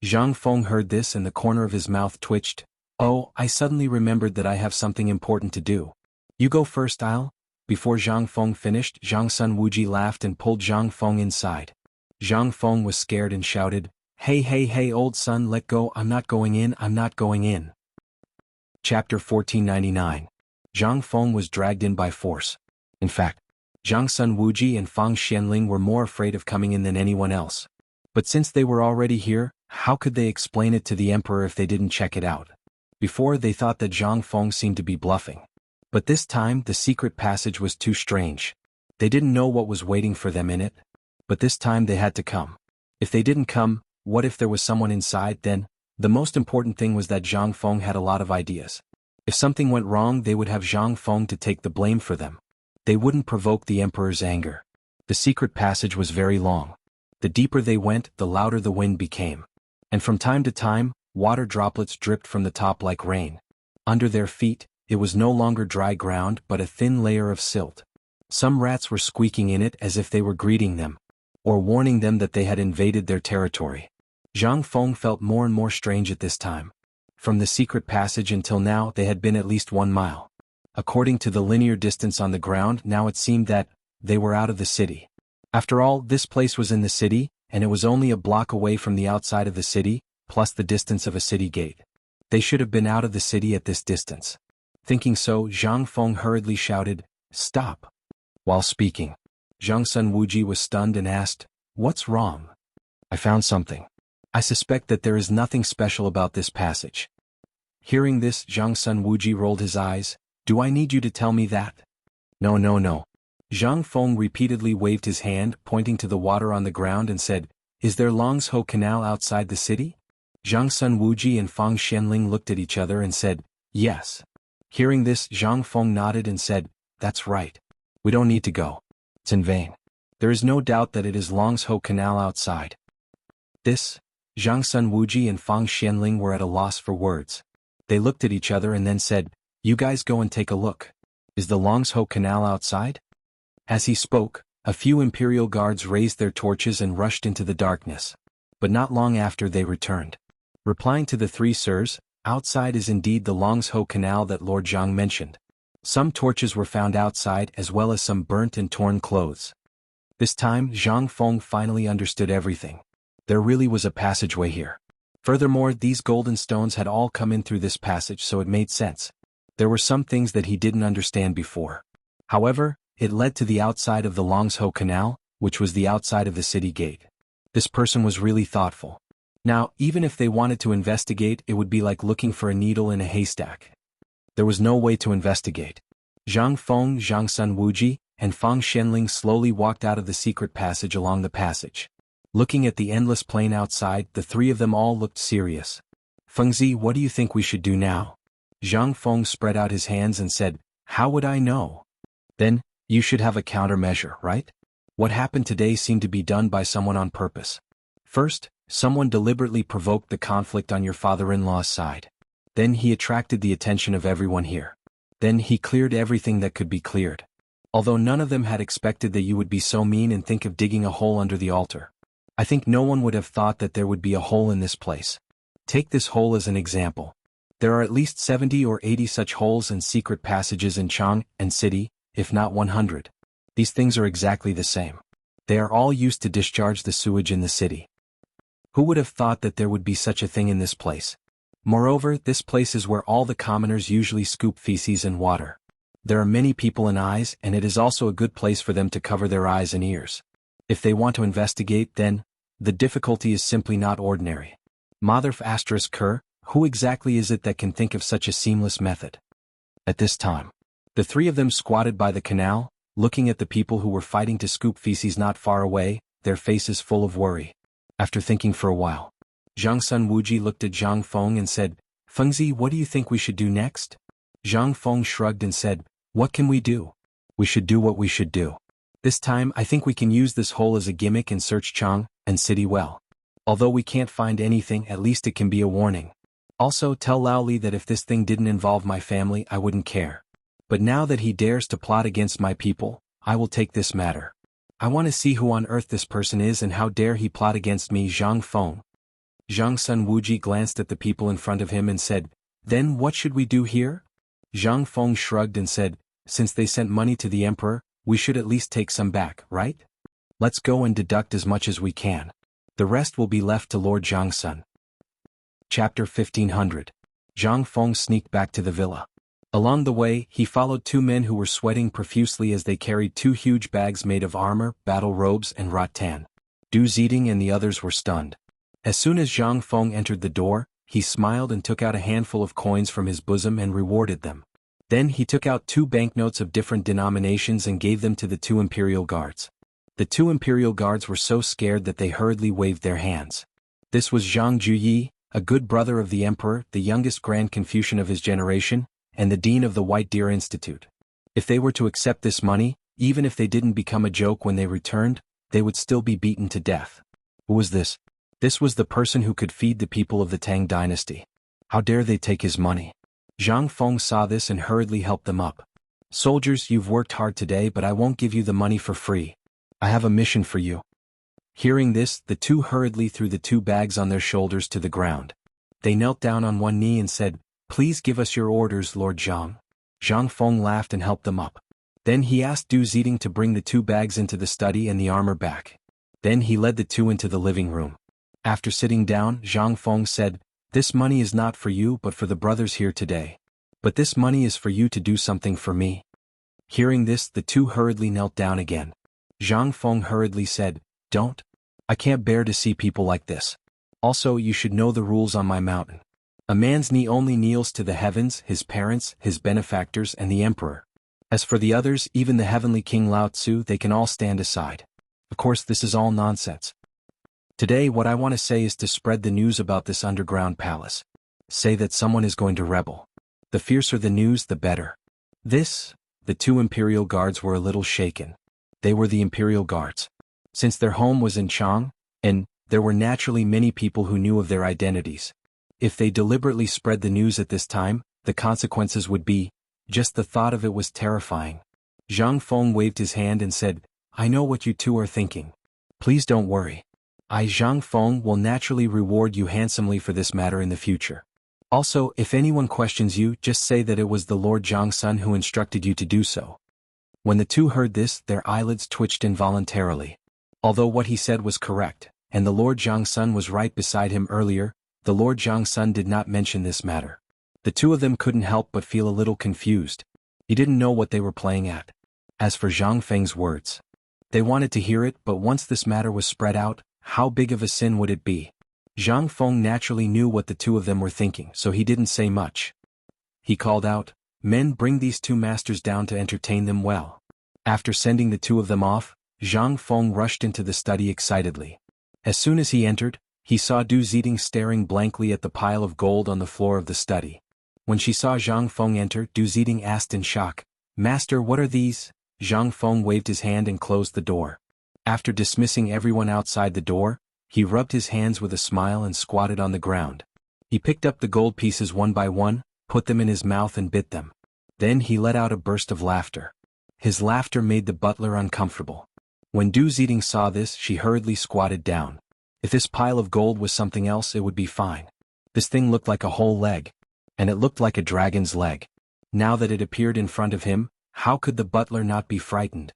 Zhang Feng heard this and the corner of his mouth twitched. "Oh, I suddenly remembered that I have something important to do. You go first, I'll..." Before Zhang Feng finished, Zhang Sun Wuji laughed and pulled Zhang Feng inside. Zhang Feng was scared and shouted, Hey, old son, let go, I'm not going in, I'm not going in." Chapter 1499. Zhang Feng was dragged in by force. In fact, Zhang Sun Wuji and Fang Xianling were more afraid of coming in than anyone else. But since they were already here, how could they explain it to the emperor if they didn't check it out? Before, they thought that Zhang Feng seemed to be bluffing. But this time, the secret passage was too strange. They didn't know what was waiting for them in it. But this time they had to come. If they didn't come, what if there was someone inside then? The most important thing was that Zhang Feng had a lot of ideas. If something went wrong, they would have Zhang Feng to take the blame for them. They wouldn't provoke the emperor's anger. The secret passage was very long. The deeper they went, the louder the wind became. And from time to time, water droplets dripped from the top like rain. Under their feet, it was no longer dry ground but a thin layer of silt. Some rats were squeaking in it as if they were greeting them, or warning them that they had invaded their territory. Zhang Feng felt more and more strange at this time. From the secret passage until now they had been at least 1 mile. According to the linear distance on the ground, now it seemed that they were out of the city. After all, this place was in the city, and it was only a block away from the outside of the city, plus the distance of a city gate. They should have been out of the city at this distance. Thinking so, Zhang Feng hurriedly shouted, "Stop!" While speaking, Zhang Sun Wuji was stunned and asked, "What's wrong?" "I found something. I suspect that there is nothing special about this passage." Hearing this, Zhang Sun Wuji rolled his eyes. "Do I need you to tell me that?" No. Zhang Feng repeatedly waved his hand, pointing to the water on the ground and said, "Is there Longsho Canal outside the city?" Zhang Sun Wuji and Fang Xianling looked at each other and said, "Yes." Hearing this, Zhang Feng nodded and said, "That's right. We don't need to go. It's in vain. There is no doubt that it is Longsho Canal outside." This, Zhang Sun Wuji and Fang Xianling were at a loss for words. They looked at each other and then said, "You guys go and take a look. Is the Longsho Canal outside?" As he spoke, a few imperial guards raised their torches and rushed into the darkness. But not long after they returned, replying to the 3 sirs, "Outside is indeed the Longsho Canal that Lord Zhang mentioned." Some torches were found outside as well as some burnt and torn clothes. This time, Zhang Feng finally understood everything. There really was a passageway here. Furthermore, these golden stones had all come in through this passage, so it made sense. There were some things that he didn't understand before. However, it led to the outside of the Longsho Canal, which was the outside of the city gate. This person was really thoughtful. Now, even if they wanted to investigate, it would be like looking for a needle in a haystack. There was no way to investigate. Zhang Feng, Zhang Sun Wuji, and Fang Xianling slowly walked out of the secret passage along the passage. Looking at the endless plain outside, the 3 of them all looked serious. "Fengzi, what do you think we should do now?" Zhang Feng spread out his hands and said, "How would I know?" "Then, you should have a countermeasure, right? What happened today seemed to be done by someone on purpose. First, someone deliberately provoked the conflict on your father-in-law's side. Then he attracted the attention of everyone here. Then he cleared everything that could be cleared. Although none of them had expected that you would be so mean and think of digging a hole under the altar. I think no one would have thought that there would be a hole in this place. Take this hole as an example. There are at least 70 or 80 such holes and secret passages in Chang and city, if not 100. These things are exactly the same. They are all used to discharge the sewage in the city. Who would have thought that there would be such a thing in this place? Moreover, this place is where all the commoners usually scoop feces and water. There are many people and eyes, and it is also a good place for them to cover their eyes and ears. If they want to investigate, then, the difficulty is simply not ordinary. Motherf asterisk Kerr, who exactly is it that can think of such a seamless method? At this time, the three of them squatted by the canal, looking at the people who were fighting to scoop feces not far away, their faces full of worry. After thinking for a while, Zhang Sun Wuji looked at Zhang Feng and said, "Fengzi, what do you think we should do next?" Zhang Feng shrugged and said, "What can we do? We should do what we should do. This time I think we can use this hole as a gimmick and search Chang and city well. Although we can't find anything, at least it can be a warning. Also tell Lao Li that if this thing didn't involve my family I wouldn't care. But now that he dares to plot against my people, I will take this matter. I want to see who on earth this person is and how dare he plot against me." Zhang Feng. Zhang Sun Wuji glanced at the people in front of him and said, "Then what should we do here?" Zhang Feng shrugged and said, "Since they sent money to the emperor, we should at least take some back, right? Let's go and deduct as much as we can. The rest will be left to Lord Zhang Sun." Chapter 1500. Zhang Feng sneaked back to the villa. Along the way, he followed two men who were sweating profusely as they carried two huge bags made of armor, battle robes and rattan. Du Ziding and the others were stunned. As soon as Zhang Feng entered the door, he smiled and took out a handful of coins from his bosom and rewarded them. Then he took out 2 banknotes of different denominations and gave them to the 2 imperial guards. The 2 imperial guards were so scared that they hurriedly waved their hands. This was Zhang Juyi, a good brother of the emperor, the youngest Grand Confucian of his generation, and the dean of the White Deer Institute. If they were to accept this money, even if they didn't become a joke when they returned, they would still be beaten to death. Who was this? This was the person who could feed the people of the Tang Dynasty. How dare they take his money? Zhang Feng saw this and hurriedly helped them up. "Soldiers, you've worked hard today, but I won't give you the money for free. I have a mission for you." Hearing this, the two hurriedly threw the 2 bags on their shoulders to the ground. They knelt down on one knee and said, "Please give us your orders, Lord Zhang." Zhang Feng laughed and helped them up. Then he asked Du Ziding to bring the 2 bags into the study and the armor back. Then he led the 2 into the living room. After sitting down, Zhang Feng said, "This money is not for you but for the brothers here today. But this money is for you to do something for me." Hearing this, the 2 hurriedly knelt down again. Zhang Feng hurriedly said, "Don't. I can't bear to see people like this. Also, you should know the rules on my mountain. A man's knee only kneels to the heavens, his parents, his benefactors, and the emperor. As for the others, even the heavenly King Lao Tzu, they can all stand aside. Of course, this is all nonsense. Today what I want to say is to spread the news about this underground palace. Say that someone is going to rebel. The fiercer the news, the better." The 2 imperial guards were a little shaken. They were the imperial guards. Since their home was in Chang, and there were naturally many people who knew of their identities. If they deliberately spread the news at this time, the consequences would be, just the thought of it was terrifying. Zhang Feng waved his hand and said, "I know what you 2 are thinking. Please don't worry. I, Zhang Feng, will naturally reward you handsomely for this matter in the future. Also, if anyone questions you, just say that it was the Lord Zhang Sun who instructed you to do so." When the 2 heard this, their eyelids twitched involuntarily. Although what he said was correct, and the Lord Zhang Sun was right beside him earlier, the Lord Zhang Sun did not mention this matter. The 2 of them couldn't help but feel a little confused. He didn't know what they were playing at. As for Zhang Feng's words, they wanted to hear it, but once this matter was spread out, how big of a sin would it be? Zhang Feng naturally knew what the 2 of them were thinking, so he didn't say much. He called out, "Men, bring these 2 masters down to entertain them well." After sending the 2 of them off, Zhang Feng rushed into the study excitedly. As soon as he entered, he saw Du Ziding staring blankly at the pile of gold on the floor of the study. When she saw Zhang Feng enter, Du Ziding asked in shock, "Master, what are these?" Zhang Feng waved his hand and closed the door. After dismissing everyone outside the door, he rubbed his hands with a smile and squatted on the ground. He picked up the gold pieces one by one, put them in his mouth and bit them. Then he let out a burst of laughter. His laughter made the butler uncomfortable. When Du Ziding saw this, she hurriedly squatted down. If this pile of gold was something else, it would be fine. This thing looked like a whole leg. And it looked like a dragon's leg. Now that it appeared in front of him, how could the butler not be frightened?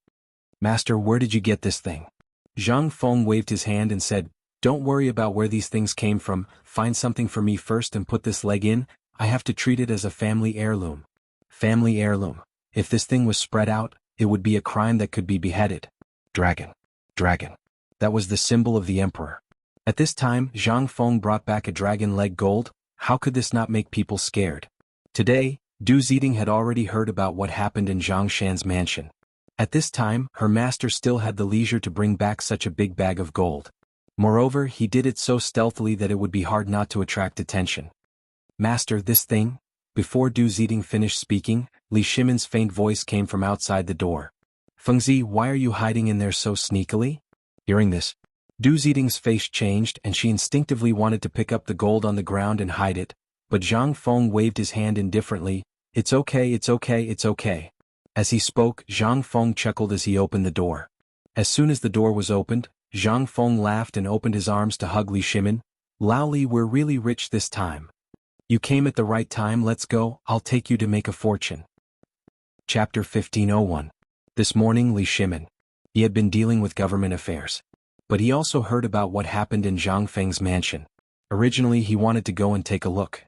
"Master, where did you get this thing?" Zhang Feng waved his hand and said, Don't worry about where these things came from, find something for me first and put this leg in, I have to treat it as a family heirloom. Family heirloom. If this thing was spread out, it would be a crime that could be beheaded. Dragon. Dragon. That was the symbol of the emperor. At this time, Zhang Feng brought back a dragon leg gold. How could this not make people scared? Today, Du Ziding had already heard about what happened in Zhang Shan's mansion. At this time, her master still had the leisure to bring back such a big bag of gold. Moreover, he did it so stealthily that it would be hard not to attract attention. Master, this thing? Before Du Ziding finished speaking, Li Shimin's faint voice came from outside the door. Fengzi, why are you hiding in there so sneakily? Hearing this, Du Ziding's face changed and she instinctively wanted to pick up the gold on the ground and hide it, but Zhang Feng waved his hand indifferently. It's okay, it's okay, it's okay. As he spoke, Zhang Feng chuckled as he opened the door. As soon as the door was opened, Zhang Feng laughed and opened his arms to hug Li Shimin. Lao Li, we're really rich this time. You came at the right time, let's go, I'll take you to make a fortune. Chapter 1501. This morning Li Shimin. He had been dealing with government affairs. But he also heard about what happened in Zhang Feng's mansion. Originally he wanted to go and take a look.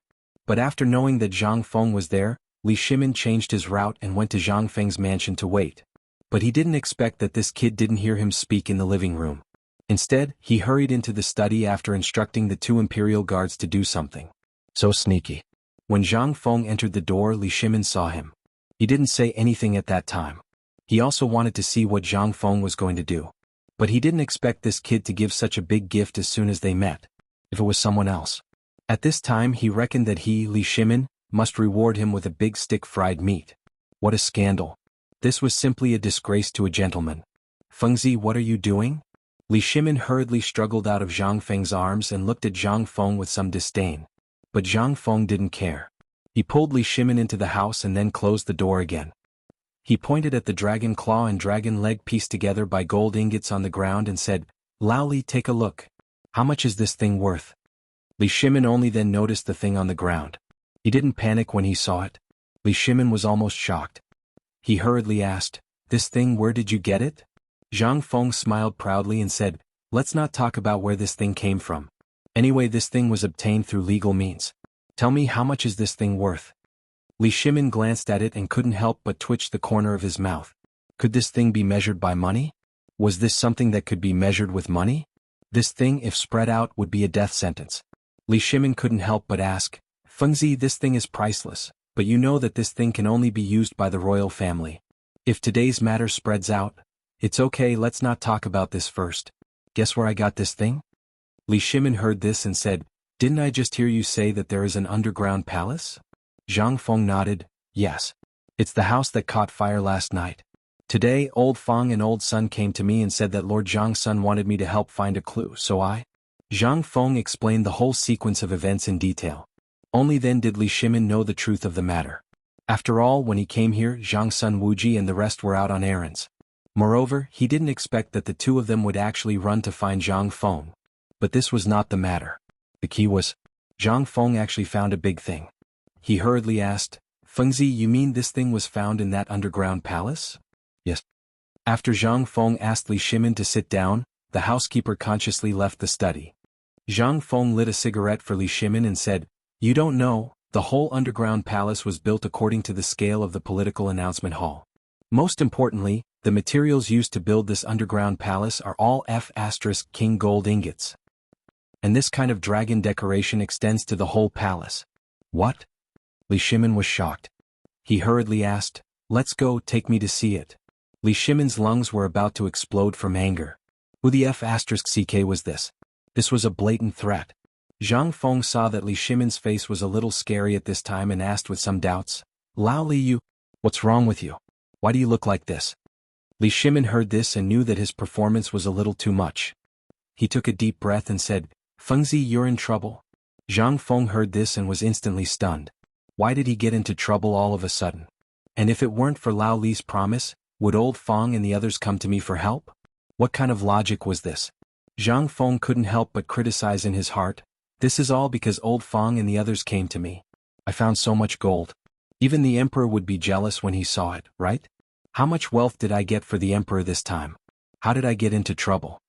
But after knowing that Zhang Feng was there, Li Shimin changed his route and went to Zhang Feng's mansion to wait. But he didn't expect that this kid didn't hear him speak in the living room. Instead, he hurried into the study after instructing the 2 imperial guards to do something. So sneaky. When Zhang Feng entered the door, Li Shimin saw him. He didn't say anything at that time. He also wanted to see what Zhang Feng was going to do. But he didn't expect this kid to give such a big gift as soon as they met. If it was someone else. At this time he reckoned that he, Li Shimin, must reward him with a big stick fried meat. What a scandal. This was simply a disgrace to a gentleman. Fengzi, what are you doing? Li Shimin hurriedly struggled out of Zhang Feng's arms and looked at Zhang Feng with some disdain. But Zhang Feng didn't care. He pulled Li Shimin into the house and then closed the door again. He pointed at the dragon claw and dragon leg pieced together by gold ingots on the ground and said, Lao Li, take a look. How much is this thing worth? Li Shimin only then noticed the thing on the ground. He didn't panic when he saw it. Li Shimin was almost shocked. He hurriedly asked, this thing, where did you get it? Zhang Feng smiled proudly and said, let's not talk about where this thing came from. Anyway, this thing was obtained through legal means. Tell me, how much is this thing worth? Li Shimin glanced at it and couldn't help but twitch the corner of his mouth. Could this thing be measured by money? Was this something that could be measured with money? This thing, if spread out, would be a death sentence. Li Shimin couldn't help but ask, Fengzi, this thing is priceless, but you know that this thing can only be used by the royal family. If today's matter spreads out, it's okay, let's not talk about this first. Guess where I got this thing? Li Shimin heard this and said, didn't I just hear you say that there is an underground palace? Zhang Feng nodded, yes. It's the house that caught fire last night. Today, Old Feng and Old Sun came to me and said that Lord Zhang Sun wanted me to help find a clue, so Zhang Feng explained the whole sequence of events in detail. Only then did Li Shimin know the truth of the matter. After all, when he came here, Zhang Sun Wuji and the rest were out on errands. Moreover, he didn't expect that the 2 of them would actually run to find Zhang Feng. But this was not the matter. The key was, Zhang Feng actually found a big thing. He hurriedly asked, Fengzi, you mean this thing was found in that underground palace? Yes. After Zhang Feng asked Li Shimin to sit down, the housekeeper consciously left the study. Zhang Feng lit a cigarette for Li Shimin and said, you don't know, the whole underground palace was built according to the scale of the political announcement hall. Most importantly, the materials used to build this underground palace are all F*** gold ingots. And this kind of dragon decoration extends to the whole palace. What? Li Shimin was shocked. He hurriedly asked, let's go, take me to see it. Li Shimin's lungs were about to explode from anger. Who the F*** was this? This was a blatant threat. Zhang Feng saw that Li Shimin's face was a little scary at this time and asked with some doubts, Lao Li, what's wrong with you? Why do you look like this? Li Shimin heard this and knew that his performance was a little too much. He took a deep breath and said, Fengzi, you're in trouble. Zhang Feng heard this and was instantly stunned. Why did he get into trouble all of a sudden? And if it weren't for Lao Li's promise, would Old Feng and the others come to me for help? What kind of logic was this? Zhang Feng couldn't help but criticize in his heart, this is all because Old Feng and the others came to me. I found so much gold. Even the emperor would be jealous when he saw it, right? How much wealth did I get for the emperor this time? How did I get into trouble?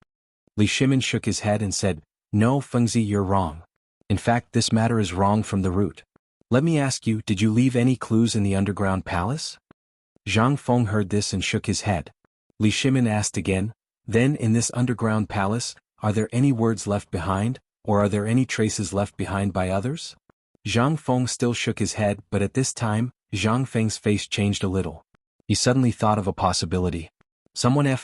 Li Shimin shook his head and said, No, Fengzi, you're wrong. In fact, this matter is wrong from the root. Let me ask you, did you leave any clues in the underground palace? Zhang Feng heard this and shook his head. Li Shimin asked again, then in this underground palace, are there any words left behind, or are there any traces left behind by others? Zhang Feng still shook his head, but at this time, Zhang Feng's face changed a little. He suddenly thought of a possibility. Someone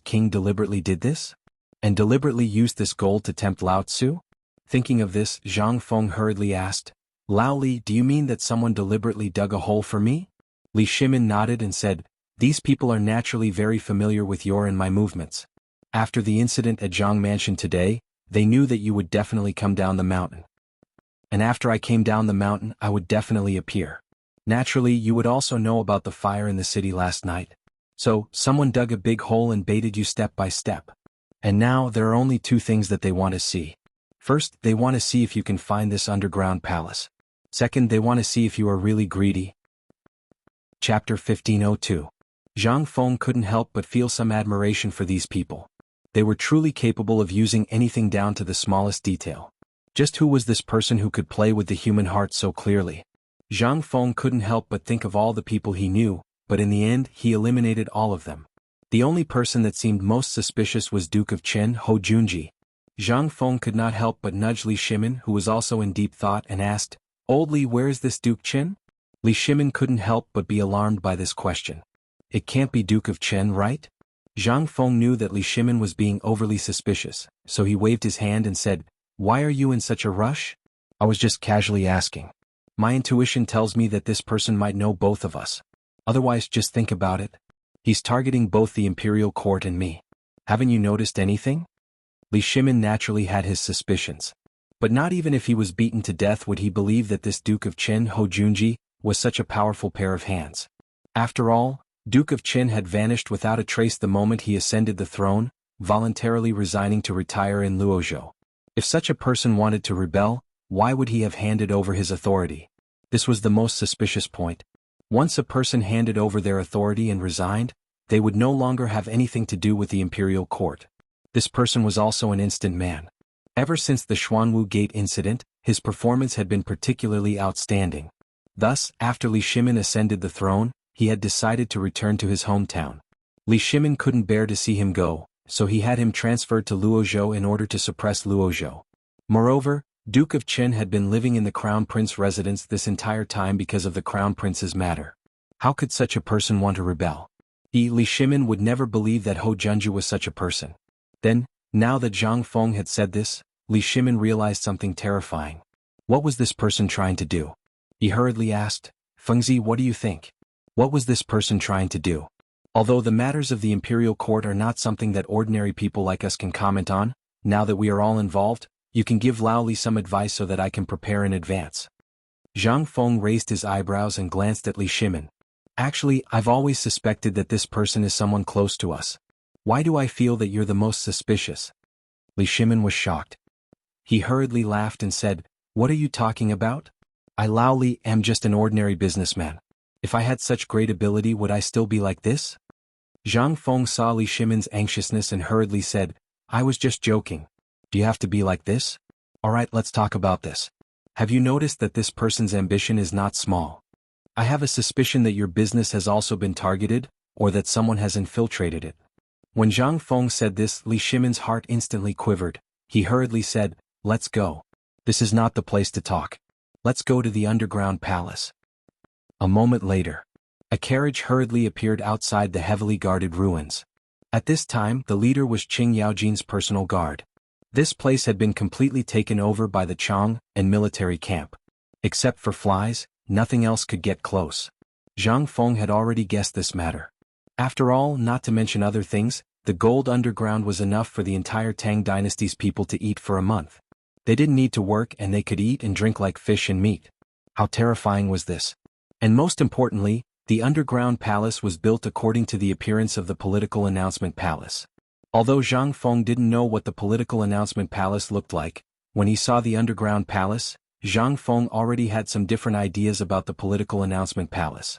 King deliberately did this? And deliberately used this gold to tempt Lao Tzu? Thinking of this, Zhang Feng hurriedly asked, Lao Li, do you mean that someone deliberately dug a hole for me? Li Shimin nodded and said, these people are naturally very familiar with your and my movements. After the incident at Zhang Mansion today, they knew that you would definitely come down the mountain. And after I came down the mountain, I would definitely appear. Naturally, you would also know about the fire in the city last night. So, someone dug a big hole and baited you step by step. And now, there are only two things that they want to see. First, they want to see if you can find this underground palace. Second, they want to see if you are really greedy. Chapter 1502. Zhang Feng couldn't help but feel some admiration for these people. They were truly capable of using anything down to the smallest detail. Just who was this person who could play with the human heart so clearly? Zhang Feng couldn't help but think of all the people he knew, but in the end he eliminated all of them. The only person that seemed most suspicious was Duke of Chen Ho Junji. Zhang Feng could not help but nudge Li Shimin, who was also in deep thought, and asked, Old Li, where is this Duke Chen? Li Shimin couldn't help but be alarmed by this question. It can't be Duke of Chen, right? Zhang Feng knew that Li Shimin was being overly suspicious, so he waved his hand and said, Why are you in such a rush? I was just casually asking. My intuition tells me that this person might know both of us. Otherwise, just think about it. He's targeting both the imperial court and me. Haven't you noticed anything? Li Shimin naturally had his suspicions. But not even if he was beaten to death would he believe that this Duke of Chen Ho Junji was such a powerful pair of hands. After all, Duke of Chen had vanished without a trace the moment he ascended the throne, voluntarily resigning to retire in Luozhou. If such a person wanted to rebel, why would he have handed over his authority? This was the most suspicious point. Once a person handed over their authority and resigned, they would no longer have anything to do with the imperial court. This person was also an instant man. Ever since the Xuanwu Gate incident, his performance had been particularly outstanding. Thus, after Li Shimin ascended the throne, he had decided to return to his hometown. Li Shimin couldn't bear to see him go, so he had him transferred to Luozhou in order to suppress Luozhou. Moreover, Duke of Chen had been living in the Crown Prince residence this entire time because of the Crown Prince's matter. How could such a person want to rebel? Li Shimin would never believe that Ho Junju was such a person. Then, now that Zhang Feng had said this, Li Shimin realized something terrifying. What was this person trying to do? He hurriedly asked, Fengzi, what do you think? What was this person trying to do? Although the matters of the imperial court are not something that ordinary people like us can comment on, now that we are all involved, you can give Lao Li some advice so that I can prepare in advance. Zhang Feng raised his eyebrows and glanced at Li Shimin. Actually, I've always suspected that this person is someone close to us. Why do I feel that you're the most suspicious? Li Shimin was shocked. He hurriedly laughed and said, What are you talking about? I Lao Li am just an ordinary businessman. If I had such great ability, would I still be like this? Zhang Feng saw Li Shimin's anxiousness and hurriedly said, I was just joking. Do you have to be like this? Alright, let's talk about this. Have you noticed that this person's ambition is not small? I have a suspicion that your business has also been targeted, or that someone has infiltrated it. When Zhang Feng said this, Li Shimin's heart instantly quivered. He hurriedly said, Let's go. This is not the place to talk. Let's go to the underground palace. A moment later, a carriage hurriedly appeared outside the heavily guarded ruins. At this time, the leader was Qing Yaojin's personal guard. This place had been completely taken over by the Chang and military camp. Except for flies, nothing else could get close. Zhang Feng had already guessed this matter. After all, not to mention other things, the gold underground was enough for the entire Tang Dynasty's people to eat for a month. They didn't need to work and they could eat and drink like fish and meat. How terrifying was this? And most importantly, the underground palace was built according to the appearance of the political announcement palace. Although Zhang Feng didn't know what the political announcement palace looked like, when he saw the underground palace, Zhang Feng already had some different ideas about the political announcement palace.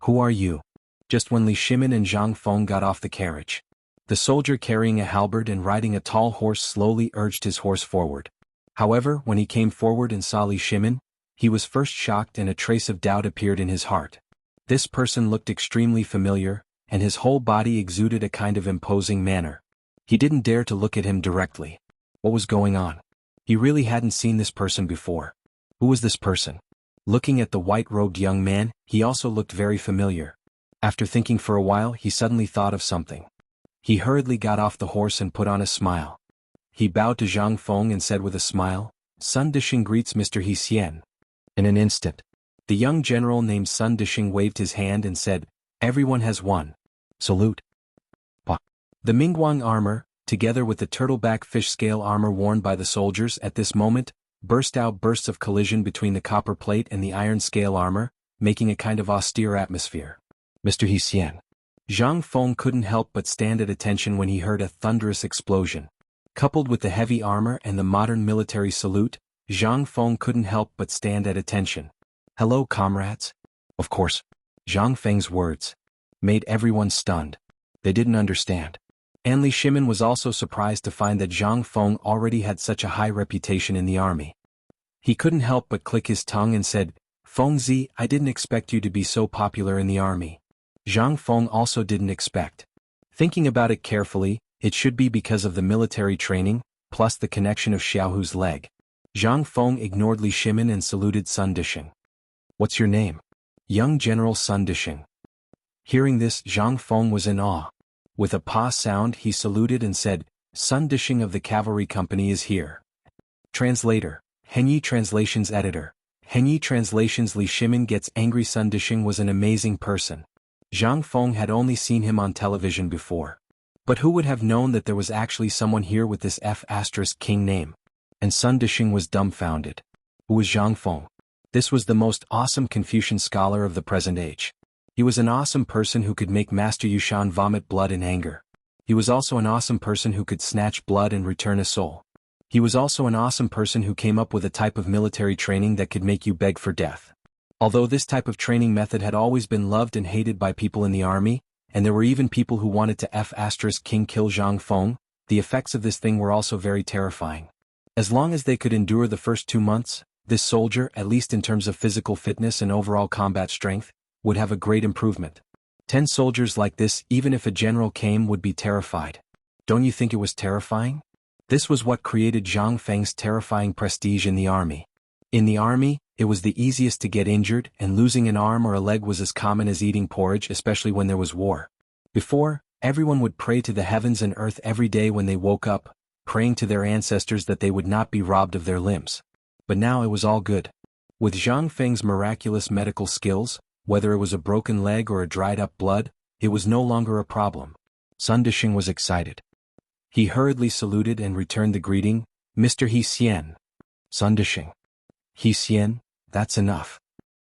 Who are you? Just when Li Shimin and Zhang Feng got off the carriage, The soldier carrying a halberd and riding a tall horse slowly urged his horse forward. However, when he came forward and saw Li Shimin, he was first shocked and a trace of doubt appeared in his heart. This person looked extremely familiar, and his whole body exuded a kind of imposing manner. He didn't dare to look at him directly. What was going on? He really hadn't seen this person before. Who was this person? Looking at the white-robed young man, he also looked very familiar. After thinking for a while, he suddenly thought of something. He hurriedly got off the horse and put on a smile. He bowed to Zhang Feng and said with a smile, "Sun Dishing greets Mr. He Xian." In an instant, the young general named Sun Dishing waved his hand and said, "Everyone has one. Salute." The Mingguang armor, together with the turtleback fish scale armor worn by the soldiers at this moment, burst out bursts of collision between the copper plate and the iron scale armor, making a kind of austere atmosphere. Mr. He Xian. Zhang Feng couldn't help but stand at attention when he heard a thunderous explosion. Coupled with the heavy armor and the modern military salute, Zhang Feng couldn't help but stand at attention. "Hello, comrades." Of course, Zhang Feng's words made everyone stunned. They didn't understand. And Li Shimin was also surprised to find that Zhang Feng already had such a high reputation in the army. He couldn't help but click his tongue and said, "Fengzi, I didn't expect you to be so popular in the army." Zhang Feng also didn't expect. Thinking about it carefully, it should be because of the military training, plus the connection of Xiaohu's leg. Zhang Feng ignored Li Shimin and saluted Sun Dishing. "What's your name?" "Young General Sun Dishing." Hearing this, Zhang Feng was in awe. With a pa sound, he saluted and said, "Sun Dishing of the Cavalry Company is here." Translator. Henyi Translations Editor. Henyi Translations. Li Shimin gets angry. Sun Dishing was an amazing person. Zhang Feng had only seen him on television before. But who would have known that there was actually someone here with this F***king name? And Sun Dishing was dumbfounded. Who was Zhang Feng? This was the most awesome Confucian scholar of the present age. He was an awesome person who could make Master Yushan vomit blood in anger. He was also an awesome person who could snatch blood and return a soul. He was also an awesome person who came up with a type of military training that could make you beg for death. Although this type of training method had always been loved and hated by people in the army, and there were even people who wanted to F***king kill Zhang Feng, the effects of this thing were also very terrifying. As long as they could endure the first 2 months, this soldier, at least in terms of physical fitness and overall combat strength, would have a great improvement. 10 soldiers like this, even if a general came, would be terrified. Don't you think it was terrifying? This was what created Zhang Feng's terrifying prestige in the army. In the army, it was the easiest to get injured, and losing an arm or a leg was as common as eating porridge, especially when there was war. Before, everyone would pray to the heavens and earth every day when they woke up, praying to their ancestors that they would not be robbed of their limbs. But now it was all good. With Zhang Feng's miraculous medical skills, whether it was a broken leg or a dried-up blood, it was no longer a problem. Sun Dishing was excited. He hurriedly saluted and returned the greeting, "Mr. He Xian." Sun Dishing. "He Xian, that's enough."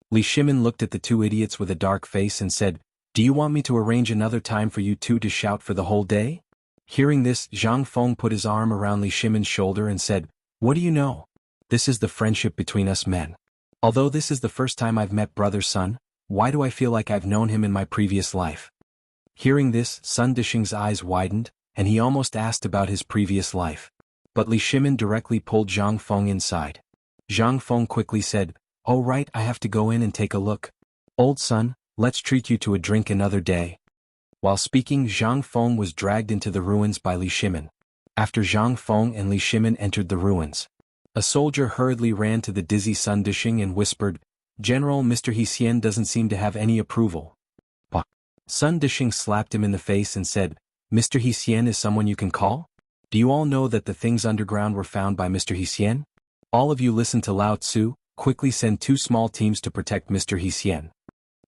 Li Shimin looked at the two idiots with a dark face and said, "Do you want me to arrange another time for you two to shout for the whole day?" Hearing this, Zhang Feng put his arm around Li Shimin's shoulder and said, "What do you know? This is the friendship between us men. Although this is the first time I've met brother Sun, why do I feel like I've known him in my previous life?" Hearing this, Sun Dishing's eyes widened, and he almost asked about his previous life. But Li Shimin directly pulled Zhang Feng inside. Zhang Feng quickly said, "Oh right, I have to go in and take a look. Old Sun, let's treat you to a drink another day." While speaking, Zhang Feng was dragged into the ruins by Li Shimin. After Zhang Feng and Li Shimin entered the ruins, a soldier hurriedly ran to the dizzy Sun Dishing and whispered, "General, Mr. He Xian doesn't seem to have any approval." Sun Dishing slapped him in the face and said, "Mr. He Xian is someone you can call? Do you all know that the things underground were found by Mr. He Xian? All of you listen to Lao Tzu, quickly send 2 small teams to protect Mr. He Xian.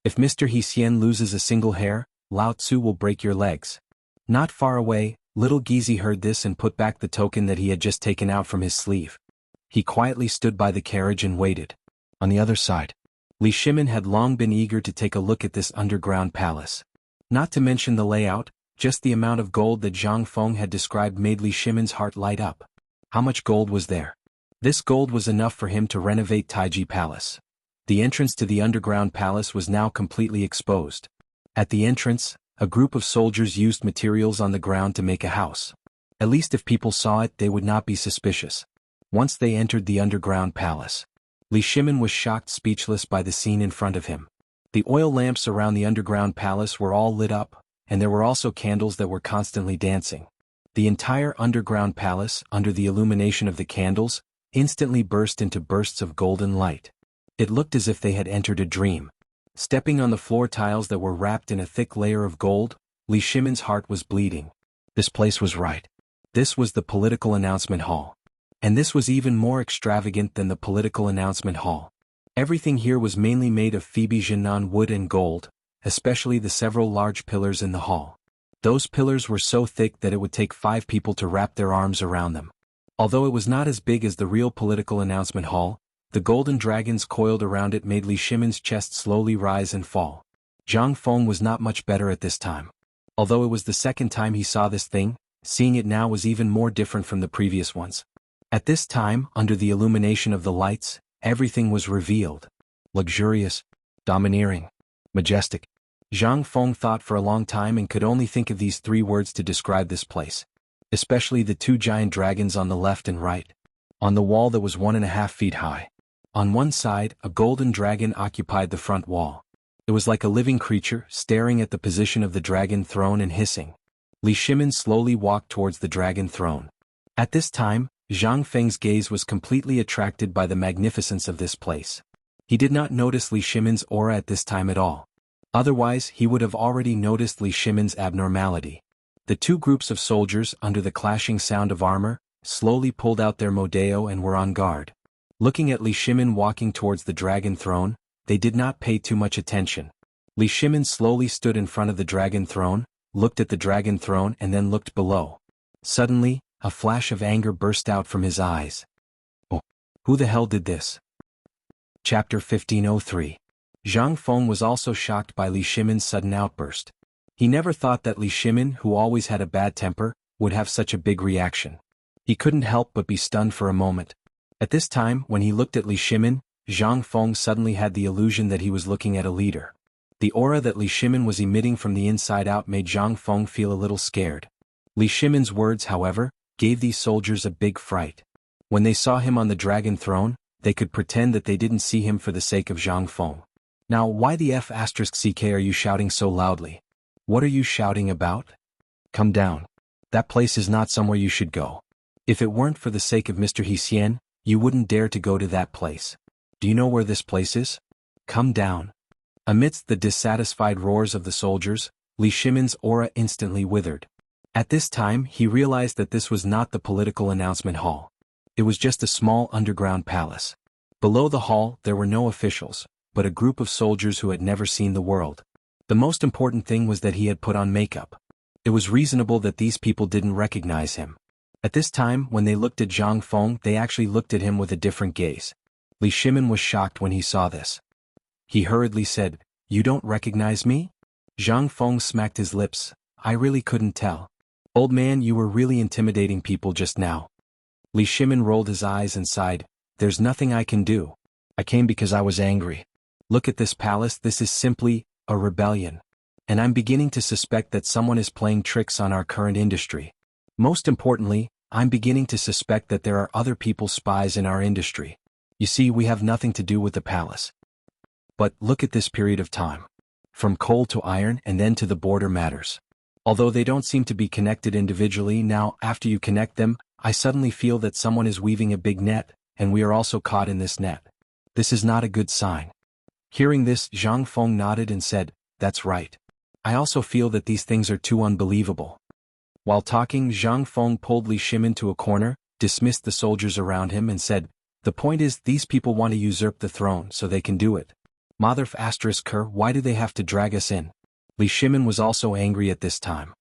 If Mr. He Xian loses a single hair, Lao Tzu will break your legs." Not far away, little Gizi heard this and put back the token that he had just taken out from his sleeve. He quietly stood by the carriage and waited. On the other side, Li Shimin had long been eager to take a look at this underground palace. Not to mention the layout, just the amount of gold that Zhang Feng had described made Li Shimin's heart light up. How much gold was there? This gold was enough for him to renovate Taiji Palace. The entrance to the underground palace was now completely exposed. At the entrance, A group of soldiers used materials on the ground to make a house. At least if people saw it, they would not be suspicious. Once they entered the underground palace, Li Shimin was shocked speechless by the scene in front of him. The oil lamps around the underground palace were all lit up, and there were also candles that were constantly dancing. The entire underground palace, under the illumination of the candles, instantly burst into bursts of golden light. It looked as if they had entered a dream. Stepping on the floor tiles that were wrapped in a thick layer of gold, Li Shimin's heart was bleeding. This place was right. This was the political announcement hall. And this was even more extravagant than the political announcement hall. Everything here was mainly made of Phoebe Jinan wood and gold, especially the several large pillars in the hall. Those pillars were so thick that it would take 5 people to wrap their arms around them. Although it was not as big as the real political announcement hall, the golden dragons coiled around it made Li Shimin's chest slowly rise and fall. Zhang Feng was not much better at this time. Although it was the second time he saw this thing, seeing it now was even more different from the previous ones. At this time, under the illumination of the lights, everything was revealed. Luxurious, domineering, majestic. Zhang Feng thought for a long time and could only think of these 3 words to describe this place. Especially the 2 giant dragons on the left and right. On the wall that was 1.5 feet high. On one side, a golden dragon occupied the front wall. It was like a living creature, staring at the position of the dragon throne and hissing. Li Shimin slowly walked towards the dragon throne. At this time, Zhang Feng's gaze was completely attracted by the magnificence of this place. He did not notice Li Shimin's aura at this time at all. Otherwise, he would have already noticed Li Shimin's abnormality. The 2 groups of soldiers, under the clashing sound of armor, slowly pulled out their modeo and were on guard. Looking at Li Shimin walking towards the dragon throne, they did not pay too much attention. Li Shimin slowly stood in front of the dragon throne, looked at the dragon throne and then looked below. Suddenly, a flash of anger burst out from his eyes. Oh, who the hell did this? Chapter 1503. Zhang Feng was also shocked by Li Shimin's sudden outburst. He never thought that Li Shimin, who always had a bad temper, would have such a big reaction. He couldn't help but be stunned for a moment. At this time, when he looked at Li Shimin, Zhang Feng suddenly had the illusion that he was looking at a leader. The aura that Li Shimin was emitting from the inside out made Zhang Feng feel a little scared. Li Shimin's words, however, gave these soldiers a big fright. When they saw him on the dragon throne, they could pretend that they didn't see him for the sake of Zhang Feng. Now why the F***ck are you shouting so loudly? What are you shouting about? Come down. That place is not somewhere you should go. If it weren't for the sake of Mr. Hsien, you wouldn't dare to go to that place. Do you know where this place is? Come down. Amidst the dissatisfied roars of the soldiers, Li Shimin's aura instantly withered. At this time, he realized that this was not the political announcement hall. It was just a small underground palace. Below the hall, there were no officials, but a group of soldiers who had never seen the world. The most important thing was that he had put on makeup. It was reasonable that these people didn't recognize him. At this time, when they looked at Zhang Feng, they actually looked at him with a different gaze. Li Shimin was shocked when he saw this. He hurriedly said, "You don't recognize me?" Zhang Feng smacked his lips. "I really couldn't tell. Old man, you were really intimidating people just now." Li Shimin rolled his eyes and sighed, "There's nothing I can do. I came because I was angry. Look at this palace, this is simply a rebellion. And I'm beginning to suspect that someone is playing tricks on our current industry. Most importantly, I'm beginning to suspect that there are other people spies in our industry. You see, we have nothing to do with the palace. But look at this period of time. From coal to iron and then to the border matters. Although they don't seem to be connected individually, now, after you connect them, I suddenly feel that someone is weaving a big net, and we are also caught in this net. This is not a good sign." Hearing this, Zhang Feng nodded and said, "That's right. I also feel that these things are too unbelievable." While talking, Zhang Feng pulled Li Shimin to a corner, dismissed the soldiers around him and said, "The point is, these people want to usurp the throne so they can do it. Mother f***ker, why do they have to drag us in?" Li Shimin was also angry at this time.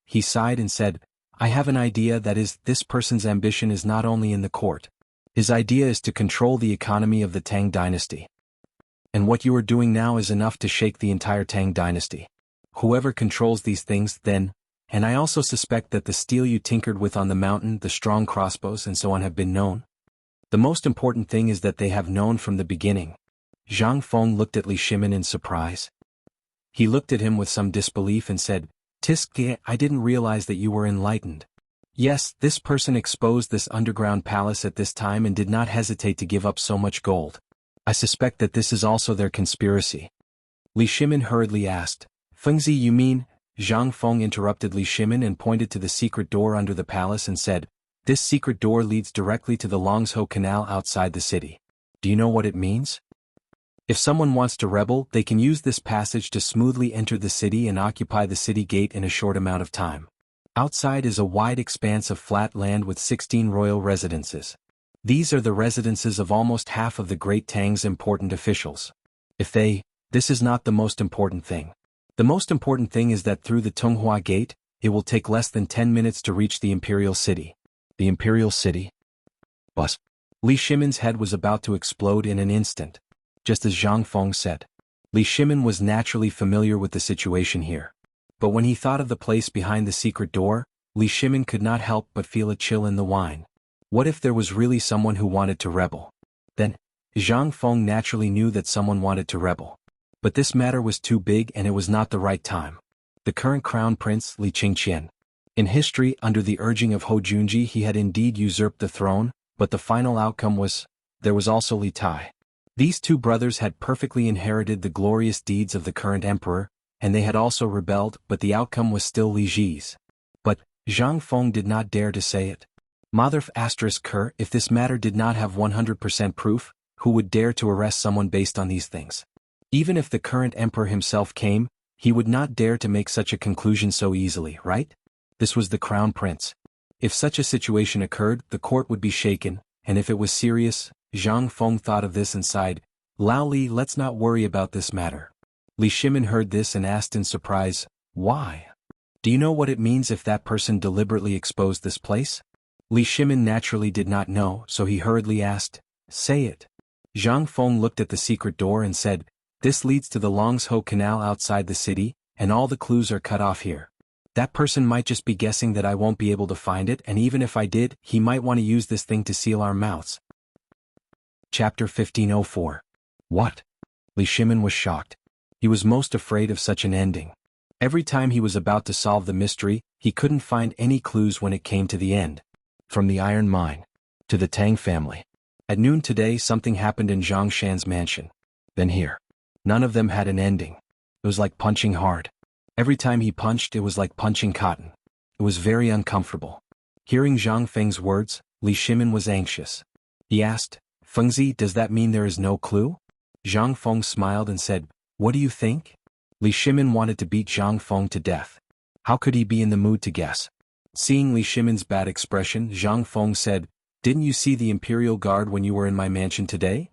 He sighed and said, "I have an idea, that is, this person's ambition is not only in the court. His idea is to control the economy of the Tang Dynasty. And what you are doing now is enough to shake the entire Tang Dynasty. Whoever controls these things, then, and I also suspect that the steel you tinkered with on the mountain, the strong crossbows and so on have been known. The most important thing is that they have known from the beginning." Zhang Feng looked at Li Shimin in surprise. He looked at him with some disbelief and said, "Tiske, I didn't realize that you were enlightened." Yes, this person exposed this underground palace at this time and did not hesitate to give up so much gold. I suspect that this is also their conspiracy. Li Shimin hurriedly asked, "Fengzi, you mean?" Zhang Feng interrupted Li Shimin and pointed to the secret door under the palace and said, "This secret door leads directly to the Longsho Canal outside the city. Do you know what it means? If someone wants to rebel, they can use this passage to smoothly enter the city and occupy the city gate in a short amount of time. Outside is a wide expanse of flat land with 16 royal residences. These are the residences of almost half of the Great Tang's important officials. This is not the most important thing. The most important thing is that through the Tunghua Gate, it will take less than 10 minutes to reach the Imperial City." The Imperial City? Bus. Li Shimin's head was about to explode in an instant. Just as Zhang Feng said. Li Shimin was naturally familiar with the situation here. But when he thought of the place behind the secret door, Li Shimin could not help but feel a chill in the wine. What if there was really someone who wanted to rebel? Then, Zhang Feng naturally knew that someone wanted to rebel. But this matter was too big and it was not the right time. The current crown prince, Li Qingqian. In history, under the urging of Hou Junji, he had indeed usurped the throne, but the final outcome was, there was also Li Tai. These two brothers had perfectly inherited the glorious deeds of the current emperor, and they had also rebelled, but the outcome was still Li Ji's. But, Zhang Feng did not dare to say it. Motherf *Ker, if this matter did not have 100% proof, who would dare to arrest someone based on these things? Even if the current emperor himself came, he would not dare to make such a conclusion so easily, right? This was the crown prince. If such a situation occurred, the court would be shaken, and if it was serious, Zhang Feng thought of this and sighed, "Lao Li, let's not worry about this matter." Li Shimin heard this and asked in surprise, "Why? Do you know what it means if that person deliberately exposed this place?" Li Shimin naturally did not know, so he hurriedly asked, "Say it." Zhang Feng looked at the secret door and said, "This leads to the Longsho Canal outside the city, and all the clues are cut off here. That person might just be guessing that I won't be able to find it, and even if I did, he might want to use this thing to seal our mouths." Chapter 1504. What? Li Shimin was shocked. He was most afraid of such an ending. Every time he was about to solve the mystery, he couldn't find any clues when it came to the end. From the iron mine to the Tang family. At noon today something happened in Zhang Shan's mansion. Then here. None of them had an ending. It was like punching hard. Every time he punched, it was like punching cotton. It was very uncomfortable. Hearing Zhang Feng's words, Li Shimin was anxious. He asked, "Fengzi, does that mean there is no clue?" Zhang Feng smiled and said, "What do you think?" Li Shimin wanted to beat Zhang Feng to death. How could he be in the mood to guess? Seeing Li Shimin's bad expression, Zhang Feng said, "Didn't you see the Imperial Guard when you were in my mansion today?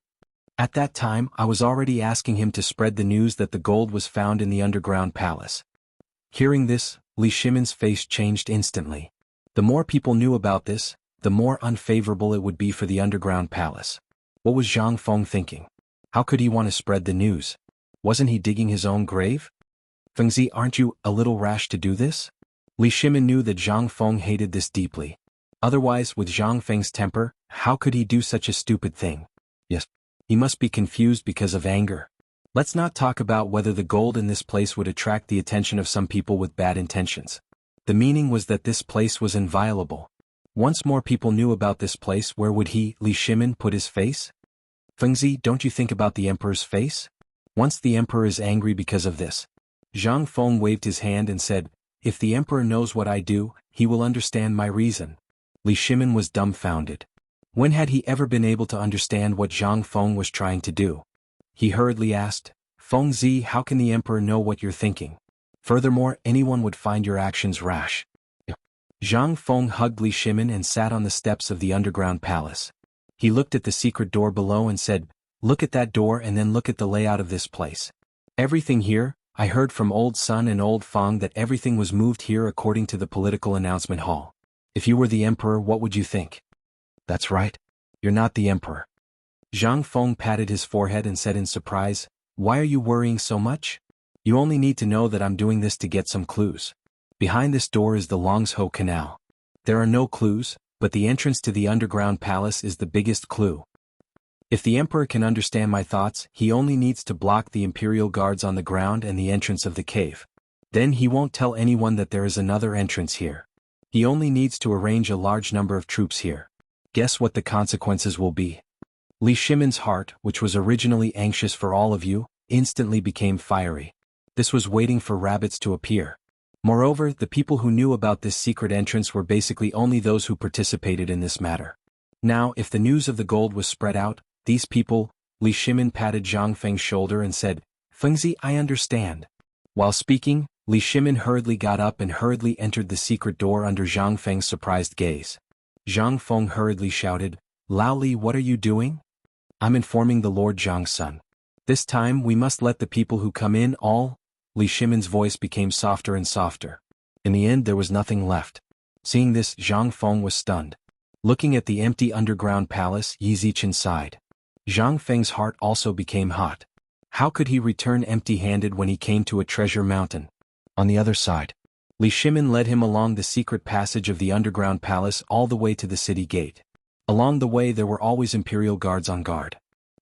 At that time, I was already asking him to spread the news that the gold was found in the underground palace." Hearing this, Li Shimin's face changed instantly. The more people knew about this, the more unfavorable it would be for the underground palace. What was Zhang Feng thinking? How could he want to spread the news? Wasn't he digging his own grave? "Fengzi, aren't you a little rash to do this?" Li Shimin knew that Zhang Feng hated this deeply. Otherwise, with Zhang Feng's temper, how could he do such a stupid thing? Yes. He must be confused because of anger. Let's not talk about whether the gold in this place would attract the attention of some people with bad intentions. The meaning was that this place was inviolable. Once more people knew about this place, where would he, Li Shimin, put his face? "Fengzi, don't you think about the emperor's face? Once the emperor is angry because of this." Zhang Feng waved his hand and said, "If the emperor knows what I do, he will understand my reason." Li Shimin was dumbfounded. When had he ever been able to understand what Zhang Feng was trying to do? He hurriedly asked, "Fengzi, how can the emperor know what you're thinking? Furthermore, anyone would find your actions rash." Zhang Feng hugged Li Shimin and sat on the steps of the underground palace. He looked at the secret door below and said, "Look at that door and then look at the layout of this place. Everything here, I heard from Old Sun and Old Fang that everything was moved here according to the political announcement hall. If you were the emperor, what would you think?" "That's right. You're not the emperor." Zhang Feng patted his forehead and said in surprise, "Why are you worrying so much? You only need to know that I'm doing this to get some clues. Behind this door is the Longsho Canal. There are no clues, but the entrance to the underground palace is the biggest clue." If the emperor can understand my thoughts, he only needs to block the imperial guards on the ground and the entrance of the cave. Then he won't tell anyone that there is another entrance here. He only needs to arrange a large number of troops here. Guess what the consequences will be? Li Shimin's heart, which was originally anxious for all of you, instantly became fiery. This was waiting for rabbits to appear. Moreover, the people who knew about this secret entrance were basically only those who participated in this matter. Now, if the news of the gold was spread out, these people, Li Shimin patted Zhang Feng's shoulder and said, "Fengzi, I understand." While speaking, Li Shimin hurriedly got up and hurriedly entered the secret door under Zhang Feng's surprised gaze. Zhang Feng hurriedly shouted, "Lao Li, what are you doing?" "I'm informing the Lord Zhang's son. This time we must let the people who come in all—" Li Shimin's voice became softer and softer. In the end there was nothing left. Seeing this, Zhang Feng was stunned. Looking at the empty underground palace, Yi Zichen sighed. Zhang Feng's heart also became hot. How could he return empty-handed when he came to a treasure mountain? On the other side, Li Shimin led him along the secret passage of the underground palace all the way to the city gate. Along the way there were always imperial guards on guard.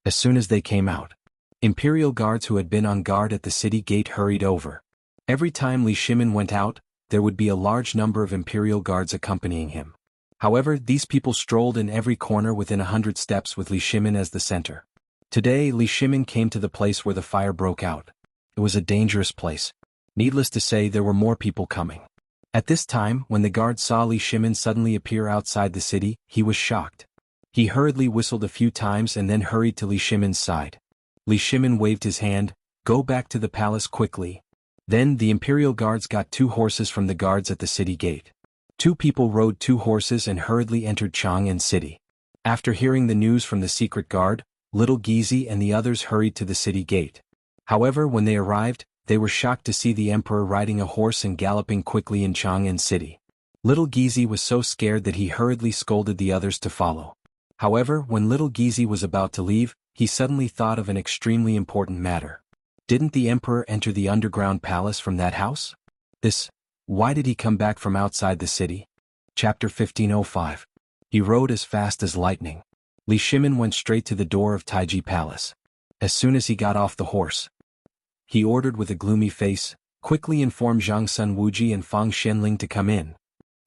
As soon as they came out, imperial guards who had been on guard at the city gate hurried over. Every time Li Shimin went out, there would be a large number of imperial guards accompanying him. However, these people strolled in every corner within 100 steps with Li Shimin as the center. Today, Li Shimin came to the place where the fire broke out. It was a dangerous place. Needless to say, there were more people coming. At this time, when the guard saw Li Shimin suddenly appear outside the city, he was shocked. He hurriedly whistled a few times and then hurried to Li Shimin's side. Li Shimin waved his hand, "Go back to the palace quickly." Then the imperial guards got 2 horses from the guards at the city gate. 2 people rode 2 horses and hurriedly entered Chang'an City. After hearing the news from the secret guard, Little Gizi and the others hurried to the city gate. However, when they arrived, they were shocked to see the emperor riding a horse and galloping quickly in Chang'an City. Little Gizi was so scared that he hurriedly scolded the others to follow. However, when Little Gizi was about to leave, he suddenly thought of an extremely important matter. Didn't the emperor enter the underground palace from that house? Why did he come back from outside the city? Chapter 1505. He rode as fast as lightning. Li Shimin went straight to the door of Taiji Palace. As soon as he got off the horse, he ordered with a gloomy face, "Quickly inform Zhang Sun Wuji and Fang Xianling to come in."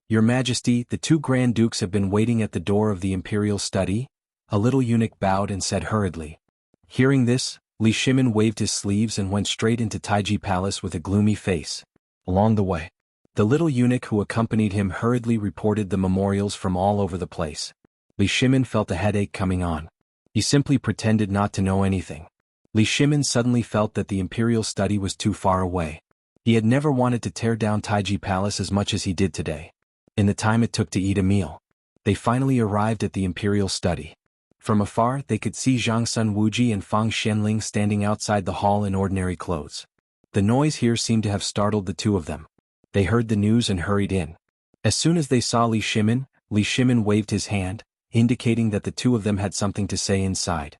"Your Majesty, the 2 Grand Dukes have been waiting at the door of the imperial study." A little eunuch bowed and said hurriedly. Hearing this, Li Shimin waved his sleeves and went straight into Taiji Palace with a gloomy face. Along the way, the little eunuch who accompanied him hurriedly reported the memorials from all over the place. Li Shimin felt a headache coming on. He simply pretended not to know anything. Li Shimin suddenly felt that the imperial study was too far away. He had never wanted to tear down Taiji Palace as much as he did today. In the time it took to eat a meal, they finally arrived at the imperial study. From afar, they could see Zhang Sun Wuji and Fang Xianling standing outside the hall in ordinary clothes. The noise here seemed to have startled the 2 of them. They heard the news and hurried in. As soon as they saw Li Shimin waved his hand, indicating that the 2 of them had something to say inside.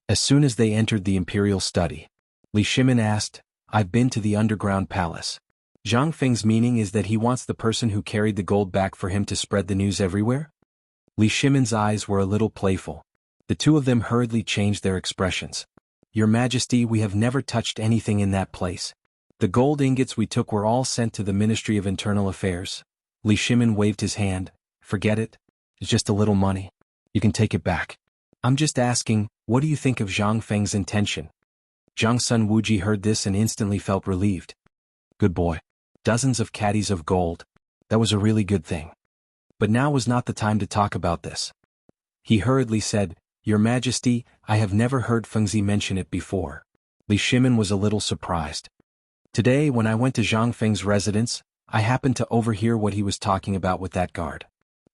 As soon as they entered the imperial study, Li Shimin asked, "I've been to the underground palace." Zhang Feng's meaning is that he wants the person who carried the gold back for him to spread the news everywhere? Li Shimin's eyes were a little playful. The 2 of them hurriedly changed their expressions. "Your Majesty, we have never touched anything in that place. The gold ingots we took were all sent to the Ministry of Internal Affairs." Li Shimin waved his hand. "Forget it. It's just a little money. You can take it back. I'm just asking, what do you think of Zhang Feng's intention?" Zhang Sun Wuji heard this and instantly felt relieved. "Good boy. Dozens of caddies of gold. That was a really good thing. But now was not the time to talk about this." He hurriedly said, "Your Majesty, I have never heard Fengzi mention it before." Li Shimin was a little surprised. "Today when I went to Zhang Feng's residence, I happened to overhear what he was talking about with that guard.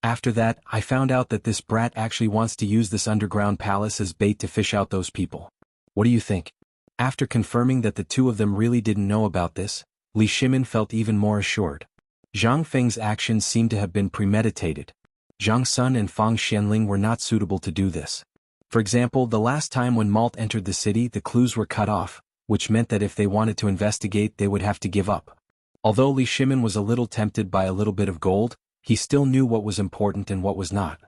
After that, I found out that this brat actually wants to use this underground palace as bait to fish out those people. What do you think?" After confirming that the 2 of them really didn't know about this, Li Shimin felt even more assured. Zhang Feng's actions seemed to have been premeditated. Zhang Sun and Fang Xianling were not suitable to do this. For example, the last time when Malt entered the city, the clues were cut off, which meant that if they wanted to investigate they would have to give up. Although Li Shimin was a little tempted by a little bit of gold, he still knew what was important and what was not.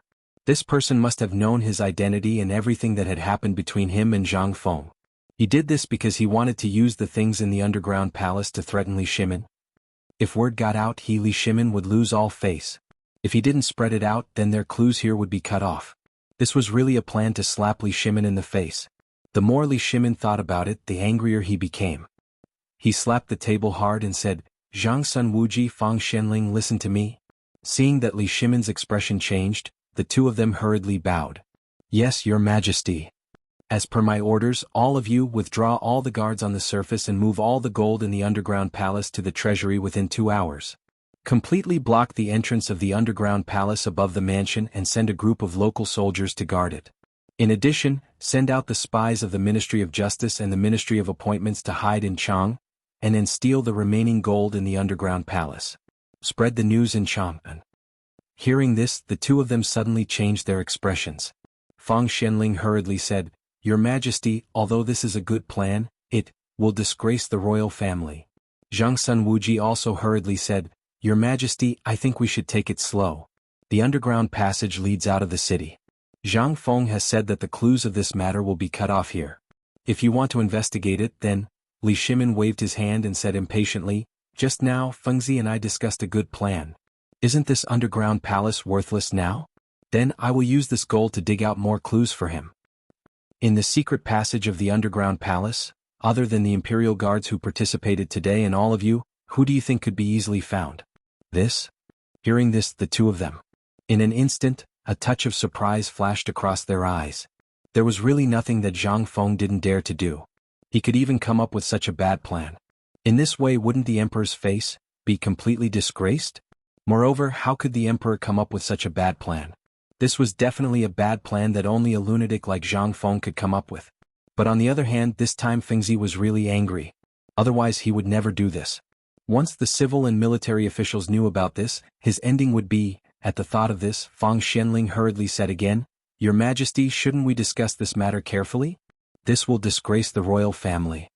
This person must have known his identity and everything that had happened between him and Zhang Feng. He did this because he wanted to use the things in the underground palace to threaten Li Shimin. If word got out, Li Shimin would lose all face. If he didn't spread it out, then their clues here would be cut off. This was really a plan to slap Li Shimin in the face. The more Li Shimin thought about it, the angrier he became. He slapped the table hard and said, "Zhang Sun Wuji Fang Shenling, listen to me." Seeing that Li Shimin's expression changed, the two of them hurriedly bowed. "Yes, Your Majesty. As per my orders, all of you withdraw all the guards on the surface and move all the gold in the underground palace to the treasury within 2 hours. Completely block the entrance of the underground palace above the mansion and send a group of local soldiers to guard it. In addition, send out the spies of the Ministry of Justice and the Ministry of Appointments to hide in Chang, and then steal the remaining gold in the underground palace. Spread the news in Chang'an." Hearing this, the two of them suddenly changed their expressions. Fang Shenling hurriedly said, "Your Majesty, although this is a good plan, it will disgrace the royal family." Zhang Sun Wuji also hurriedly said, "Your Majesty, I think we should take it slow. The underground passage leads out of the city. Zhang Feng has said that the clues of this matter will be cut off here. If you want to investigate it, then..." Li Shimin waved his hand and said impatiently, "Just now, Fengzi and I discussed a good plan. Isn't this underground palace worthless now? Then I will use this gold to dig out more clues for him. In the secret passage of the underground palace, other than the Imperial Guards who participated today and all of you, who do you think could be easily found? This?" Hearing this, the two of them. In an instant, a touch of surprise flashed across their eyes. There was really nothing that Zhang Feng didn't dare to do. He could even come up with such a bad plan. In this way, wouldn't the emperor's face be completely disgraced? Moreover, how could the emperor come up with such a bad plan? This was definitely a bad plan that only a lunatic like Zhang Feng could come up with. But on the other hand, this time Fengzi was really angry. Otherwise he would never do this. Once the civil and military officials knew about this, his ending would be. At the thought of this, Fang Shenling hurriedly said again, "Your Majesty, shouldn't we discuss this matter carefully? This will disgrace the royal family."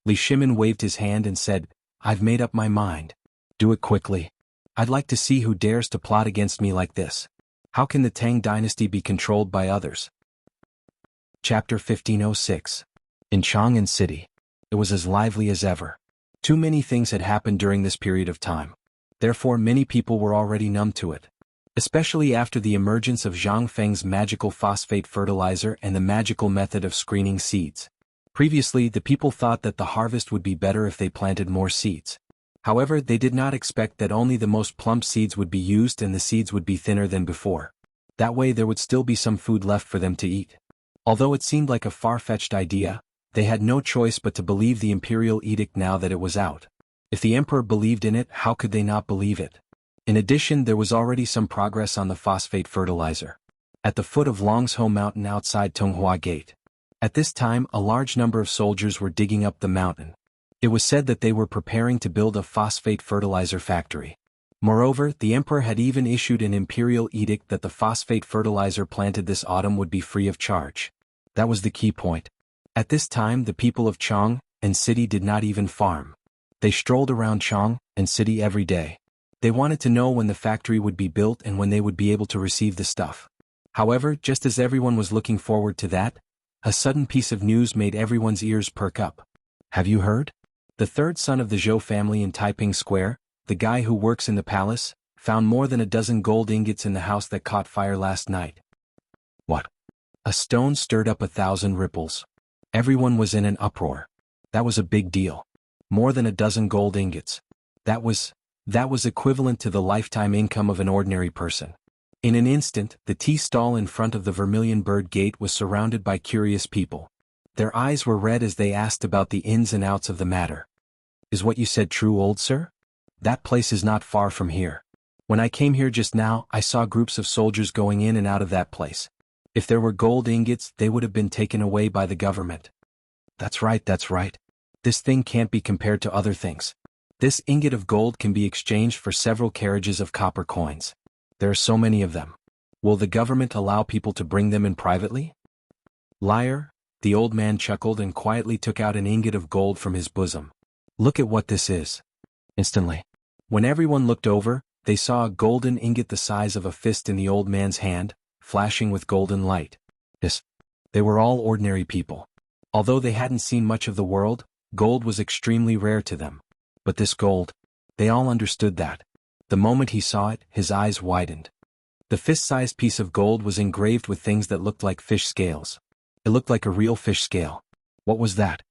Li Shimin waved his hand and said, "I've made up my mind. Do it quickly. I'd like to see who dares to plot against me like this. How can the Tang dynasty be controlled by others?" Chapter 1506. In Chang'an City. It was as lively as ever. Too many things had happened during this period of time. Therefore many people were already numb to it. Especially after the emergence of Zhang Feng's magical phosphate fertilizer and the magical method of screening seeds. Previously, the people thought that the harvest would be better if they planted more seeds. However, they did not expect that only the most plump seeds would be used and the seeds would be thinner than before. That way there would still be some food left for them to eat. Although it seemed like a far-fetched idea, they had no choice but to believe the imperial edict now that it was out. If the emperor believed in it, how could they not believe it? In addition, there was already some progress on the phosphate fertilizer. At the foot of Longsho Mountain outside Tonghua Gate. At this time, a large number of soldiers were digging up the mountain. It was said that they were preparing to build a phosphate fertilizer factory. Moreover, the emperor had even issued an imperial edict that the phosphate fertilizer planted this autumn would be free of charge. That was the key point. At this time, the people of Chang and city did not even farm. They strolled around Chang and city every day. They wanted to know when the factory would be built and when they would be able to receive the stuff. However, just as everyone was looking forward to that, a sudden piece of news made everyone's ears perk up. Have you heard? The third son of the Zhou family in Taiping Square, the guy who works in the palace, found more than a dozen gold ingots in the house that caught fire last night. What? A stone stirred up 1,000 ripples. Everyone was in an uproar. That was a big deal. More than a dozen gold ingots. That was equivalent to the lifetime income of an ordinary person. In an instant, the tea stall in front of the Vermilion Bird Gate was surrounded by curious people. Their eyes were red as they asked about the ins and outs of the matter. Is what you said true, old sir? That place is not far from here. When I came here just now, I saw groups of soldiers going in and out of that place. If there were gold ingots, they would have been taken away by the government. That's right, that's right. This thing can't be compared to other things. This ingot of gold can be exchanged for several carriages of copper coins. There are so many of them. Will the government allow people to bring them in privately? Liar, the old man chuckled and quietly took out an ingot of gold from his bosom. Look at what this is. Instantly. When everyone looked over, they saw a golden ingot the size of a fist in the old man's hand, flashing with golden light. Yes. They were all ordinary people. Although they hadn't seen much of the world, gold was extremely rare to them. But this gold, they all understood that. The moment he saw it, his eyes widened. The fist-sized piece of gold was engraved with things that looked like fish scales. It looked like a real fish scale. What was that?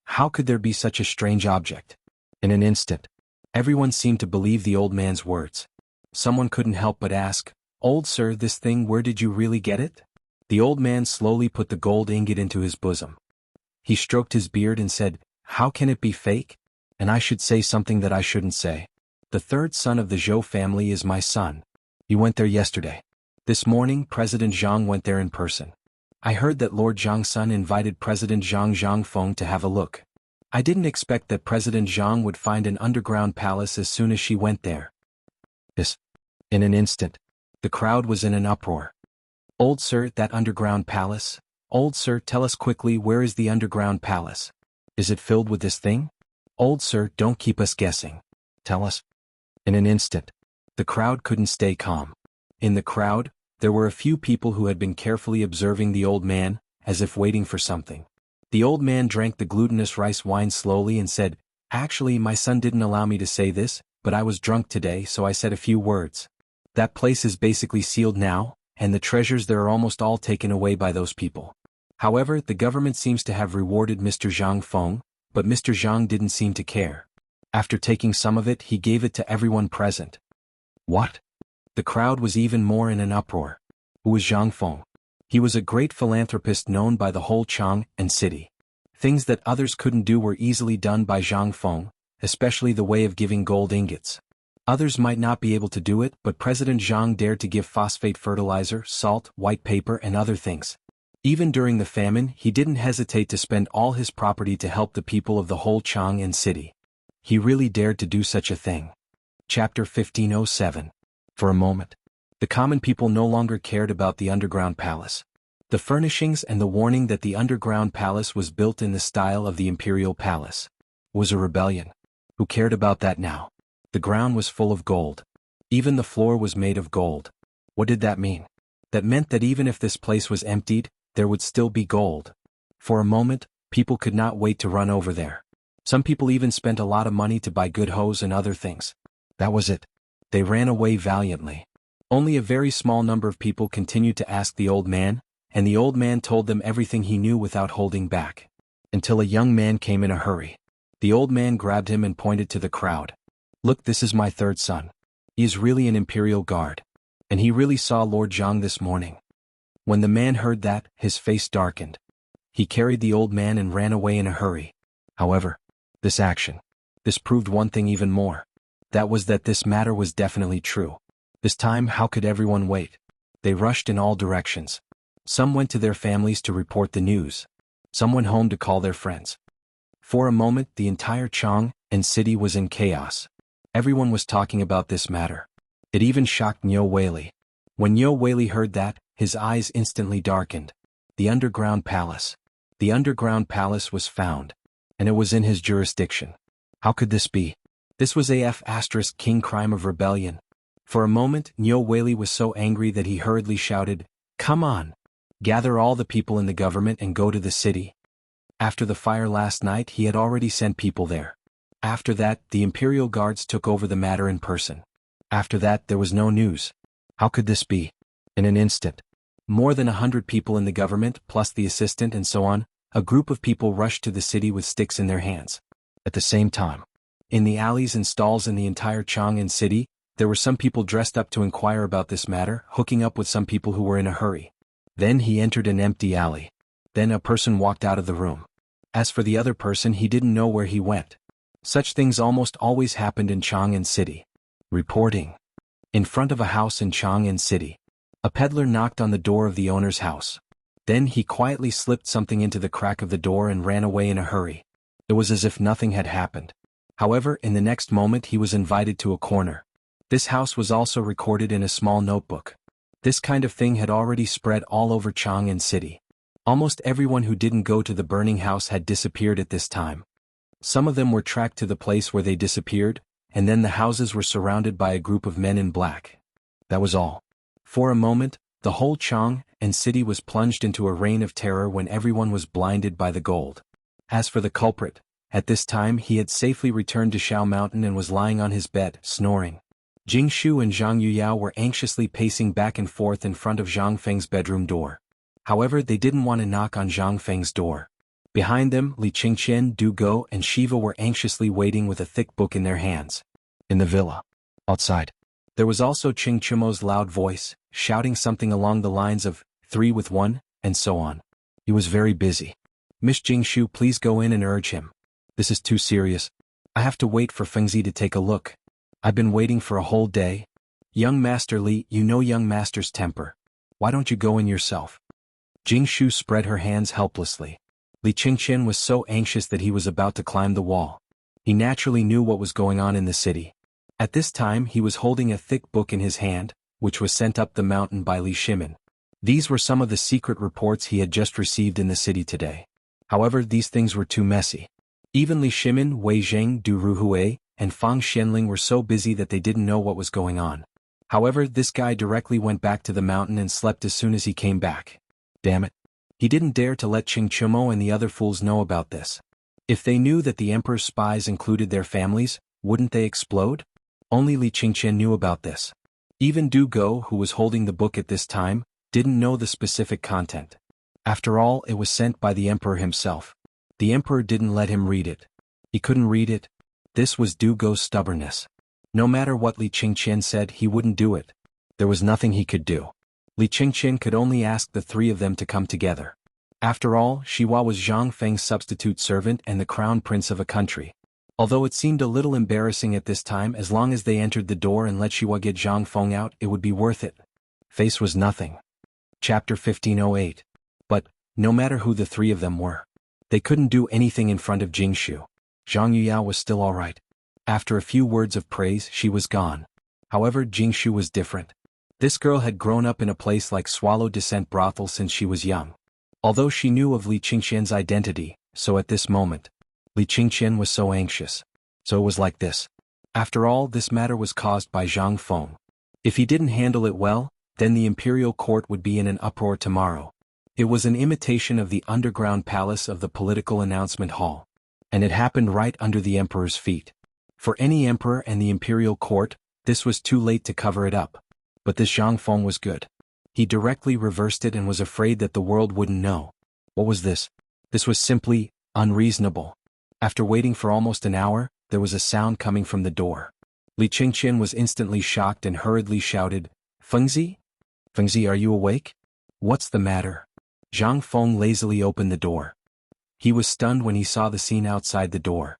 How could there be such a strange object? In an instant, everyone seemed to believe the old man's words. Someone couldn't help but ask, "Old sir, this thing, where did you really get it?" The old man slowly put the gold ingot into his bosom. He stroked his beard and said, "How can it be fake? And I should say something that I shouldn't say. The third son of the Zhou family is my son. You went there yesterday. This morning President Zhang went there in person. I heard that Lord Zhang's son invited President Zhang Feng to have a look. I didn't expect that President Zhang would find an underground palace as soon as she went there." In an instant, the crowd was in an uproar. "Old sir, that underground palace? Old sir, tell us quickly, where is the underground palace? Is it filled with this thing? Old sir, don't keep us guessing. Tell us." In an instant, the crowd couldn't stay calm. In the crowd, there were a few people who had been carefully observing the old man, as if waiting for something. The old man drank the glutinous rice wine slowly and said, "Actually, my son didn't allow me to say this, but I was drunk today, so I said a few words. That place is basically sealed now, and the treasures there are almost all taken away by those people. However, the government seems to have rewarded Mr. Zhang Feng, but Mr. Zhang didn't seem to care. After taking some of it, he gave it to everyone present." What? The crowd was even more in an uproar. Who was Zhang Feng? He was a great philanthropist known by the whole Chang and city. Things that others couldn't do were easily done by Zhang Feng, especially the way of giving gold ingots. Others might not be able to do it, but President Zhang dared to give phosphate fertilizer, salt, white paper, and other things. Even during the famine, he didn't hesitate to spend all his property to help the people of the whole Chang and city. He really dared to do such a thing. Chapter 1507. For a moment, the common people no longer cared about the underground palace. The furnishings and the warning that the underground palace was built in the style of the imperial palace was a rebellion. Who cared about that now? The ground was full of gold. Even the floor was made of gold. What did that mean? That meant that even if this place was emptied, there would still be gold. For a moment, people could not wait to run over there. Some people even spent a lot of money to buy good hose and other things. That was it. They ran away valiantly. Only a very small number of people continued to ask the old man, and the old man told them everything he knew without holding back. Until a young man came in a hurry. The old man grabbed him and pointed to the crowd. "Look, this is my third son. He is really an imperial guard. And he really saw Lord Zhang this morning." When the man heard that, his face darkened. He carried the old man and ran away in a hurry. However, this proved one thing even more. That was that this matter was definitely true. This time, how could everyone wait? They rushed in all directions. Some went to their families to report the news. Some went home to call their friends. For a moment, the entire Chang and city was in chaos. Everyone was talking about this matter. It even shocked Niu Weili. When Niu Weili heard that, his eyes instantly darkened. The underground palace. The underground palace was found. And it was in his jurisdiction. How could this be? This was king crime of rebellion. For a moment, Niu Weili was so angry that he hurriedly shouted, "Come on! Gather all the people in the government and go to the city." After the fire last night, he had already sent people there. After that, the imperial guards took over the matter in person. After that, there was no news. How could this be? In an instant, more than 100 people in the government, plus the assistant and so on, a group of people rushed to the city with sticks in their hands. At the same time, in the alleys and stalls in the entire Chang'an city, there were some people dressed up to inquire about this matter, hooking up with some people who were in a hurry. Then he entered an empty alley. Then a person walked out of the room. As for the other person, he didn't know where he went. Such things almost always happened in Chang'an city. Reporting. In front of a house in Chang'an city, a peddler knocked on the door of the owner's house. Then he quietly slipped something into the crack of the door and ran away in a hurry. It was as if nothing had happened. However, in the next moment he was invited to a corner. This house was also recorded in a small notebook. This kind of thing had already spread all over Chang'an city. Almost everyone who didn't go to the burning house had disappeared at this time. Some of them were tracked to the place where they disappeared, and then the houses were surrounded by a group of men in black. That was all. For a moment, The whole Chang and city was plunged into a reign of terror when everyone was blinded by the gold. As for the culprit, at this time he had safely returned to Shao Mountain and was lying on his bed, snoring. Jing Shu and Zhang Yuyao were anxiously pacing back and forth in front of Zhang Feng's bedroom door. However, they didn't want to knock on Zhang Feng's door. Behind them, Li Qingqian, Du Go, and Shiva were anxiously waiting with a thick book in their hands. In the villa. Outside. There was also Qing Chumo's loud voice, shouting something along the lines of, 3 with 1, and so on. He was very busy. Miss Jingshu, please go in and urge him. This is too serious. I have to wait for Fengzi to take a look. I've been waiting for a whole day. Young Master Li, you know young Master's temper. Why don't you go in yourself? Jingshu spread her hands helplessly. Li Qingqian was so anxious that he was about to climb the wall. He naturally knew what was going on in the city. At this time he was holding a thick book in his hand, which was sent up the mountain by Li Shimin. These were some of the secret reports he had just received in the city today. However, these things were too messy. Even Li Shimin, Wei Zheng, Du Ruhui, and Fang Xianling were so busy that they didn't know what was going on. However, this guy directly went back to the mountain and slept as soon as he came back. Damn it. He didn't dare to let Qing Chumo and the other fools know about this. If they knew that the emperor's spies included their families, wouldn't they explode? Only Li Qingqian knew about this. Even Du Go, who was holding the book at this time, didn't know the specific content. After all, it was sent by the emperor himself. The emperor didn't let him read it. He couldn't read it. This was Du Go's stubbornness. No matter what Li Qingqian said, he wouldn't do it. There was nothing he could do. Li Qingqian could only ask the 3 of them to come together. After all, Shiwa was Zhang Feng's substitute servant and the crown prince of a country. Although it seemed a little embarrassing at this time, as long as they entered the door and let Shiwa get Zhang Feng out, it would be worth it. Face was nothing. Chapter 1508. But, no matter who the 3 of them were, they couldn't do anything in front of Jingshu. Zhang Yuyao was still alright. After a few words of praise, she was gone. However, Jingshu was different. This girl had grown up in a place like Swallow Descent Brothel since she was young. Although she knew of Li Qingqian's identity, so at this moment, Li Qingqian was so anxious. So it was like this. After all, this matter was caused by Zhang Feng. If he didn't handle it well, then the imperial court would be in an uproar tomorrow. It was an imitation of the underground palace of the political announcement hall. And it happened right under the emperor's feet. For any emperor and the imperial court, this was too late to cover it up. But this Zhang Feng was good. He directly reversed it and was afraid that the world wouldn't know. What was this? This was simply unreasonable. After waiting for almost an hour, there was a sound coming from the door. Li Qingqian was instantly shocked and hurriedly shouted, Fengzi? Fengzi, are you awake? What's the matter? Zhang Feng lazily opened the door. He was stunned when he saw the scene outside the door.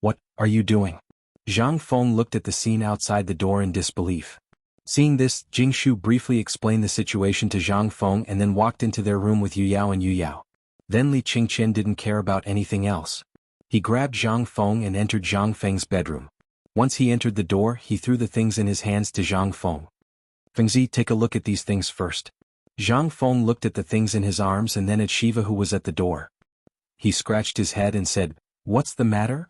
What are you doing? Zhang Feng looked at the scene outside the door in disbelief. Seeing this, Jingshu briefly explained the situation to Zhang Feng and then walked into their room with Yuyao and Yuyao. Then Li Qingqian didn't care about anything else. He grabbed Zhang Feng and entered Zhang Feng's bedroom. Once he entered the door, he threw the things in his hands to Zhang Feng. Fengzi, take a look at these things first. Zhang Feng looked at the things in his arms and then at Shiva, who was at the door. He scratched his head and said, What's the matter?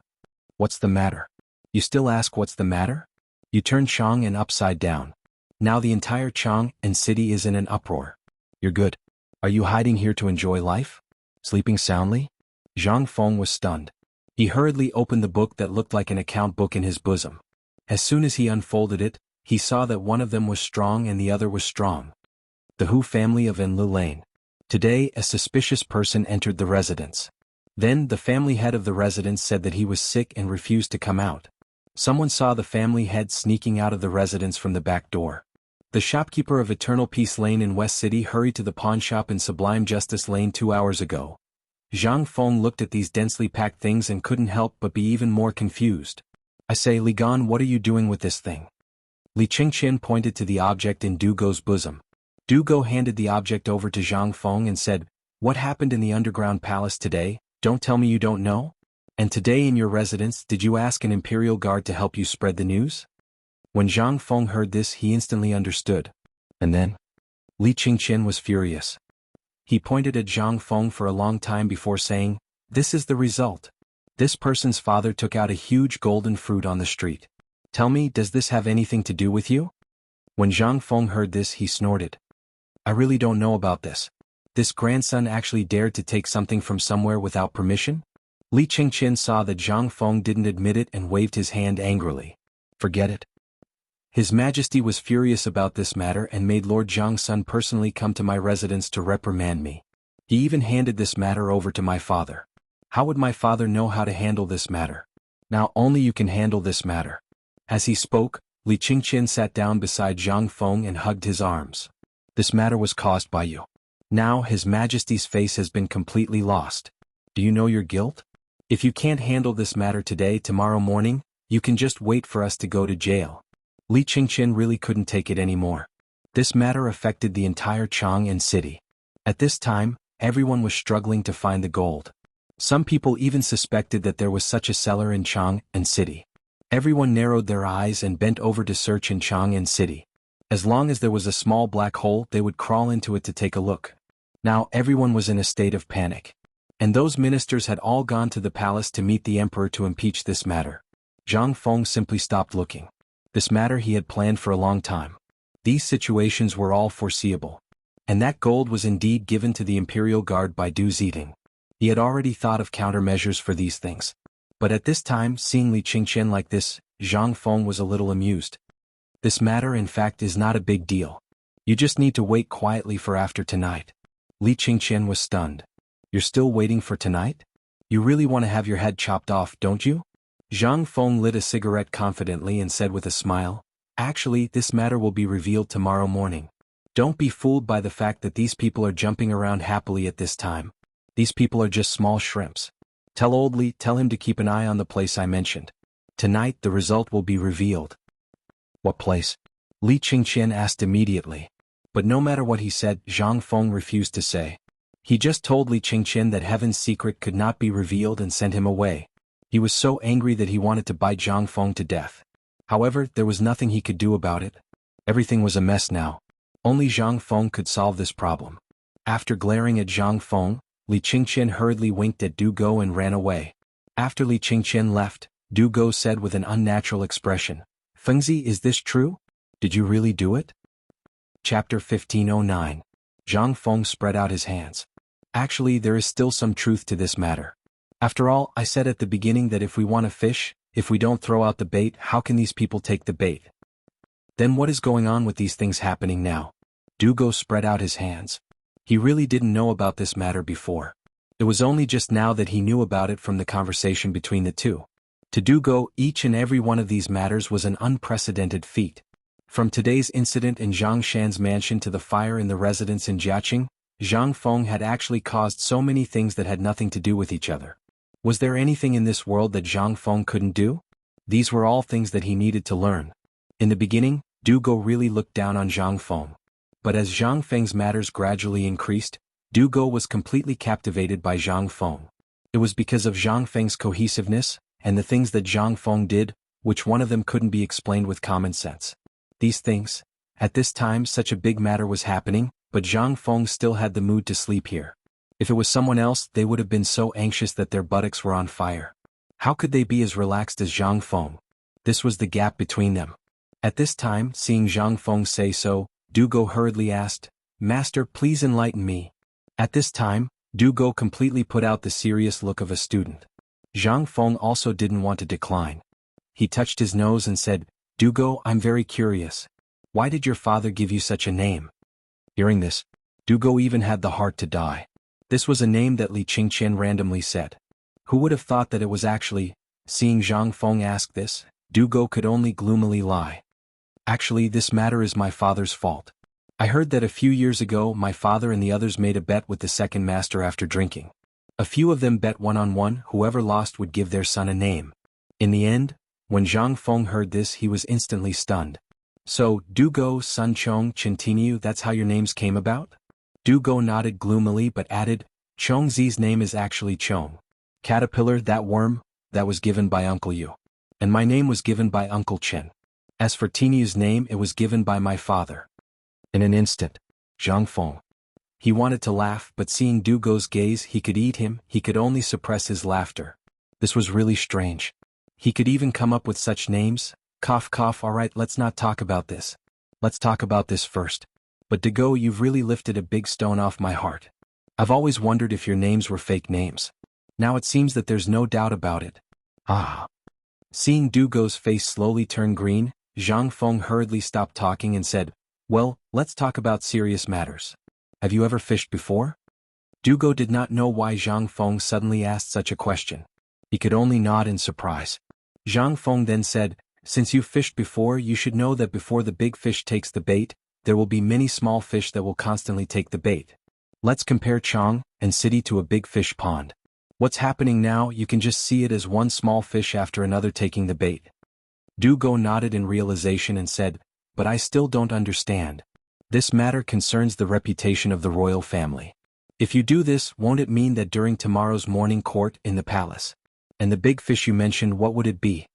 What's the matter? You still ask what's the matter? You turned Chang'an upside down. Now the entire Chang'an city is in an uproar. You're good. Are you hiding here to enjoy life? Sleeping soundly? Zhang Feng was stunned. He hurriedly opened the book that looked like an account book in his bosom. As soon as he unfolded it, he saw that one of them was strong and the other was strong. The Hu family of Enlu Lane. Today, a suspicious person entered the residence. Then, the family head of the residence said that he was sick and refused to come out. Someone saw the family head sneaking out of the residence from the back door. The shopkeeper of Eternal Peace Lane in West City hurried to the pawn shop in Sublime Justice Lane 2 hours ago. Zhang Feng looked at these densely packed things and couldn't help but be even more confused. I say, Li Gan, what are you doing with this thing? Li Qingqian pointed to the object in Du Go's bosom. Du Go handed the object over to Zhang Feng and said, What happened in the underground palace today? Don't tell me you don't know? And today in your residence, did you ask an imperial guard to help you spread the news? When Zhang Feng heard this, he instantly understood. And then? Li Qingqian was furious. He pointed at Zhang Feng for a long time before saying, This is the result. This person's father took out a huge golden fruit on the street. Tell me, does this have anything to do with you? When Zhang Feng heard this, he snorted. I really don't know about this. This grandson actually dared to take something from somewhere without permission? Li Qingqian saw that Zhang Feng didn't admit it and waved his hand angrily. Forget it. His Majesty was furious about this matter and made Lord Zhang's son personally come to my residence to reprimand me. He even handed this matter over to my father. How would my father know how to handle this matter? Now only you can handle this matter. As he spoke, Li Qingqian sat down beside Zhang Feng and hugged his arms. This matter was caused by you. Now His Majesty's face has been completely lost. Do you know your guilt? If you can't handle this matter today, tomorrow morning, you can just wait for us to go to jail. Li Qingqian really couldn't take it anymore. This matter affected the entire Chang'an city. At this time, everyone was struggling to find the gold. Some people even suspected that there was such a cellar in Chang'an city. Everyone narrowed their eyes and bent over to search in Chang'an city. As long as there was a small black hole, they would crawl into it to take a look. Now everyone was in a state of panic. And those ministers had all gone to the palace to meet the emperor to impeach this matter. Zhang Feng simply stopped looking. This matter he had planned for a long time. These situations were all foreseeable. And that gold was indeed given to the imperial guard by Du Zidong. He had already thought of countermeasures for these things. But at this time, seeing Li Qingqian like this, Zhang Feng was a little amused. This matter in fact is not a big deal. You just need to wait quietly for after tonight. Li Qingqian was stunned. You're still waiting for tonight? You really want to have your head chopped off, don't you? Zhang Feng lit a cigarette confidently and said with a smile, actually, this matter will be revealed tomorrow morning. Don't be fooled by the fact that these people are jumping around happily at this time. These people are just small shrimps. Tell old Li, tell him to keep an eye on the place I mentioned. Tonight the result will be revealed. What place? Li Qingqian asked immediately. But no matter what he said, Zhang Feng refused to say. He just told Li Qingqian that heaven's secret could not be revealed and sent him away. He was so angry that he wanted to bite Zhang Feng to death. However, there was nothing he could do about it. Everything was a mess now. Only Zhang Feng could solve this problem. After glaring at Zhang Feng, Li Qingqian hurriedly winked at Du Go and ran away. After Li Qingqian left, Du Go said with an unnatural expression, Fengzi, is this true? Did you really do it? Chapter 1509. Zhang Feng spread out his hands. Actually, there is still some truth to this matter. After all, I said at the beginning that if we want to fish, if we don't throw out the bait, how can these people take the bait? Then what is going on with these things happening now? Du Go spread out his hands. He really didn't know about this matter before. It was only just now that he knew about it from the conversation between the two. To Du Go, each and every one of these matters was an unprecedented feat. From today's incident in Zhang Shan's mansion to the fire in the residence in Jiaqing, Zhang Feng had actually caused so many things that had nothing to do with each other. Was there anything in this world that Zhang Feng couldn't do? These were all things that he needed to learn. In the beginning, Du Go really looked down on Zhang Feng. But as Zhang Feng's matters gradually increased, Du Go was completely captivated by Zhang Feng. It was because of Zhang Feng's cohesiveness, and the things that Zhang Feng did, which one of them couldn't be explained with common sense. These things, at this time such a big matter was happening, but Zhang Feng still had the mood to sleep here. If it was someone else, they would have been so anxious that their buttocks were on fire. How could they be as relaxed as Zhang Feng? This was the gap between them. At this time, seeing Zhang Feng say so, Du Go hurriedly asked, Master, please enlighten me. At this time, Du Go completely put out the serious look of a student. Zhang Feng also didn't want to decline. He touched his nose and said, Du Go, I'm very curious. Why did your father give you such a name? Hearing this, Du Go even had the heart to die. This was a name that Li Qingqian randomly said. Who would have thought that it was actually? Seeing Zhang Feng ask this, Du Go could only gloomily lie. Actually, this matter is my father's fault. I heard that a few years ago my father and the others made a bet with the second master after drinking. A few of them bet one-on-one, whoever lost would give their son a name. In the end, when Zhang Feng heard this, he was instantly stunned. So, Du Go, Sun Chong, Chintiniu, that's how your names came about? Du Go nodded gloomily but added, Chong Zi's name is actually Chong. Caterpillar, that worm, that was given by Uncle Yu. And my name was given by Uncle Chen. As for Tiniu's name, it was given by my father. In an instant, Zhang Feng. He wanted to laugh, but seeing Du Go's gaze, he could eat him, he could only suppress his laughter. This was really strange. He could even come up with such names. Cough cough, alright, let's not talk about this. Let's talk about this first. But Dago, you've really lifted a big stone off my heart. I've always wondered if your names were fake names. Now it seems that there's no doubt about it. Ah. Seeing Dugo's face slowly turn green, Zhang Feng hurriedly stopped talking and said, "Well, let's talk about serious matters. Have you ever fished before?" Dugo did not know why Zhang Feng suddenly asked such a question. He could only nod in surprise. Zhang Feng then said, "Since you've fished before, you should know that before the big fish takes the bait, there will be many small fish that will constantly take the bait. Let's compare Chang and City to a big fish pond. What's happening now, you can just see it as one small fish after another taking the bait." Dugo nodded in realization and said, "But I still don't understand. This matter concerns the reputation of the royal family. If you do this, won't it mean that during tomorrow's morning court in the palace? And the big fish you mentioned, what would it be?"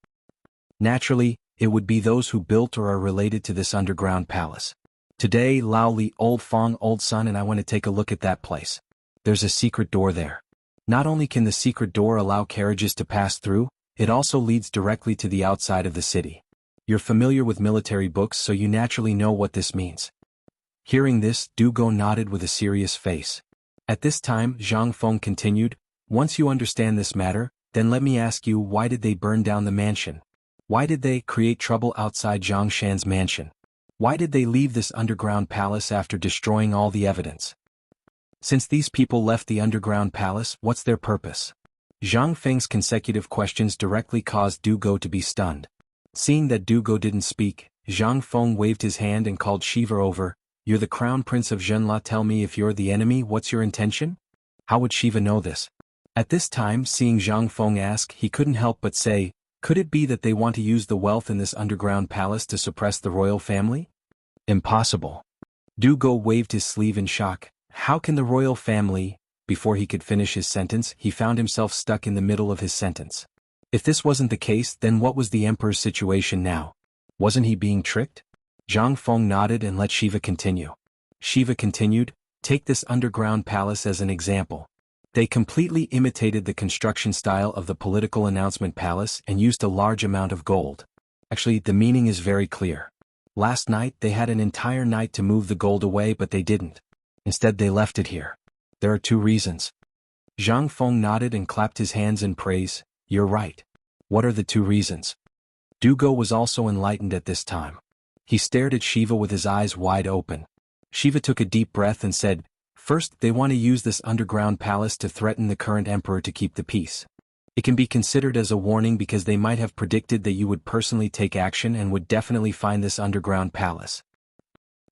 "Naturally, it would be those who built or are related to this underground palace. Today, Lao Li, Old Fong, Old Sun and I want to take a look at that place. There's a secret door there. Not only can the secret door allow carriages to pass through, it also leads directly to the outside of the city. You're familiar with military books, so you naturally know what this means." Hearing this, Dugo nodded with a serious face. At this time, Zhang Feng continued, "Once you understand this matter, then let me ask you, why did they burn down the mansion? Why did they create trouble outside Zhang Shan's mansion? Why did they leave this underground palace after destroying all the evidence? Since these people left the underground palace, what's their purpose?" Zhang Feng's consecutive questions directly caused Dugo to be stunned. Seeing that Dugo didn't speak, Zhang Feng waved his hand and called Shiva over. "You're the crown prince of Zhenla. Tell me, if you're the enemy, what's your intention?" How would Shiva know this? At this time, seeing Zhang Feng ask, he couldn't help but say, "Could it be that they want to use the wealth in this underground palace to suppress the royal family?" "Impossible." Dugo waved his sleeve in shock. "How can the royal family—" Before he could finish his sentence, he found himself stuck in the middle of his sentence. If this wasn't the case, then what was the emperor's situation now? Wasn't he being tricked? Zhang Feng nodded and let Shiva continue. Shiva continued, "Take this underground palace as an example. They completely imitated the construction style of the political announcement palace and used a large amount of gold. Actually, the meaning is very clear. Last night they had an entire night to move the gold away, but they didn't. Instead they left it here. There are two reasons." Zhang Feng nodded and clapped his hands in praise. "You're right. What are the two reasons?" Dugo was also enlightened at this time. He stared at Shiva with his eyes wide open. Shiva took a deep breath and said, "First, they want to use this underground palace to threaten the current emperor to keep the peace. It can be considered as a warning because they might have predicted that you would personally take action and would definitely find this underground palace."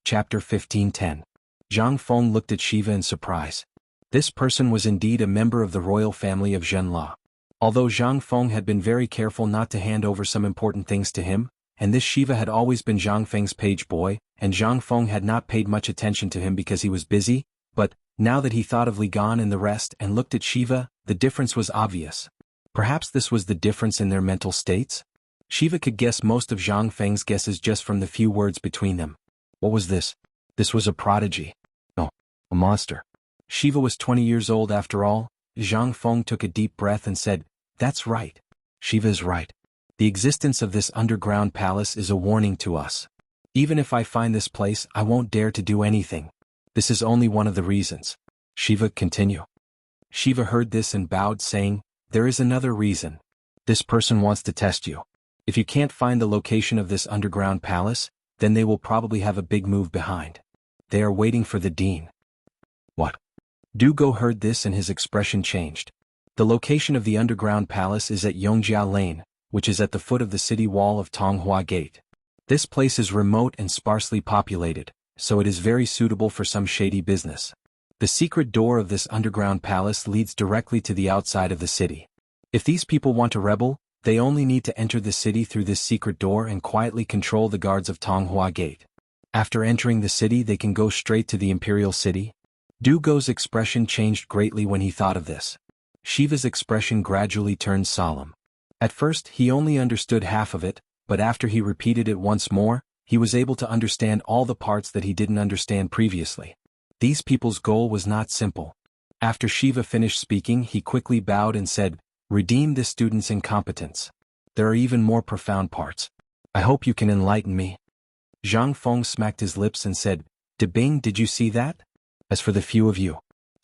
Chapter 15:10. Zhang Feng looked at Shiva in surprise. This person was indeed a member of the royal family of Zhenla. Although Zhang Feng had been very careful not to hand over some important things to him, and this Shiva had always been Zhang Feng's page boy, and Zhang Feng had not paid much attention to him because he was busy, but, now that he thought of Li Gan and the rest and looked at Shiva, the difference was obvious. Perhaps this was the difference in their mental states? Shiva could guess most of Zhang Feng's guesses just from the few words between them. What was this? This was a prodigy. No, a monster. Shiva was 20 years old after all. Zhang Feng took a deep breath and said, "That's right. Shiva is right. The existence of this underground palace is a warning to us. Even if I find this place, I won't dare to do anything. This is only one of the reasons." Shiva, continue. Shiva heard this and bowed, saying, "There is another reason. This person wants to test you. If you can't find the location of this underground palace, then they will probably have a big move behind. They are waiting for the dean." "What?" Dugo heard this and his expression changed. The location of the underground palace is at Yongjia Lane, which is at the foot of the city wall of Tonghua Gate. This place is remote and sparsely populated, so it is very suitable for some shady business. The secret door of this underground palace leads directly to the outside of the city. If these people want to rebel, they only need to enter the city through this secret door and quietly control the guards of Tonghua Gate. After entering the city, they can go straight to the imperial city. Dugo's expression changed greatly when he thought of this. Shiva's expression gradually turned solemn. At first, he only understood half of it, but after he repeated it once more, he was able to understand all the parts that he didn't understand previously. These people's goal was not simple. After Shiva finished speaking, he quickly bowed and said, "Redeem this student's incompetence. There are even more profound parts. I hope you can enlighten me." Zhang Feng smacked his lips and said, Bing, did you see that? As for the few of you,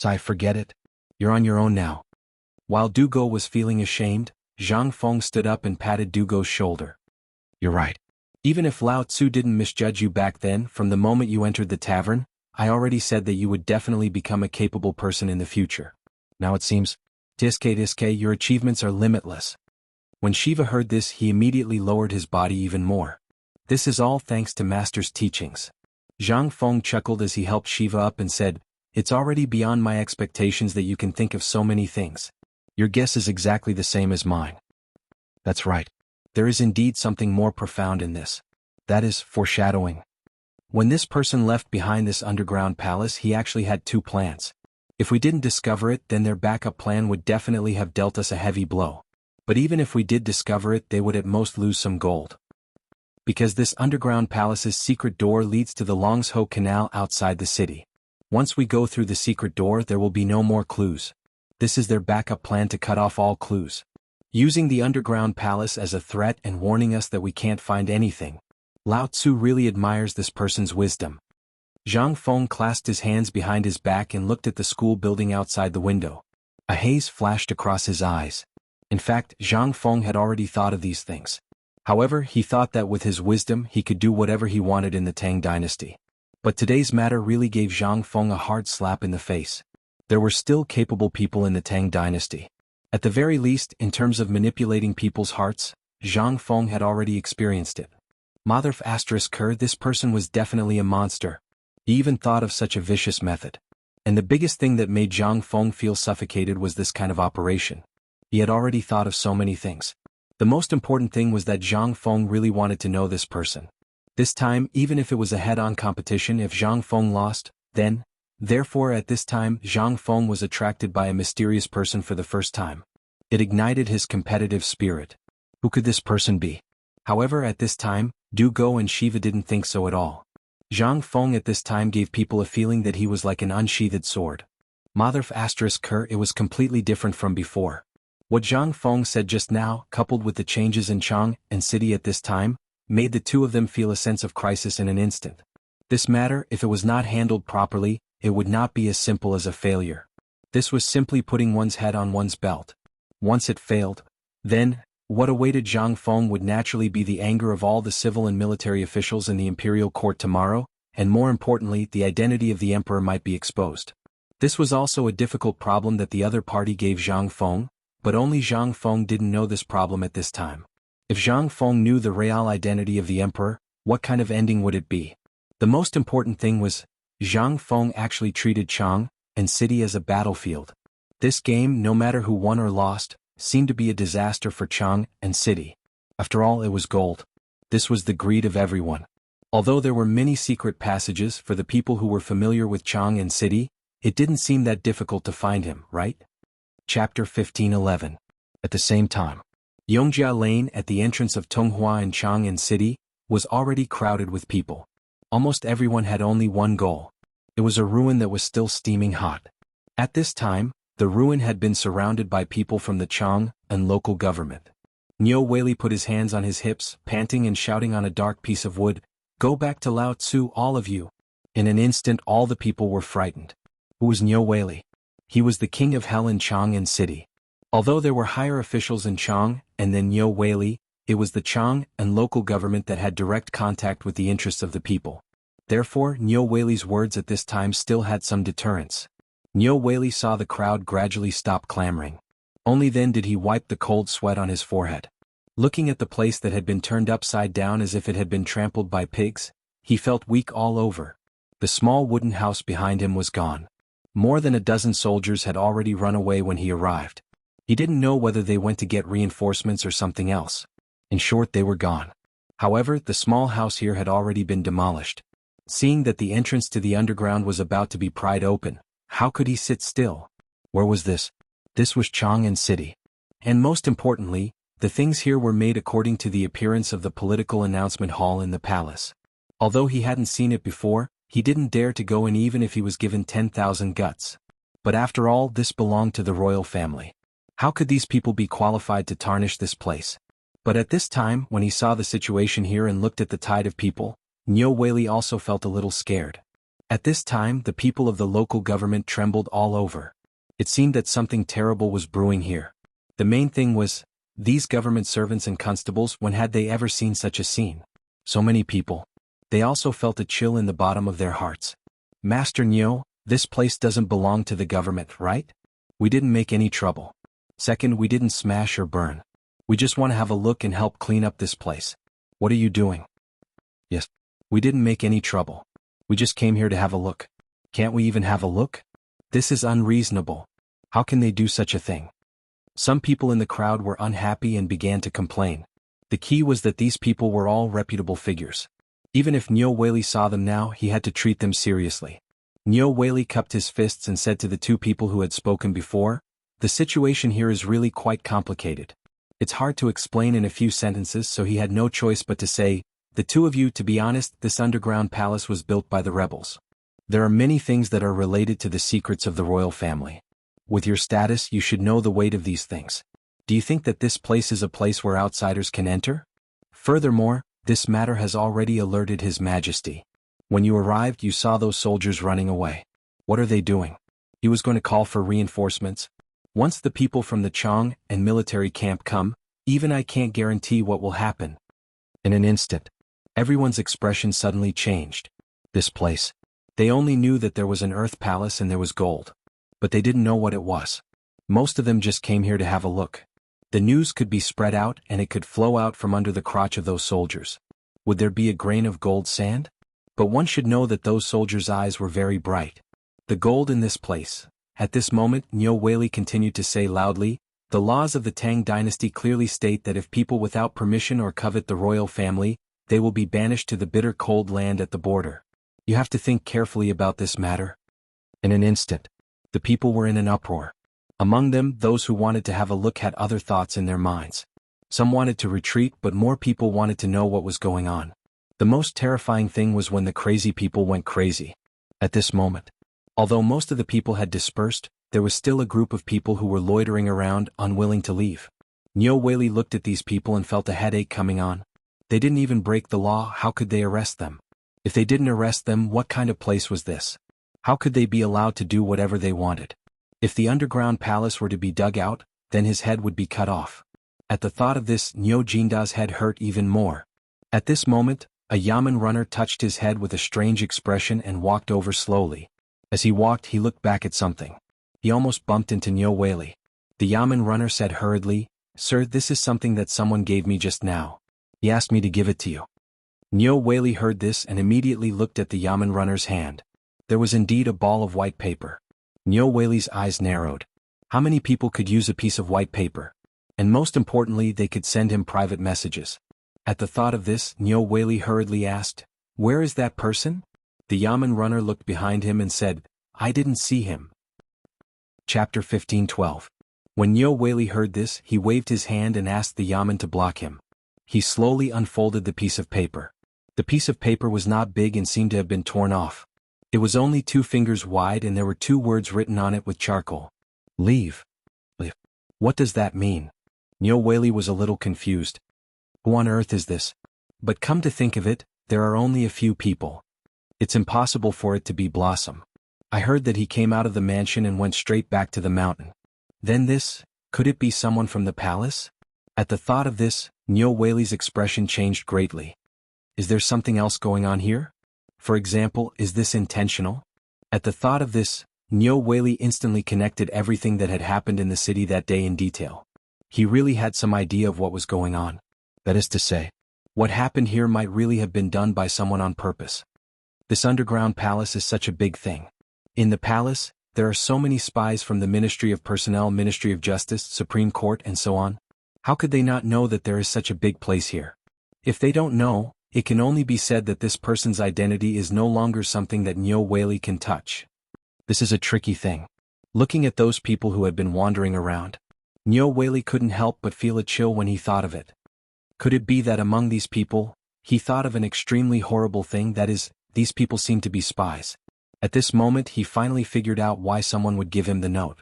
I forget it. You're on your own now. While Dugo was feeling ashamed, Zhang Feng stood up and patted Dugo's shoulder. You're right. Even if Lao Tzu didn't misjudge you back then, from the moment you entered the tavern, I already said that you would definitely become a capable person in the future. Now it seems, Diske, your achievements are limitless. When Shiva heard this, he immediately lowered his body even more. This is all thanks to Master's teachings. Zhang Feng chuckled as he helped Shiva up and said, It's already beyond my expectations that you can think of so many things. Your guess is exactly the same as mine. That's right. There is indeed something more profound in this. That is foreshadowing. When this person left behind this underground palace, he actually had two plans. If we didn't discover it, then their backup plan would definitely have dealt us a heavy blow. But even if we did discover it, they would at most lose some gold. Because this underground palace's secret door leads to the Longsho Canal outside the city. Once we go through the secret door, there will be no more clues. This is their backup plan to cut off all clues. Using the underground palace as a threat and warning us that we can't find anything. Lao Tzu really admires this person's wisdom. Zhang Feng clasped his hands behind his back and looked at the school building outside the window. A haze flashed across his eyes. In fact, Zhang Feng had already thought of these things. However, he thought that with his wisdom he could do whatever he wanted in the Tang Dynasty. But today's matter really gave Zhang Feng a hard slap in the face. There were still capable people in the Tang Dynasty. At the very least, in terms of manipulating people's hearts, Zhang Feng had already experienced it. This person was definitely a monster. He even thought of such a vicious method. And the biggest thing that made Zhang Feng feel suffocated was this kind of operation. He had already thought of so many things. The most important thing was that Zhang Feng really wanted to know this person. This time, even if it was a head-on competition, if Zhang Feng lost, then, therefore at this time, Zhang Feng was attracted by a mysterious person for the first time. It ignited his competitive spirit. Who could this person be? However, at this time, Du Go and Shiva didn't think so at all. Zhang Feng at this time gave people a feeling that he was like an unsheathed sword. It was completely different from before. What Zhang Feng said just now, coupled with the changes in Chang and city at this time, made the two of them feel a sense of crisis in an instant. This matter, if it was not handled properly, it would not be as simple as a failure. This was simply putting one's head on one's belt. Once it failed, then, what awaited Zhang Feng would naturally be the anger of all the civil and military officials in the imperial court tomorrow, and more importantly, the identity of the emperor might be exposed. This was also a difficult problem that the other party gave Zhang Feng, but only Zhang Feng didn't know this problem at this time. If Zhang Feng knew the real identity of the emperor, what kind of ending would it be? The most important thing was, Zhang Feng actually treated Chang and city as a battlefield. This game, no matter who won or lost, seemed to be a disaster for Chang and city. After all, it was gold. This was the greed of everyone. Although there were many secret passages for the people who were familiar with Chang and city, it didn't seem that difficult to find him, right? Chapter 15:11. At the same time, Yongjia Lane at the entrance of Tonghua and Chang'an City was already crowded with people. Almost everyone had only one goal. It was a ruin that was still steaming hot. At this time, the ruin had been surrounded by people from the Chang and local government. Niu Weili put his hands on his hips, panting and shouting on a dark piece of wood, "Go back to Lao Tzu, all of you." In an instant all the people were frightened. Who was Niu Weili? He was the king of hell in Chang'an City. Although there were higher officials in Chang and then Niu Weili, it was the Chang and local government that had direct contact with the interests of the people. Therefore, Niu Weili's words at this time still had some deterrence. Niu Weili saw the crowd gradually stop clamoring. Only then did he wipe the cold sweat on his forehead. Looking at the place that had been turned upside down as if it had been trampled by pigs, he felt weak all over. The small wooden house behind him was gone. More than a dozen soldiers had already run away when he arrived. He didn't know whether they went to get reinforcements or something else. In short, they were gone. However, the small house here had already been demolished. Seeing that the entrance to the underground was about to be pried open, how could he sit still? Where was this? This was Chang'an City. And most importantly, the things here were made according to the appearance of the political announcement hall in the palace. Although he hadn't seen it before, he didn't dare to go in even if he was given 10,000 guts. But after all, this belonged to the royal family. How could these people be qualified to tarnish this place? But at this time, when he saw the situation here and looked at the tide of people, Niu Weili also felt a little scared. At this time the people of the local government trembled all over. It seemed that something terrible was brewing here. The main thing was, these government servants and constables, when had they ever seen such a scene? So many people. They also felt a chill in the bottom of their hearts. Master Nyo, this place doesn't belong to the government, right? We didn't make any trouble. Second, we didn't smash or burn. We just want to have a look and help clean up this place. What are you doing? Yes. We didn't make any trouble. We just came here to have a look. Can't we even have a look? This is unreasonable. How can they do such a thing? Some people in the crowd were unhappy and began to complain. The key was that these people were all reputable figures. Even if Nyo Whaley saw them now, he had to treat them seriously. Nyo Whaley cupped his fists and said to the two people who had spoken before, "The situation here is really quite complicated. It's hard to explain in a few sentences, so he had no choice but to say, the two of you, to be honest, this underground palace was built by the rebels. There are many things that are related to the secrets of the royal family. With your status, you should know the weight of these things. Do you think that this place is a place where outsiders can enter? Furthermore, this matter has already alerted His Majesty. When you arrived, you saw those soldiers running away. What are they doing? He was going to call for reinforcements. Once the people from the Chang and military camp come, even I can't guarantee what will happen." In an instant, everyone's expression suddenly changed. This place. They only knew that there was an earth palace and there was gold. But they didn't know what it was. Most of them just came here to have a look. The news could be spread out and it could flow out from under the crotch of those soldiers. Would there be a grain of gold sand? But one should know that those soldiers' eyes were very bright. The gold in this place. At this moment, Nyo Whaley continued to say loudly, "The laws of the Tang Dynasty clearly state that if people without permission or covet the royal family, they will be banished to the bitter cold land at the border. You have to think carefully about this matter." In an instant, the people were in an uproar. Among them, those who wanted to have a look had other thoughts in their minds. Some wanted to retreat, but more people wanted to know what was going on. The most terrifying thing was when the crazy people went crazy. At this moment, although most of the people had dispersed, there was still a group of people who were loitering around, unwilling to leave. Nyo Whaley looked at these people and felt a headache coming on. They didn't even break the law, how could they arrest them? If they didn't arrest them, what kind of place was this? How could they be allowed to do whatever they wanted? If the underground palace were to be dug out, then his head would be cut off. At the thought of this, Nyo Jinda's head hurt even more. At this moment, a yamen runner touched his head with a strange expression and walked over slowly. As he walked, he looked back at something. He almost bumped into Nyo Whaley. The yamen runner said hurriedly, "Sir, this is something that someone gave me just now. He asked me to give it to you." Nyo Whaley heard this and immediately looked at the yamen runner's hand. There was indeed a ball of white paper. Nyo Whaley's eyes narrowed. How many people could use a piece of white paper? And most importantly, they could send him private messages. At the thought of this, Nyo Whaley hurriedly asked, "Where is that person?" The yamen runner looked behind him and said, "I didn't see him." Chapter 15:12. When Nyo Whaley heard this, he waved his hand and asked the yamen to block him. He slowly unfolded the piece of paper. The piece of paper was not big and seemed to have been torn off. It was only 2 fingers wide and there were 2 words written on it with charcoal. "Leave." Leave. What does that mean? Nyo Whaley was a little confused. Who on earth is this? But come to think of it, there are only a few people. It's impossible for it to be Blossom. I heard that he came out of the mansion and went straight back to the mountain. Then this, could it be someone from the palace? At the thought of this, Nyo Whaley's expression changed greatly. Is there something else going on here? For example, is this intentional? At the thought of this, Nyo Whaley instantly connected everything that had happened in the city that day in detail. He really had some idea of what was going on. That is to say, what happened here might really have been done by someone on purpose. This underground palace is such a big thing. In the palace, there are so many spies from the Ministry of Personnel, Ministry of Justice, Supreme Court, and so on. How could they not know that there is such a big place here? If they don't know, it can only be said that this person's identity is no longer something that Nyo Whaley can touch. This is a tricky thing. Looking at those people who had been wandering around, Nyo Whaley couldn't help but feel a chill when he thought of it. Could it be that among these people, he thought of an extremely horrible thing, that is, these people seemed to be spies. At this moment he finally figured out why someone would give him the note.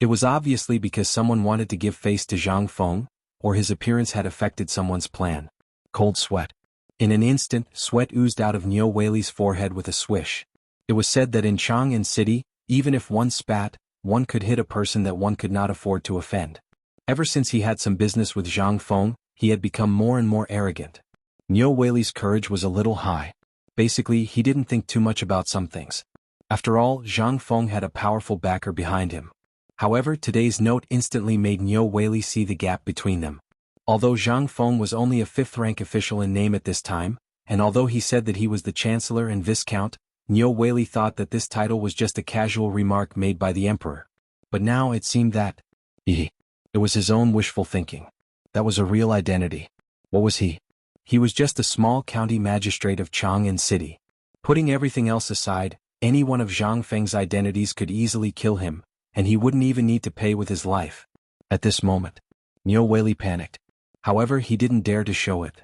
It was obviously because someone wanted to give face to Zhang Feng, or his appearance had affected someone's plan. Cold sweat. In an instant, sweat oozed out of Nyo Whaley's forehead with a swish. It It was said that in Chang'an City, even if one spat, one could hit a person that one could not afford to offend. Ever since he had some business with Zhang Feng, he had become more and more arrogant. Niu Weili's courage was a little high. Basically, he didn't think too much about some things. After all, Zhang Feng had a powerful backer behind him. However, today's note instantly made Niu Weili see the gap between them. Although Zhang Feng was only a fifth-rank official in name at this time, and although he said that he was the Chancellor and Viscount, Niu Weili thought that this title was just a casual remark made by the Emperor. But now it seemed that it was his own wishful thinking. That was a real identity. What was he? He was just a small county magistrate of Chang'an City. Putting everything else aside, any one of Zhang Feng's identities could easily kill him, and he wouldn't even need to pay with his life. At this moment, Niu Weili panicked. However, he didn't dare to show it.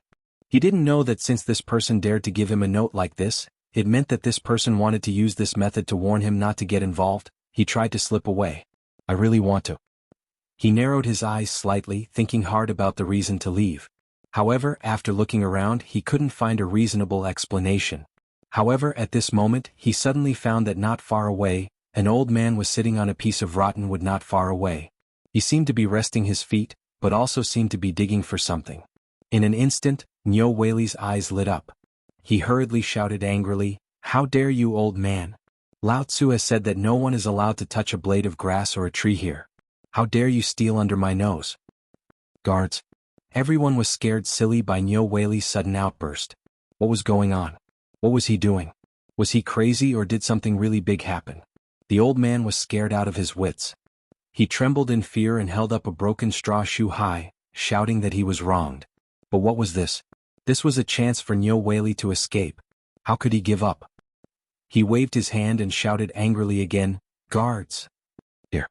He didn't know that since this person dared to give him a note like this, it meant that this person wanted to use this method to warn him not to get involved. He tried to slip away. I really want to. He narrowed his eyes slightly, thinking hard about the reason to leave. However, after looking around, he couldn't find a reasonable explanation. However, at this moment, he suddenly found that not far away, an old man was sitting on a piece of rotten wood not far away. He seemed to be resting his feet, but also seemed to be digging for something. In an instant, Niu Weili's eyes lit up. He hurriedly shouted angrily, "How dare you, old man? Lao Tzu has said that no one is allowed to touch a blade of grass or a tree here. How dare you steal under my nose?" Guards. Everyone was scared silly by Niu Weili's sudden outburst. What was going on? What was he doing? Was he crazy or did something really big happen? The old man was scared out of his wits. He trembled in fear and held up a broken straw shoe high, shouting that he was wronged. But what was this? This was a chance for Niu Weili to escape. How could he give up? He waved his hand and shouted angrily again, "Guards! Here!"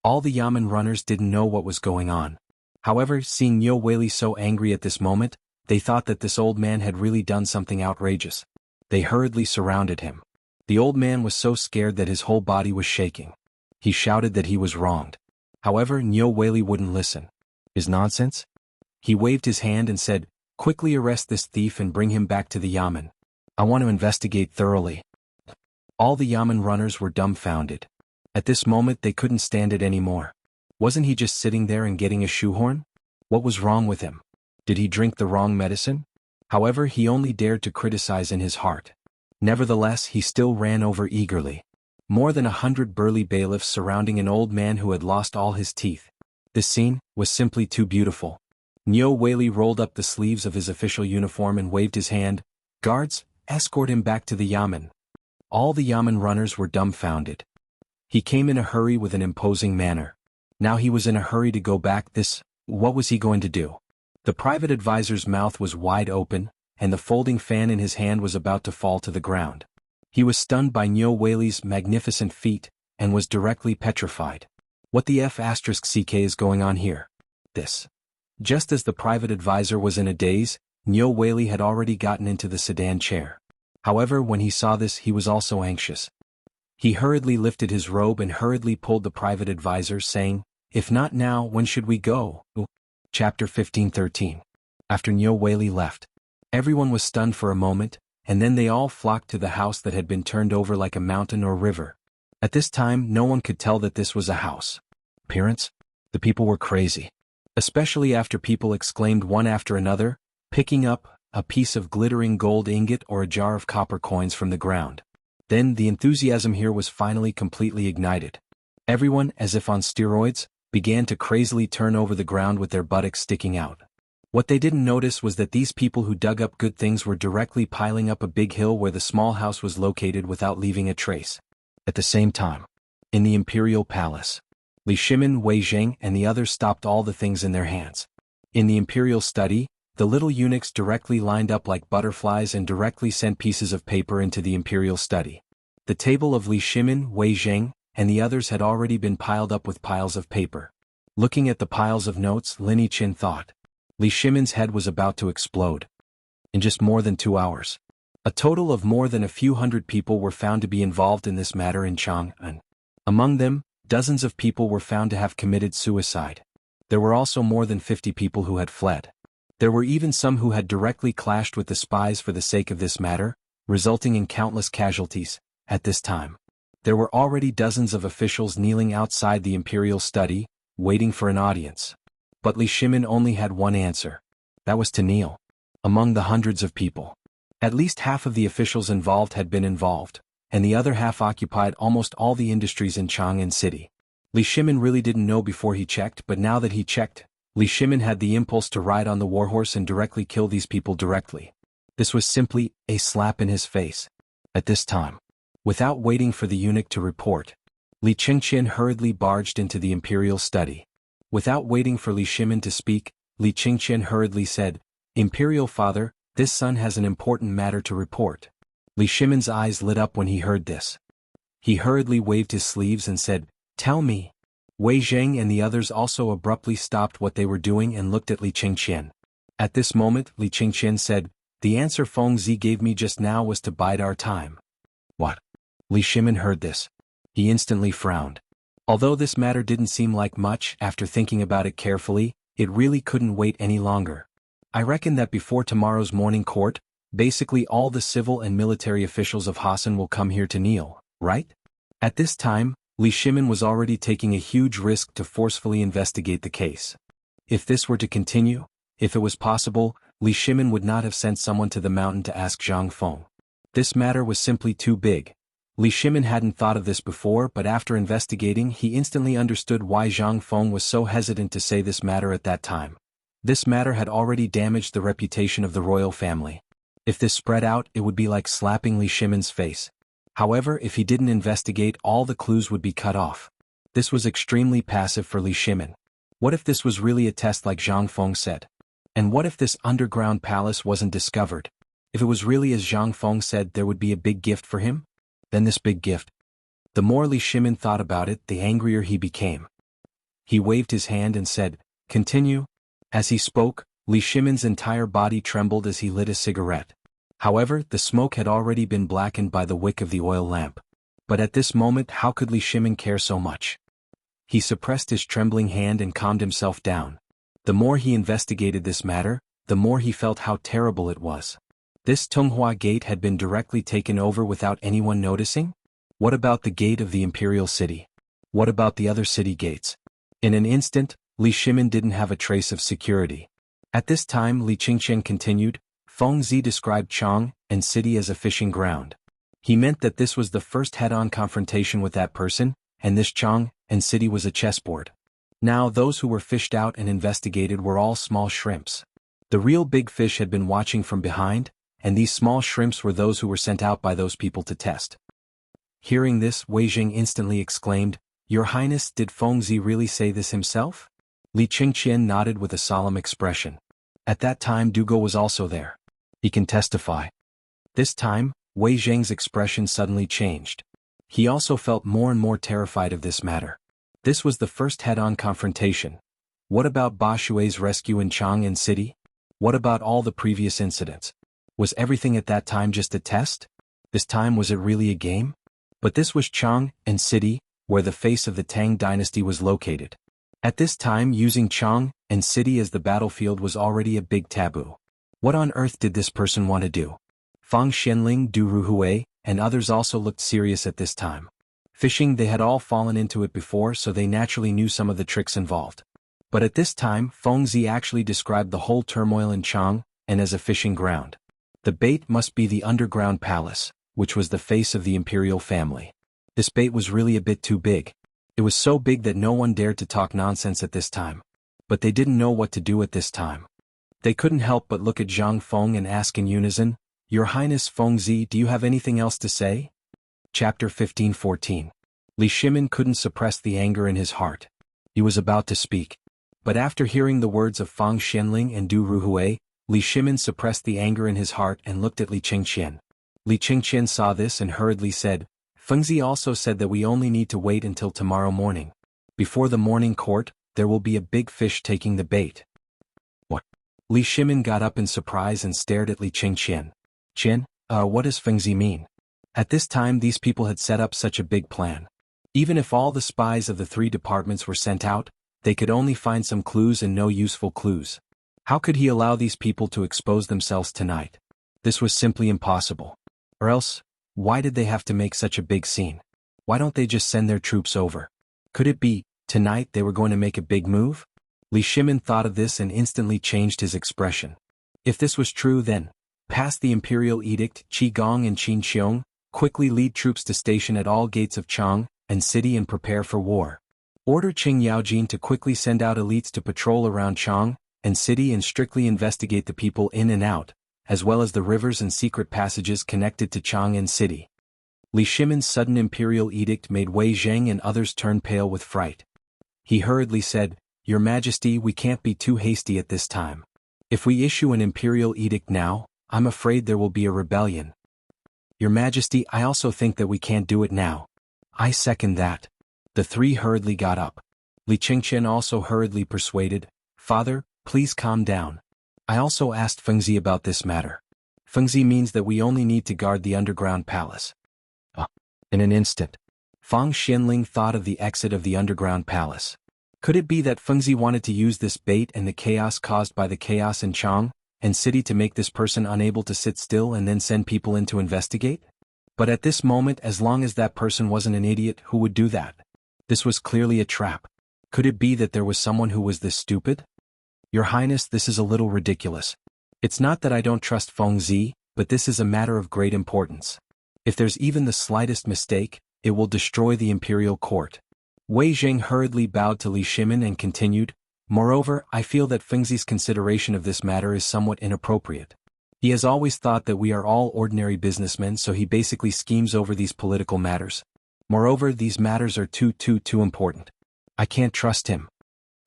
All the yamen runners didn't know what was going on. However, seeing Niu Weili so angry at this moment, they thought that this old man had really done something outrageous. They hurriedly surrounded him. The old man was so scared that his whole body was shaking. He shouted that he was wronged. However, Niu Weili wouldn't listen. Is nonsense? He waved his hand and said, "Quickly arrest this thief and bring him back to the yamen. I want to investigate thoroughly." All the yamen runners were dumbfounded. At this moment they couldn't stand it anymore. Wasn't he just sitting there and getting a shoehorn? What was wrong with him? Did he drink the wrong medicine? However, he only dared to criticize in his heart. Nevertheless, he still ran over eagerly. More than 100 burly bailiffs surrounding an old man who had lost all his teeth. This scene was simply too beautiful. Niu Weili rolled up the sleeves of his official uniform and waved his hand. "Guards, escort him back to the yamen." All the yamen runners were dumbfounded. He came in a hurry with an imposing manner. Now he was in a hurry to go back. What was he going to do? The private advisor's mouth was wide open, and the folding fan in his hand was about to fall to the ground. He was stunned by Niu Weili's magnificent feat, and was directly petrified. What the F***ck is going on here? Just as the private advisor was in a daze, Niu Weili had already gotten into the sedan chair. However, when he saw this, he was also anxious. He hurriedly lifted his robe and hurriedly pulled the private advisor, saying, "If not now, when should we go?" Chapter 15:13. After Niu Weili left, everyone was stunned for a moment, and then they all flocked to the house that had been turned over like a mountain or river. At this time, no one could tell that this was a house. Appearance? The people were crazy. Especially after people exclaimed one after another, picking up a piece of glittering gold ingot or a jar of copper coins from the ground. Then the enthusiasm here was finally completely ignited. Everyone, as if on steroids, began to crazily turn over the ground with their buttocks sticking out. What they didn't notice was that these people who dug up good things were directly piling up a big hill where the small house was located without leaving a trace. At the same time, in the imperial palace, Li Shimin, Wei Zheng, and the others stopped all the things in their hands. In the imperial study, the little eunuchs directly lined up like butterflies and directly sent pieces of paper into the imperial study. The table of Li Shimin, Wei Zheng, and the others had already been piled up with piles of paper. Looking at the piles of notes, Lin Yichin thought. Li Shimin's head was about to explode. In just more than 2 hours, a total of more than a few hundred people were found to be involved in this matter in Chang'an. Among them, dozens of people were found to have committed suicide. There were also more than 50 people who had fled. There were even some who had directly clashed with the spies for the sake of this matter, resulting in countless casualties. at this time. There were already dozens of officials kneeling outside the imperial study, waiting for an audience. But Li Shimin only had one answer. That was to kneel. Among the hundreds of people, at least half of the officials involved had been involved, and the other half occupied almost all the industries in Chang'an City. Li Shimin really didn't know before he checked, but now that he checked, Li Shimin had the impulse to ride on the warhorse and directly kill these people directly. This was simply a slap in his face. At this time, without waiting for the eunuch to report, Li Qingqian hurriedly barged into the imperial study. Without waiting for Li Shimin to speak, Li Qingqian hurriedly said, "Imperial father, this son has an important matter to report." Li Shimin's eyes lit up when he heard this. He hurriedly waved his sleeves and said, "Tell me." Wei Zheng and the others also abruptly stopped what they were doing and looked at Li Qingqian. At this moment, Li Qingqian said, "The answer Feng Zi gave me just now was to bide our time." What? Li Shimin heard this. He instantly frowned. Although this matter didn't seem like much, after thinking about it carefully, it really couldn't wait any longer. I reckon that before tomorrow's morning court, basically all the civil and military officials of Hassan will come here to kneel, right? At this time, Li Shimin was already taking a huge risk to forcefully investigate the case. If this were to continue, if it was possible, Li Shimin would not have sent someone to the mountain to ask Zhang Feng. This matter was simply too big. Li Shimin hadn't thought of this before, but after investigating he instantly understood why Zhang Feng was so hesitant to say this matter at that time. This matter had already damaged the reputation of the royal family. If this spread out, it would be like slapping Li Shimin's face. However, if he didn't investigate, all the clues would be cut off. This was extremely passive for Li Shimin. What if this was really a test like Zhang Feng said? And what if this underground palace wasn't discovered? If it was really as Zhang Feng said, there would be a big gift for him? Then this big gift. The more Li Shimin thought about it, the angrier he became. He waved his hand and said, "Continue." As he spoke, Li Shimin's entire body trembled as he lit a cigarette. However, the smoke had already been blackened by the wick of the oil lamp. But at this moment, how could Li Shimin care so much? He suppressed his trembling hand and calmed himself down. The more he investigated this matter, the more he felt how terrible it was. This Tunghua gate had been directly taken over without anyone noticing? What about the gate of the imperial city? What about the other city gates? In an instant, Li Shimin didn't have a trace of security. At this time, Li Qingqian continued, "Feng Zi described Chang'an City as a fishing ground. He meant that this was the first head-on confrontation with that person, and this Chang'an City was a chessboard. Now those who were fished out and investigated were all small shrimps. The real big fish had been watching from behind, and these small shrimps were those who were sent out by those people to test." Hearing this, Wei Jing instantly exclaimed, "Your Highness, did Feng Zi really say this himself?" Li Qingqian nodded with a solemn expression. At that time Dugo was also there. He can testify. This time, Wei Zheng's expression suddenly changed. He also felt more and more terrified of this matter. This was the first head-on confrontation. What about Ba Shui's rescue in Chang'an City? What about all the previous incidents? Was everything at that time just a test? This time was it really a game? But this was Chang'an City, where the face of the Tang Dynasty was located. At this time, using Chang'an City as the battlefield was already a big taboo. What on earth did this person want to do? Fang Xianling, Du Ruhui, and others also looked serious at this time. Fishing, they had all fallen into it before, so they naturally knew some of the tricks involved. But at this time, Feng Zi actually described the whole turmoil in Chang'an as a fishing ground. The bait must be the underground palace, which was the face of the imperial family. This bait was really a bit too big. It was so big that no one dared to talk nonsense at this time. But they didn't know what to do at this time. They couldn't help but look at Zhang Feng and ask in unison, "Your Highness Feng Zi, do you have anything else to say?" Chapter 15-14. Li Shimin couldn't suppress the anger in his heart. He was about to speak. But after hearing the words of Fang Xianling and Du Ruhui, Li Shimin suppressed the anger in his heart and looked at Li Qingqian. Li Qingqian saw this and hurriedly said, "Feng Zi also said that we only need to wait until tomorrow morning. Before the morning court, there will be a big fish taking the bait." What? Li Shimin got up in surprise and stared at Li Qingqian. What does Feng Zi mean? At this time these people had set up such a big plan. Even if all the spies of the 3 departments were sent out, they could only find some clues and no useful clues. How could he allow these people to expose themselves tonight? This was simply impossible. Or else, Why did they have to make such a big scene? Why don't they just send their troops over? Could it be, tonight they were going to make a big move? Li Shimin thought of this and instantly changed his expression. If this was true then, pass the imperial edict, Qi Gong and Qin Xiong, quickly lead troops to station at all gates of Chang and city and prepare for war. Order Qing Yaojin to quickly send out elites to patrol around Chang and city and strictly investigate the people in and out, as well as the rivers and secret passages connected to Chang and city. Li Shimin's sudden imperial edict made Wei Zheng and others turn pale with fright. He hurriedly said, "Your Majesty, we can't be too hasty at this time. If we issue an imperial edict now, I'm afraid there will be a rebellion." "Your Majesty, I also think that we can't do it now." "I second that." The three hurriedly got up. Li Qingqian also hurriedly persuaded, "Father, please calm down. I also asked Fengzi about this matter. Fengzi means that we only need to guard the underground palace." In an instant, Fang Xianling thought of the exit of the underground palace. Could it be that Fengzi wanted to use this bait and the chaos caused by the chaos in Chang and city to make this person unable to sit still and then send people in to investigate? But at this moment, as long as that person wasn't an idiot, who would do that? This was clearly a trap. Could it be that there was someone who was this stupid? "Your Highness, this is a little ridiculous. It's not that I don't trust Fengzi, but this is a matter of great importance. If there's even the slightest mistake, it will destroy the imperial court." Wei Zheng hurriedly bowed to Li Shimin and continued, "Moreover, I feel that Fengzi's consideration of this matter is somewhat inappropriate. He has always thought that we are all ordinary businessmen, so he basically schemes over these political matters. Moreover, these matters are too important. I can't trust him."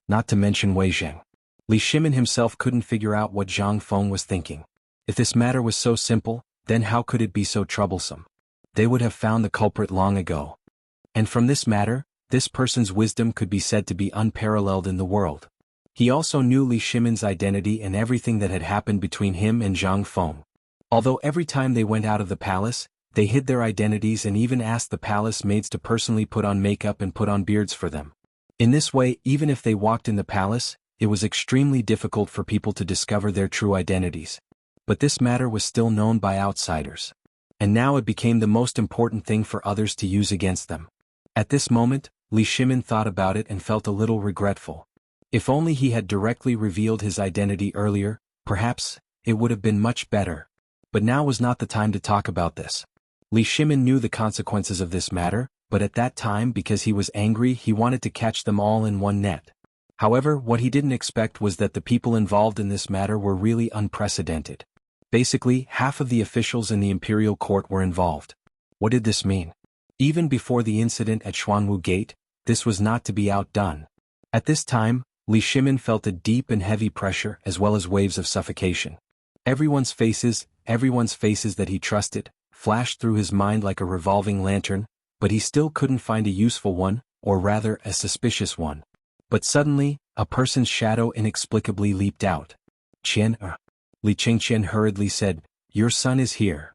Not to mention Wei Zheng. Li Shimin himself couldn't figure out what Zhang Feng was thinking. If this matter was so simple, then how could it be so troublesome? They would have found the culprit long ago. And from this matter, this person's wisdom could be said to be unparalleled in the world. He also knew Li Shimin's identity and everything that had happened between him and Zhang Feng. Although every time they went out of the palace, they hid their identities and even asked the palace maids to personally put on makeup and put on beards for them. In this way, even if they walked in the palace, it was extremely difficult for people to discover their true identities. But this matter was still known by outsiders. And now it became the most important thing for others to use against them. At this moment, Li Shimin thought about it and felt a little regretful. If only he had directly revealed his identity earlier, perhaps, it would have been much better. But now was not the time to talk about this. Li Shimin knew the consequences of this matter, but at that time, because he was angry, he wanted to catch them all in one net. However, what he didn't expect was that the people involved in this matter were really unprecedented. Basically, half of the officials in the imperial court were involved. What did this mean? Even before the incident at Xuanwu Gate, this was not to be outdone. At this time, Li Shimin felt a deep and heavy pressure as well as waves of suffocation. Everyone's faces that he trusted, flashed through his mind like a revolving lantern, but he still couldn't find a useful one, or rather a suspicious one. But suddenly, a person's shadow inexplicably leaped out. "Qian, Li Qingqian hurriedly said, "Your son is here."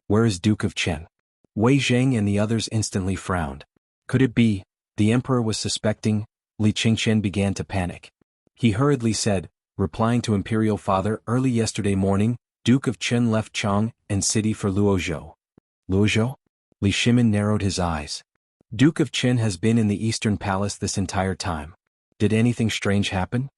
"Where is Duke of Qian?" Wei Zheng and the others instantly frowned. Could it be, the emperor was suspecting? Li Qingqian began to panic. He hurriedly said, replying to Imperial Father, "Early yesterday morning, Duke of Qian left Chang and city for Luozhou." "Luozhou?" Li Shimin narrowed his eyes. "Duke of Qian has been in the Eastern Palace this entire time. Did anything strange happen?"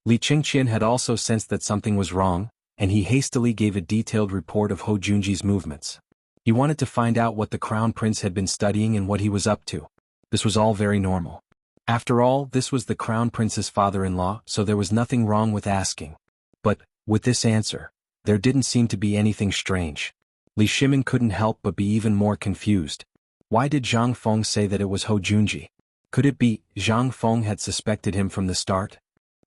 Li Qingqian had also sensed that something was wrong, and he hastily gave a detailed report of Hou Junji's movements. He wanted to find out what the crown prince had been studying and what he was up to. This was all very normal. After all, this was the crown prince's father-in-law, so there was nothing wrong with asking. But, with this answer, there didn't seem to be anything strange. Li Shimin couldn't help but be even more confused. Why did Zhang Feng say that it was Hou Junji? Could it be, Zhang Feng had suspected him from the start?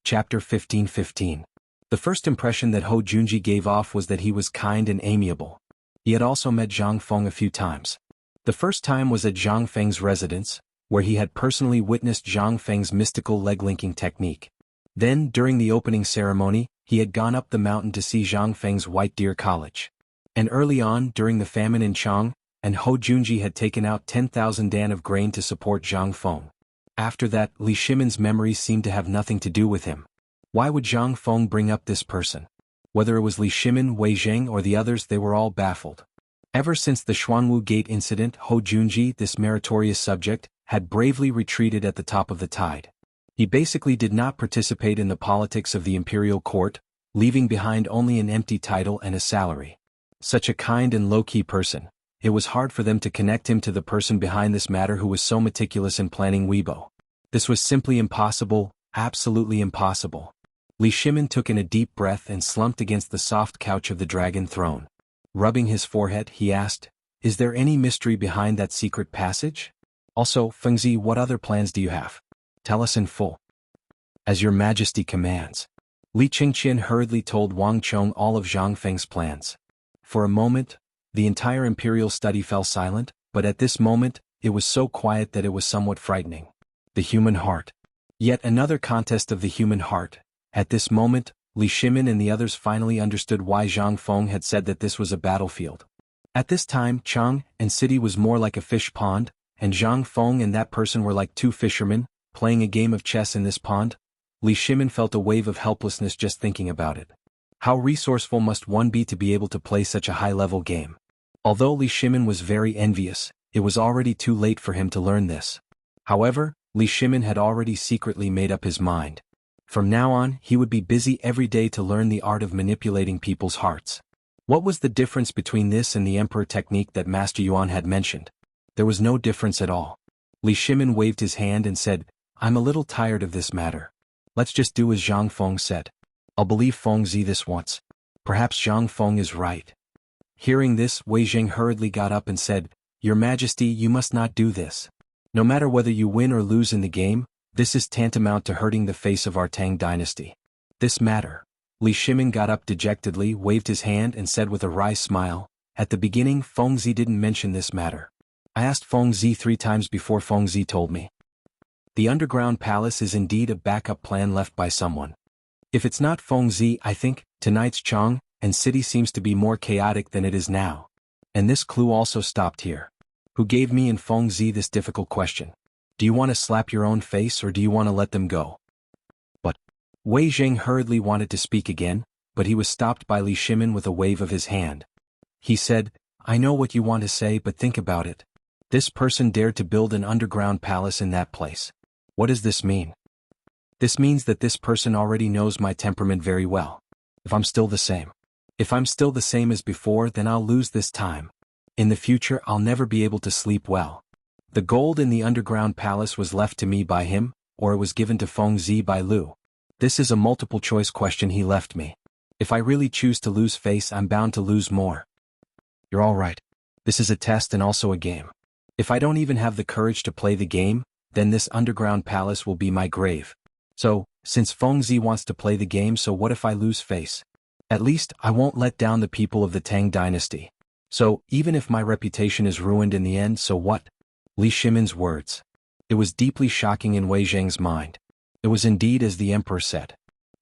Chapter 15:15. The first impression that Hou Junji gave off was that he was kind and amiable. He had also met Zhang Feng a few times. The first time was at Zhang Feng's residence, where he had personally witnessed Zhang Feng's mystical leg-linking technique. Then, during the opening ceremony, he had gone up the mountain to see Zhang Feng's White Deer College. And early on, during the famine in Chang, and Hou Junji had taken out 10,000 dan of grain to support Zhang Feng. After that, Li Shimin's memories seemed to have nothing to do with him. Why would Zhang Feng bring up this person? Whether it was Li Shimin, Wei Zheng or the others, they were all baffled. Ever since the Xuanwu Gate incident, Hou Junji, this meritorious subject, had bravely retreated at the top of the tide. He basically did not participate in the politics of the imperial court, leaving behind only an empty title and a salary. Such a kind and low-key person, it was hard for them to connect him to the person behind this matter who was so meticulous in planning Weibo. This was simply impossible, absolutely impossible. Li Shimin took in a deep breath and slumped against the soft couch of the dragon throne. Rubbing his forehead, he asked, "Is there any mystery behind that secret passage? Also, Fengzi, what other plans do you have? Tell us in full." "As your majesty commands." Li Qingqian hurriedly told Wang Chong all of Zhang Feng's plans. For a moment, the entire imperial study fell silent, but at this moment, it was so quiet that it was somewhat frightening. The human heart. Yet another contest of the human heart. At this moment, Li Shimin and the others finally understood why Zhang Feng had said that this was a battlefield. At this time, Chang and city was more like a fish pond, and Zhang Feng and that person were like two fishermen, playing a game of chess in this pond. Li Shimin felt a wave of helplessness just thinking about it. How resourceful must one be to be able to play such a high-level game? Although Li Shimin was very envious, it was already too late for him to learn this. However, Li Shimin had already secretly made up his mind. From now on, he would be busy every day to learn the art of manipulating people's hearts. What was the difference between this and the emperor technique that Master Yuan had mentioned? There was no difference at all. Li Shimin waved his hand and said, "I'm a little tired of this matter. Let's just do as Zhang Feng said. I'll believe Feng Zi this once. Perhaps Zhang Feng is right." Hearing this, Wei Zheng hurriedly got up and said, "Your Majesty, you must not do this. No matter whether you win or lose in the game, this is tantamount to hurting the face of our Tang dynasty. This matter." Li Shimin got up dejectedly, waved his hand and said with a wry smile, "At the beginning, Feng Zi didn't mention this matter. I asked Feng Zi 3 times before Feng Zi told me. The underground palace is indeed a backup plan left by someone. If it's not Feng Zi, I think, tonight's Chang and city seems to be more chaotic than it is now. And this clue also stopped here. Who gave me and Feng Zi this difficult question? Do you want to slap your own face or do you want to let them go?" But Wei Zheng hurriedly wanted to speak again, but he was stopped by Li Shimin with a wave of his hand. He said, "I know what you want to say, but think about it. This person dared to build an underground palace in that place. What does this mean? This means that this person already knows my temperament very well. If I'm still the same. If I'm still the same as before, then I'll lose this time. In the future, I'll never be able to sleep well. The gold in the underground palace was left to me by him, or it was given to Feng Zi by Lu. This is a multiple-choice question he left me. If I really choose to lose face, I'm bound to lose more." "You're all right. This is a test and also a game. If I don't even have the courage to play the game, then this underground palace will be my grave. So, since Feng Zi wants to play the game, so what if I lose face? At least, I won't let down the people of the Tang Dynasty. So, even if my reputation is ruined in the end, so what?" Li Shimin's words. It was deeply shocking in Wei Zheng's mind. It was indeed as the emperor said.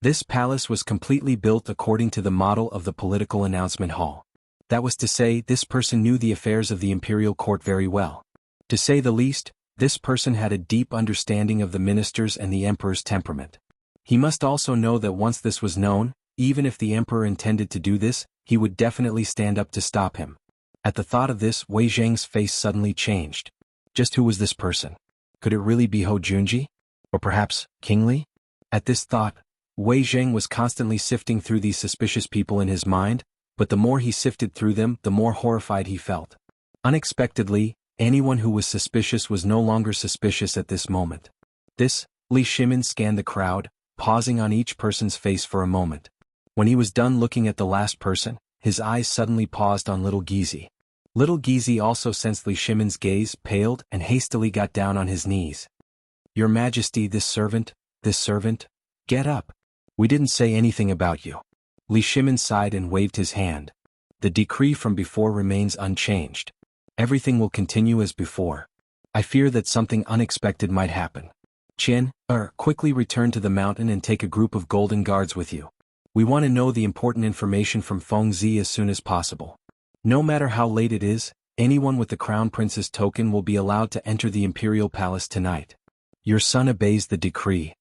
This palace was completely built according to the model of the political announcement hall. That was to say, this person knew the affairs of the imperial court very well. To say the least, this person had a deep understanding of the ministers and the emperor's temperament. He must also know that once this was known, even if the emperor intended to do this, he would definitely stand up to stop him. At the thought of this, Wei Zheng's face suddenly changed. Just who was this person? Could it really be Hou Junji? Or perhaps, King Li? At this thought, Wei Zheng was constantly sifting through these suspicious people in his mind, but the more he sifted through them, the more horrified he felt. Unexpectedly, anyone who was suspicious was no longer suspicious at this moment. Li Shimin scanned the crowd, pausing on each person's face for a moment. When he was done looking at the last person, his eyes suddenly paused on Little Gizi. Little Gizi also sensed Li Shimin's gaze, paled, and hastily got down on his knees. "Your Majesty, this servant, get up. We didn't say anything about you." Li Shimin sighed and waved his hand. "The decree from before remains unchanged. Everything will continue as before. I fear that something unexpected might happen. Qian, quickly return to the mountain and take a group of golden guards with you. We want to know the important information from Feng Zi as soon as possible. No matter how late it is, anyone with the Crown Prince's token will be allowed to enter the Imperial Palace tonight. Your son obeys the decree."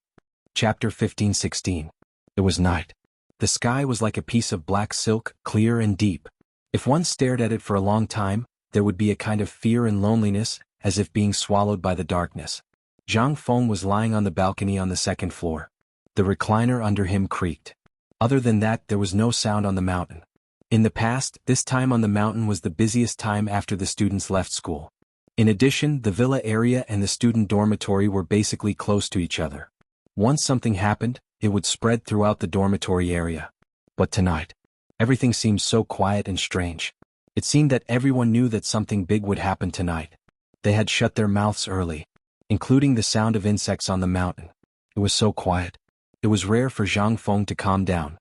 Chapter 15-16. It was night. The sky was like a piece of black silk, clear and deep. If one stared at it for a long time, there would be a kind of fear and loneliness, as if being swallowed by the darkness. Zhang Feng was lying on the balcony on the second floor. The recliner under him creaked. Other than that, there was no sound on the mountain. In the past, this time on the mountain was the busiest time after the students left school. In addition, the villa area and the student dormitory were basically close to each other. Once something happened, it would spread throughout the dormitory area. But tonight, everything seemed so quiet and strange. It seemed that everyone knew that something big would happen tonight. They had shut their mouths early, including the sound of insects on the mountain. It was so quiet. It was rare for Zhang Feng to calm down.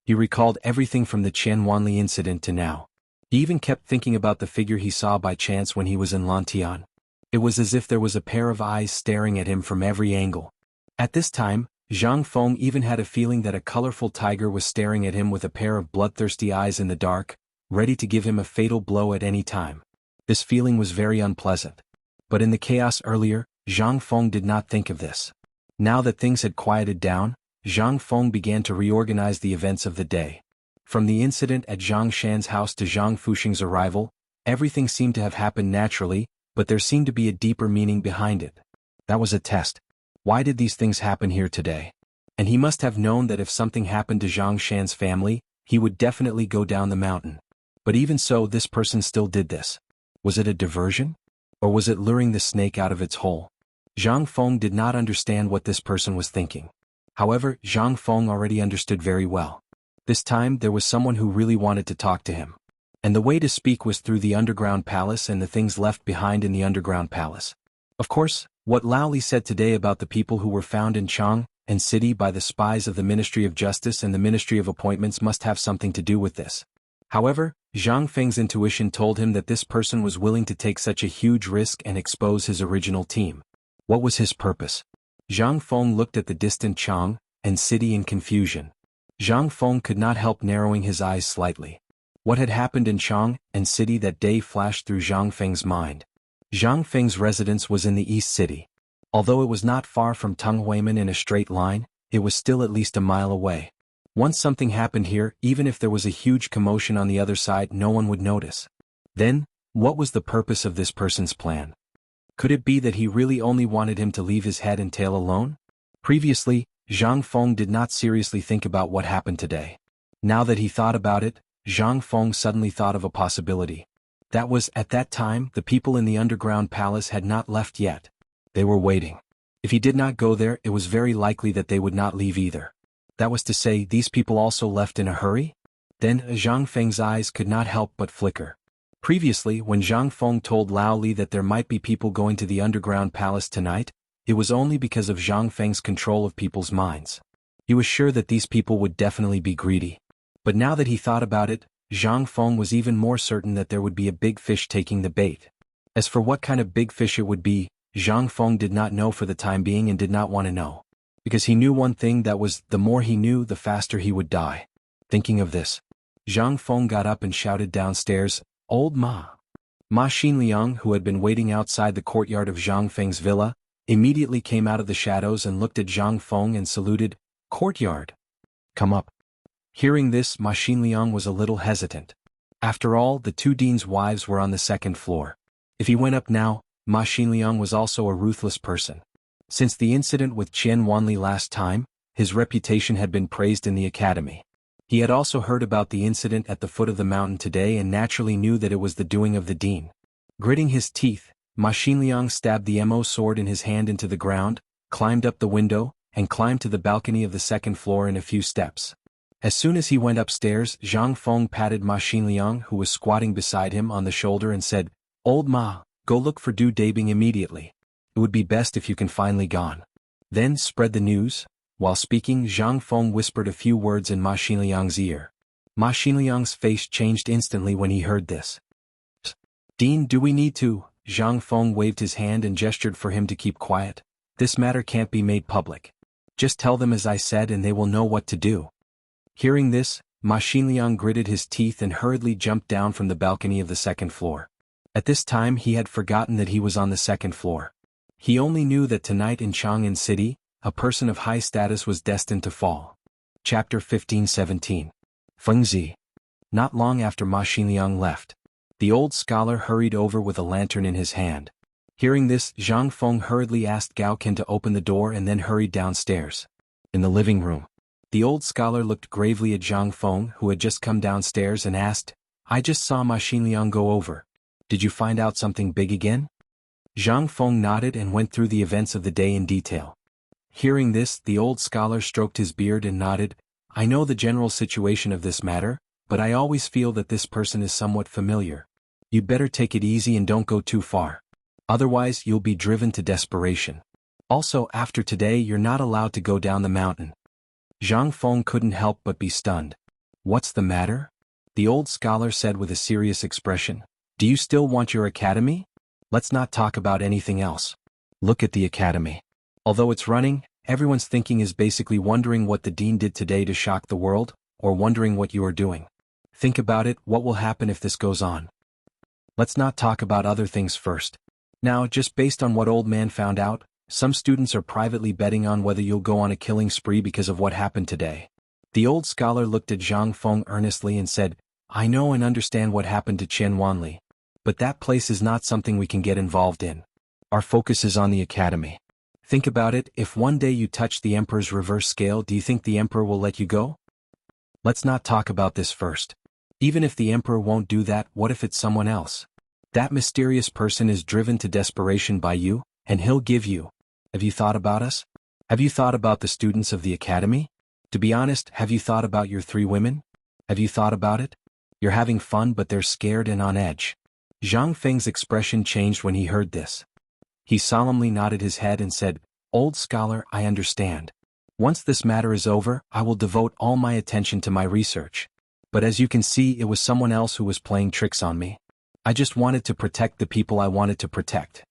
He recalled everything from the Qian Wanli incident to now. He even kept thinking about the figure he saw by chance when he was in Lantian. It was as if there was a pair of eyes staring at him from every angle. At this time, Zhang Feng even had a feeling that a colorful tiger was staring at him with a pair of bloodthirsty eyes in the dark, ready to give him a fatal blow at any time. This feeling was very unpleasant. But in the chaos earlier, Zhang Feng did not think of this. Now that things had quieted down, Zhang Feng began to reorganize the events of the day. From the incident at Zhang Shan's house to Zhang Fuxing's arrival, everything seemed to have happened naturally, but there seemed to be a deeper meaning behind it. That was a test. Why did these things happen here today? And he must have known that if something happened to Zhang Shan's family, he would definitely go down the mountain. But even so, this person still did this. Was it a diversion? Or was it luring the snake out of its hole? Zhang Feng did not understand what this person was thinking. However, Zhang Feng already understood very well. This time there was someone who really wanted to talk to him. And the way to speak was through the underground palace and the things left behind in the underground palace. Of course, what Lao Li said today about the people who were found in Chang and City by the spies of the Ministry of Justice and the Ministry of Appointments must have something to do with this. However, Zhang Feng's intuition told him that this person was willing to take such a huge risk and expose his original team. What was his purpose? Zhang Feng looked at the distant Chang and City in confusion. Zhang Feng could not help narrowing his eyes slightly. What had happened in Chang and City that day flashed through Zhang Feng's mind. Zhang Feng's residence was in the East City. Although it was not far from Tunghuimen in a straight line, it was still at least a mile away. Once something happened here, even if there was a huge commotion on the other side, no one would notice. Then, what was the purpose of this person's plan? Could it be that he really only wanted him to leave his head and tail alone? Previously, Zhang Feng did not seriously think about what happened today. Now that he thought about it, Zhang Feng suddenly thought of a possibility. That was, at that time, the people in the underground palace had not left yet. They were waiting. If he did not go there, it was very likely that they would not leave either. That was to say, these people also left in a hurry? Then, Zhang Feng's eyes could not help but flicker. Previously, when Zhang Feng told Lao Li that there might be people going to the underground palace tonight, it was only because of Zhang Feng's control of people's minds. He was sure that these people would definitely be greedy. But now that he thought about it, Zhang Feng was even more certain that there would be a big fish taking the bait. As for what kind of big fish it would be, Zhang Feng did not know for the time being and did not want to know. Because he knew one thing, that was, the more he knew, the faster he would die. Thinking of this, Zhang Feng got up and shouted downstairs, "Old Ma!" Ma Xinliang, who had been waiting outside the courtyard of Zhang Feng's villa, immediately came out of the shadows and looked at Zhang Feng and saluted, "Courtyard. Come up." Hearing this, Ma Xinliang was a little hesitant. After all, the two deans' wives were on the second floor. If he went up now, Ma Xinliang was also a ruthless person. Since the incident with Qian Wanli last time, his reputation had been praised in the academy. He had also heard about the incident at the foot of the mountain today and naturally knew that it was the doing of the dean. Gritting his teeth, Ma Xinliang stabbed the mo sword in his hand into the ground, climbed up the window, and climbed to the balcony of the second floor in a few steps. As soon as he went upstairs, Zhang Feng patted Ma Xinliang, who was squatting beside him, on the shoulder and said, "Old Ma, go look for Du Dabing immediately. It would be best if you can finally gone. Then spread the news." While speaking, Zhang Feng whispered a few words in Ma Xinliang's ear. Ma Xinliang's face changed instantly when he heard this. "Dean, do we need to?" Zhang Feng waved his hand and gestured for him to keep quiet. "This matter can't be made public. Just tell them as I said and they will know what to do." Hearing this, Ma Xinliang gritted his teeth and hurriedly jumped down from the balcony of the second floor. At this time he had forgotten that he was on the second floor. He only knew that tonight in Chang'an City, a person of high status was destined to fall. Chapter 15-17. Fengzi. Not long after Ma Xinliang left, the old scholar hurried over with a lantern in his hand. Hearing this, Zhang Feng hurriedly asked Gao Qin to open the door and then hurried downstairs. In the living room, the old scholar looked gravely at Zhang Feng, who had just come downstairs, and asked, "I just saw Ma Xinliang go over. Did you find out something big again?" Zhang Feng nodded and went through the events of the day in detail. Hearing this, the old scholar stroked his beard and nodded, "I know the general situation of this matter, but I always feel that this person is somewhat familiar. You'd better take it easy and don't go too far. Otherwise, you'll be driven to desperation. Also, after today, you're not allowed to go down the mountain." Zhang Feng couldn't help but be stunned. "What's the matter?" the old scholar said with a serious expression. "Do you still want your academy? Let's not talk about anything else. Look at the academy. Although it's running, everyone's thinking is basically wondering what the dean did today to shock the world, or wondering what you are doing. Think about it, what will happen if this goes on? Let's not talk about other things first. Now, just based on what old man found out, some students are privately betting on whether you'll go on a killing spree because of what happened today." The old scholar looked at Zhang Feng earnestly and said, "I know and understand what happened to Chen Wanli. But that place is not something we can get involved in. Our focus is on the academy. Think about it, if one day you touch the emperor's reverse scale, do you think the emperor will let you go? Let's not talk about this first. Even if the emperor won't do that, what if it's someone else? That mysterious person is driven to desperation by you, and he'll give you. Have you thought about us? Have you thought about the students of the academy? To be honest, have you thought about your 3 women? Have you thought about it? You're having fun, but they're scared and on edge." Zhang Feng's expression changed when he heard this. He solemnly nodded his head and said, "Old scholar, I understand. Once this matter is over, I will devote all my attention to my research. But as you can see, it was someone else who was playing tricks on me. I just wanted to protect the people I wanted to protect."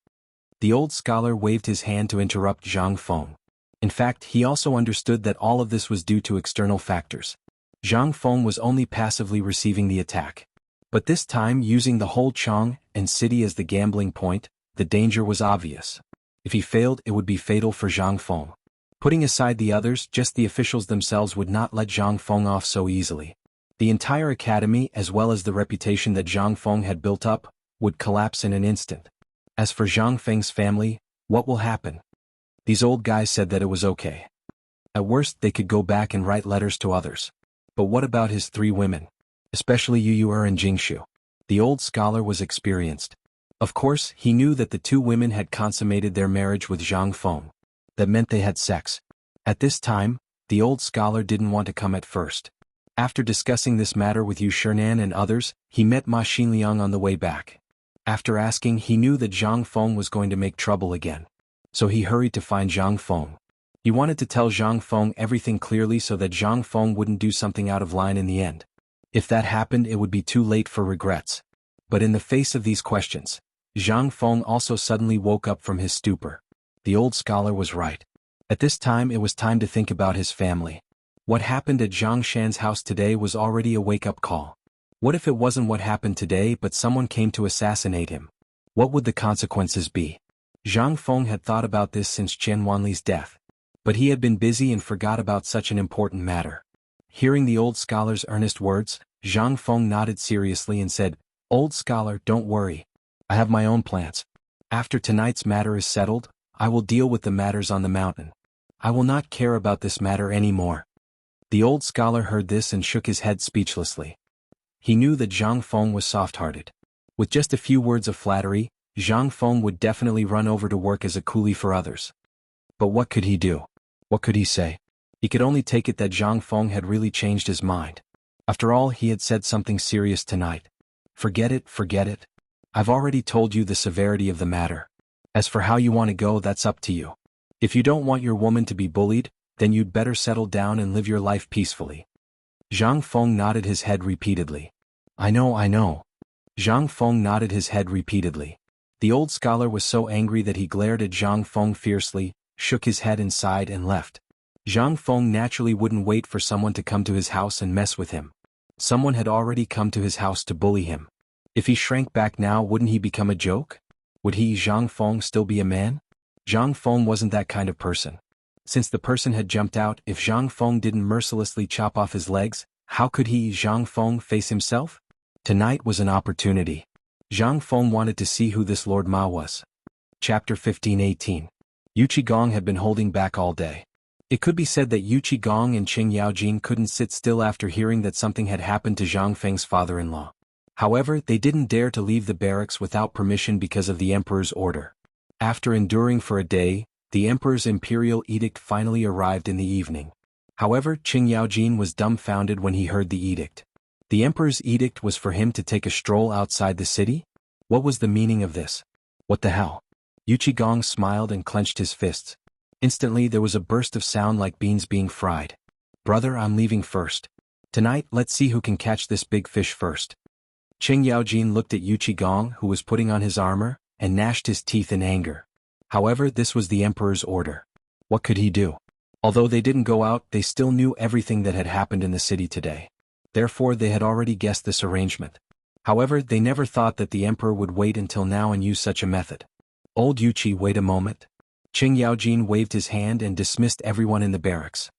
The old scholar waved his hand to interrupt Zhang Feng. In fact, he also understood that all of this was due to external factors. Zhang Feng was only passively receiving the attack. But this time, using the whole Chang and city as the gambling point, the danger was obvious. If he failed, it would be fatal for Zhang Feng. Putting aside the others, just the officials themselves would not let Zhang Feng off so easily. The entire academy, as well as the reputation that Zhang Feng had built up, would collapse in an instant. As for Zhang Feng's family, what will happen? These old guys said that it was okay. At worst, they could go back and write letters to others. But what about his 3 women? Especially Yu and Jingshu. The old scholar was experienced. Of course, he knew that the 2 women had consummated their marriage with Zhang Feng. That meant they had sex. At this time, the old scholar didn't want to come at first. After discussing this matter with Yu Shernan and others, he met Ma Xinliang on the way back. After asking, he knew that Zhang Feng was going to make trouble again. So he hurried to find Zhang Feng. He wanted to tell Zhang Feng everything clearly so that Zhang Feng wouldn't do something out of line in the end. If that happened, it would be too late for regrets. But in the face of these questions, Zhang Feng also suddenly woke up from his stupor. The old scholar was right. At this time, it was time to think about his family. What happened at Zhang Shan's house today was already a wake-up call. What if it wasn't what happened today, but someone came to assassinate him? What would the consequences be? Zhang Feng had thought about this since Chen Wanli's death. But he had been busy and forgot about such an important matter. Hearing the old scholar's earnest words, Zhang Feng nodded seriously and said, "Old scholar, don't worry. I have my own plans. After tonight's matter is settled, I will deal with the matters on the mountain. I will not care about this matter anymore." The old scholar heard this and shook his head speechlessly. He knew that Zhang Feng was soft-hearted. With just a few words of flattery, Zhang Feng would definitely run over to work as a coolie for others. But what could he do? What could he say? He could only take it that Zhang Feng had really changed his mind. After all, he had said something serious tonight. Forget it, forget it. I've already told you the severity of the matter. As for how you want to go, that's up to you. If you don't want your woman to be bullied, then you'd better settle down and live your life peacefully. Zhang Feng nodded his head repeatedly. I know. Zhang Feng nodded his head repeatedly. The old scholar was so angry that he glared at Zhang Feng fiercely, shook his head and sighed and left. Zhang Feng naturally wouldn't wait for someone to come to his house and mess with him. Someone had already come to his house to bully him. If he shrank back now, wouldn't he become a joke? Would he, Zhang Feng, still be a man? Zhang Feng wasn't that kind of person. Since the person had jumped out, if Zhang Feng didn't mercilessly chop off his legs, How could he, Zhang Feng, face himself? Tonight was an opportunity. Zhang Feng wanted to see who this Lord Ma was. Chapter 15-18. Yu Qigong had been holding back all day. It could be said that Yu Qigong and Qing Yaojin couldn't sit still after hearing that something had happened to Zhang Feng's father-in-law. However, they didn't dare to leave the barracks without permission because of the emperor's order. After enduring for a day, the emperor's imperial edict finally arrived in the evening. However, Qing Yaojin was dumbfounded when he heard the edict. The emperor's edict was for him to take a stroll outside the city? What was the meaning of this? What the hell? Yu Qigong smiled and clenched his fists. Instantly there was a burst of sound like beans being fried. Brother, I'm leaving first. Tonight, let's see who can catch this big fish first. Qing Yaojin looked at Yu Qigong, who was putting on his armor, and gnashed his teeth in anger. However, this was the emperor's order. What could he do? Although they didn't go out, they still knew everything that had happened in the city today. Therefore, they had already guessed this arrangement. However, they never thought that the emperor would wait until now and use such a method. Old Yuqi, wait a moment. Qing Yaojin waved his hand and dismissed everyone in the barracks.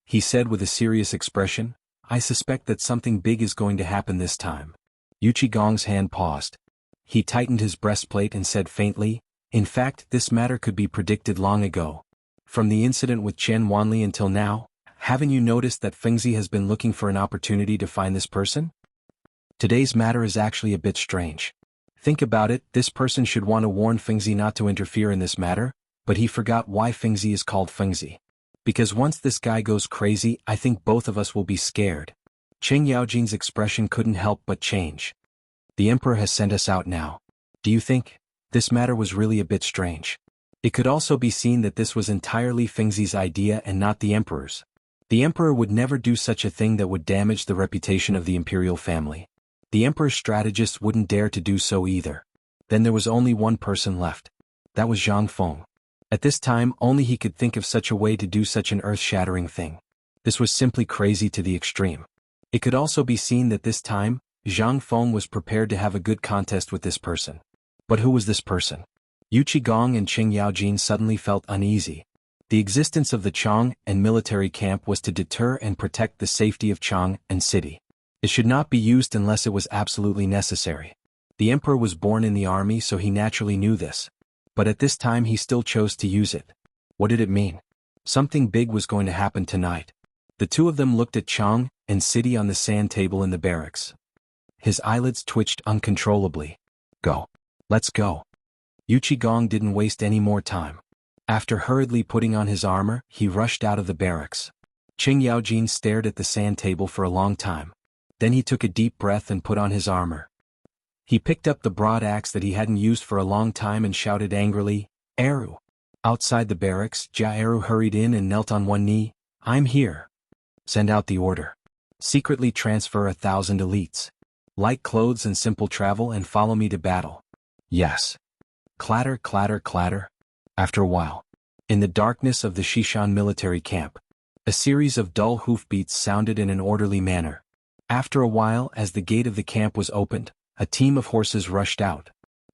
He said with a serious expression, I suspect that something big is going to happen this time. Yu Qigong's hand paused. He tightened his breastplate and said faintly, in fact, this matter could be predicted long ago. From the incident with Chen Wanli until now, haven't you noticed that Fengzi has been looking for an opportunity to find this person? Today's matter is actually a bit strange. Think about it, this person should want to warn Fengzi not to interfere in this matter, but he forgot why Fengzi is called Fengzi. Because once this guy goes crazy, I think both of us will be scared. Qing Yaojin's expression couldn't help but change. The emperor has sent us out now. Do you think? This matter was really a bit strange. It could also be seen that this was entirely Fengzi's idea and not the emperor's. The emperor would never do such a thing that would damage the reputation of the imperial family. The emperor's strategists wouldn't dare to do so either. Then there was only one person left. That was Zhang Feng. At this time, only he could think of such a way to do such an earth-shattering thing. This was simply crazy to the extreme. It could also be seen that this time, Zhang Feng was prepared to have a good contest with this person. But who was this person? Yu Qigong and Qing Yaojin suddenly felt uneasy. The existence of the Chang and military camp was to deter and protect the safety of Chang and city. It should not be used unless it was absolutely necessary. The emperor was born in the army, so he naturally knew this. But at this time he still chose to use it. What did it mean? Something big was going to happen tonight. The two of them looked at Chang and city on the sand table in the barracks. His eyelids twitched uncontrollably. Go. Let's go. Yu Qigong didn't waste any more time. After hurriedly putting on his armor, he rushed out of the barracks. Qing Yaojin stared at the sand table for a long time. Then he took a deep breath and put on his armor. He picked up the broad axe that he hadn't used for a long time and shouted angrily, Eru! Outside the barracks, Jia Eru hurried in and knelt on one knee. I'm here. Send out the order. Secretly transfer 1,000 elites. Light clothes and simple travel and follow me to battle. Yes. Clatter, clatter, clatter. After a while, in the darkness of the Shishan military camp, a series of dull hoofbeats sounded in an orderly manner. After a while, as the gate of the camp was opened, a team of horses rushed out.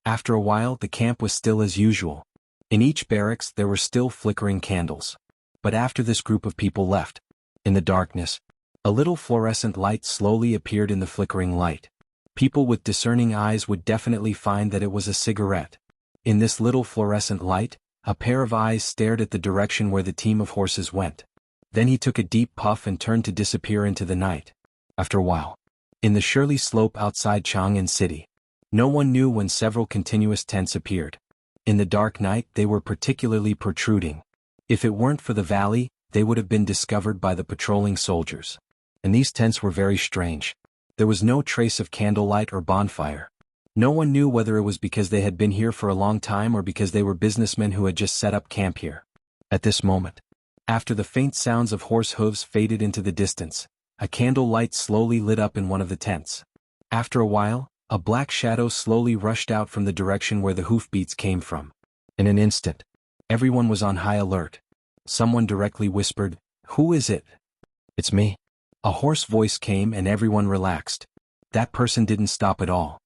After a while, the camp was still as usual. In each barracks there were still flickering candles. But after this group of people left, in the darkness, a little fluorescent light slowly appeared in the flickering light. People with discerning eyes would definitely find that it was a cigarette. In this little fluorescent light, a pair of eyes stared at the direction where the team of horses went. Then he took a deep puff and turned to disappear into the night. After a while, in the Shirley slope outside Chang'an City, no one knew when several continuous tents appeared. In the dark night they were particularly protruding. If it weren't for the valley, they would have been discovered by the patrolling soldiers. And these tents were very strange. There was no trace of candlelight or bonfire. No one knew whether it was because they had been here for a long time or because they were businessmen who had just set up camp here. At this moment, after the faint sounds of horse hooves faded into the distance, a candle light slowly lit up in one of the tents. After a while, a black shadow slowly rushed out from the direction where the hoofbeats came from. In an instant, everyone was on high alert. Someone directly whispered, "Who is it?" "It's me." A hoarse voice came and everyone relaxed. That person didn't stop at all.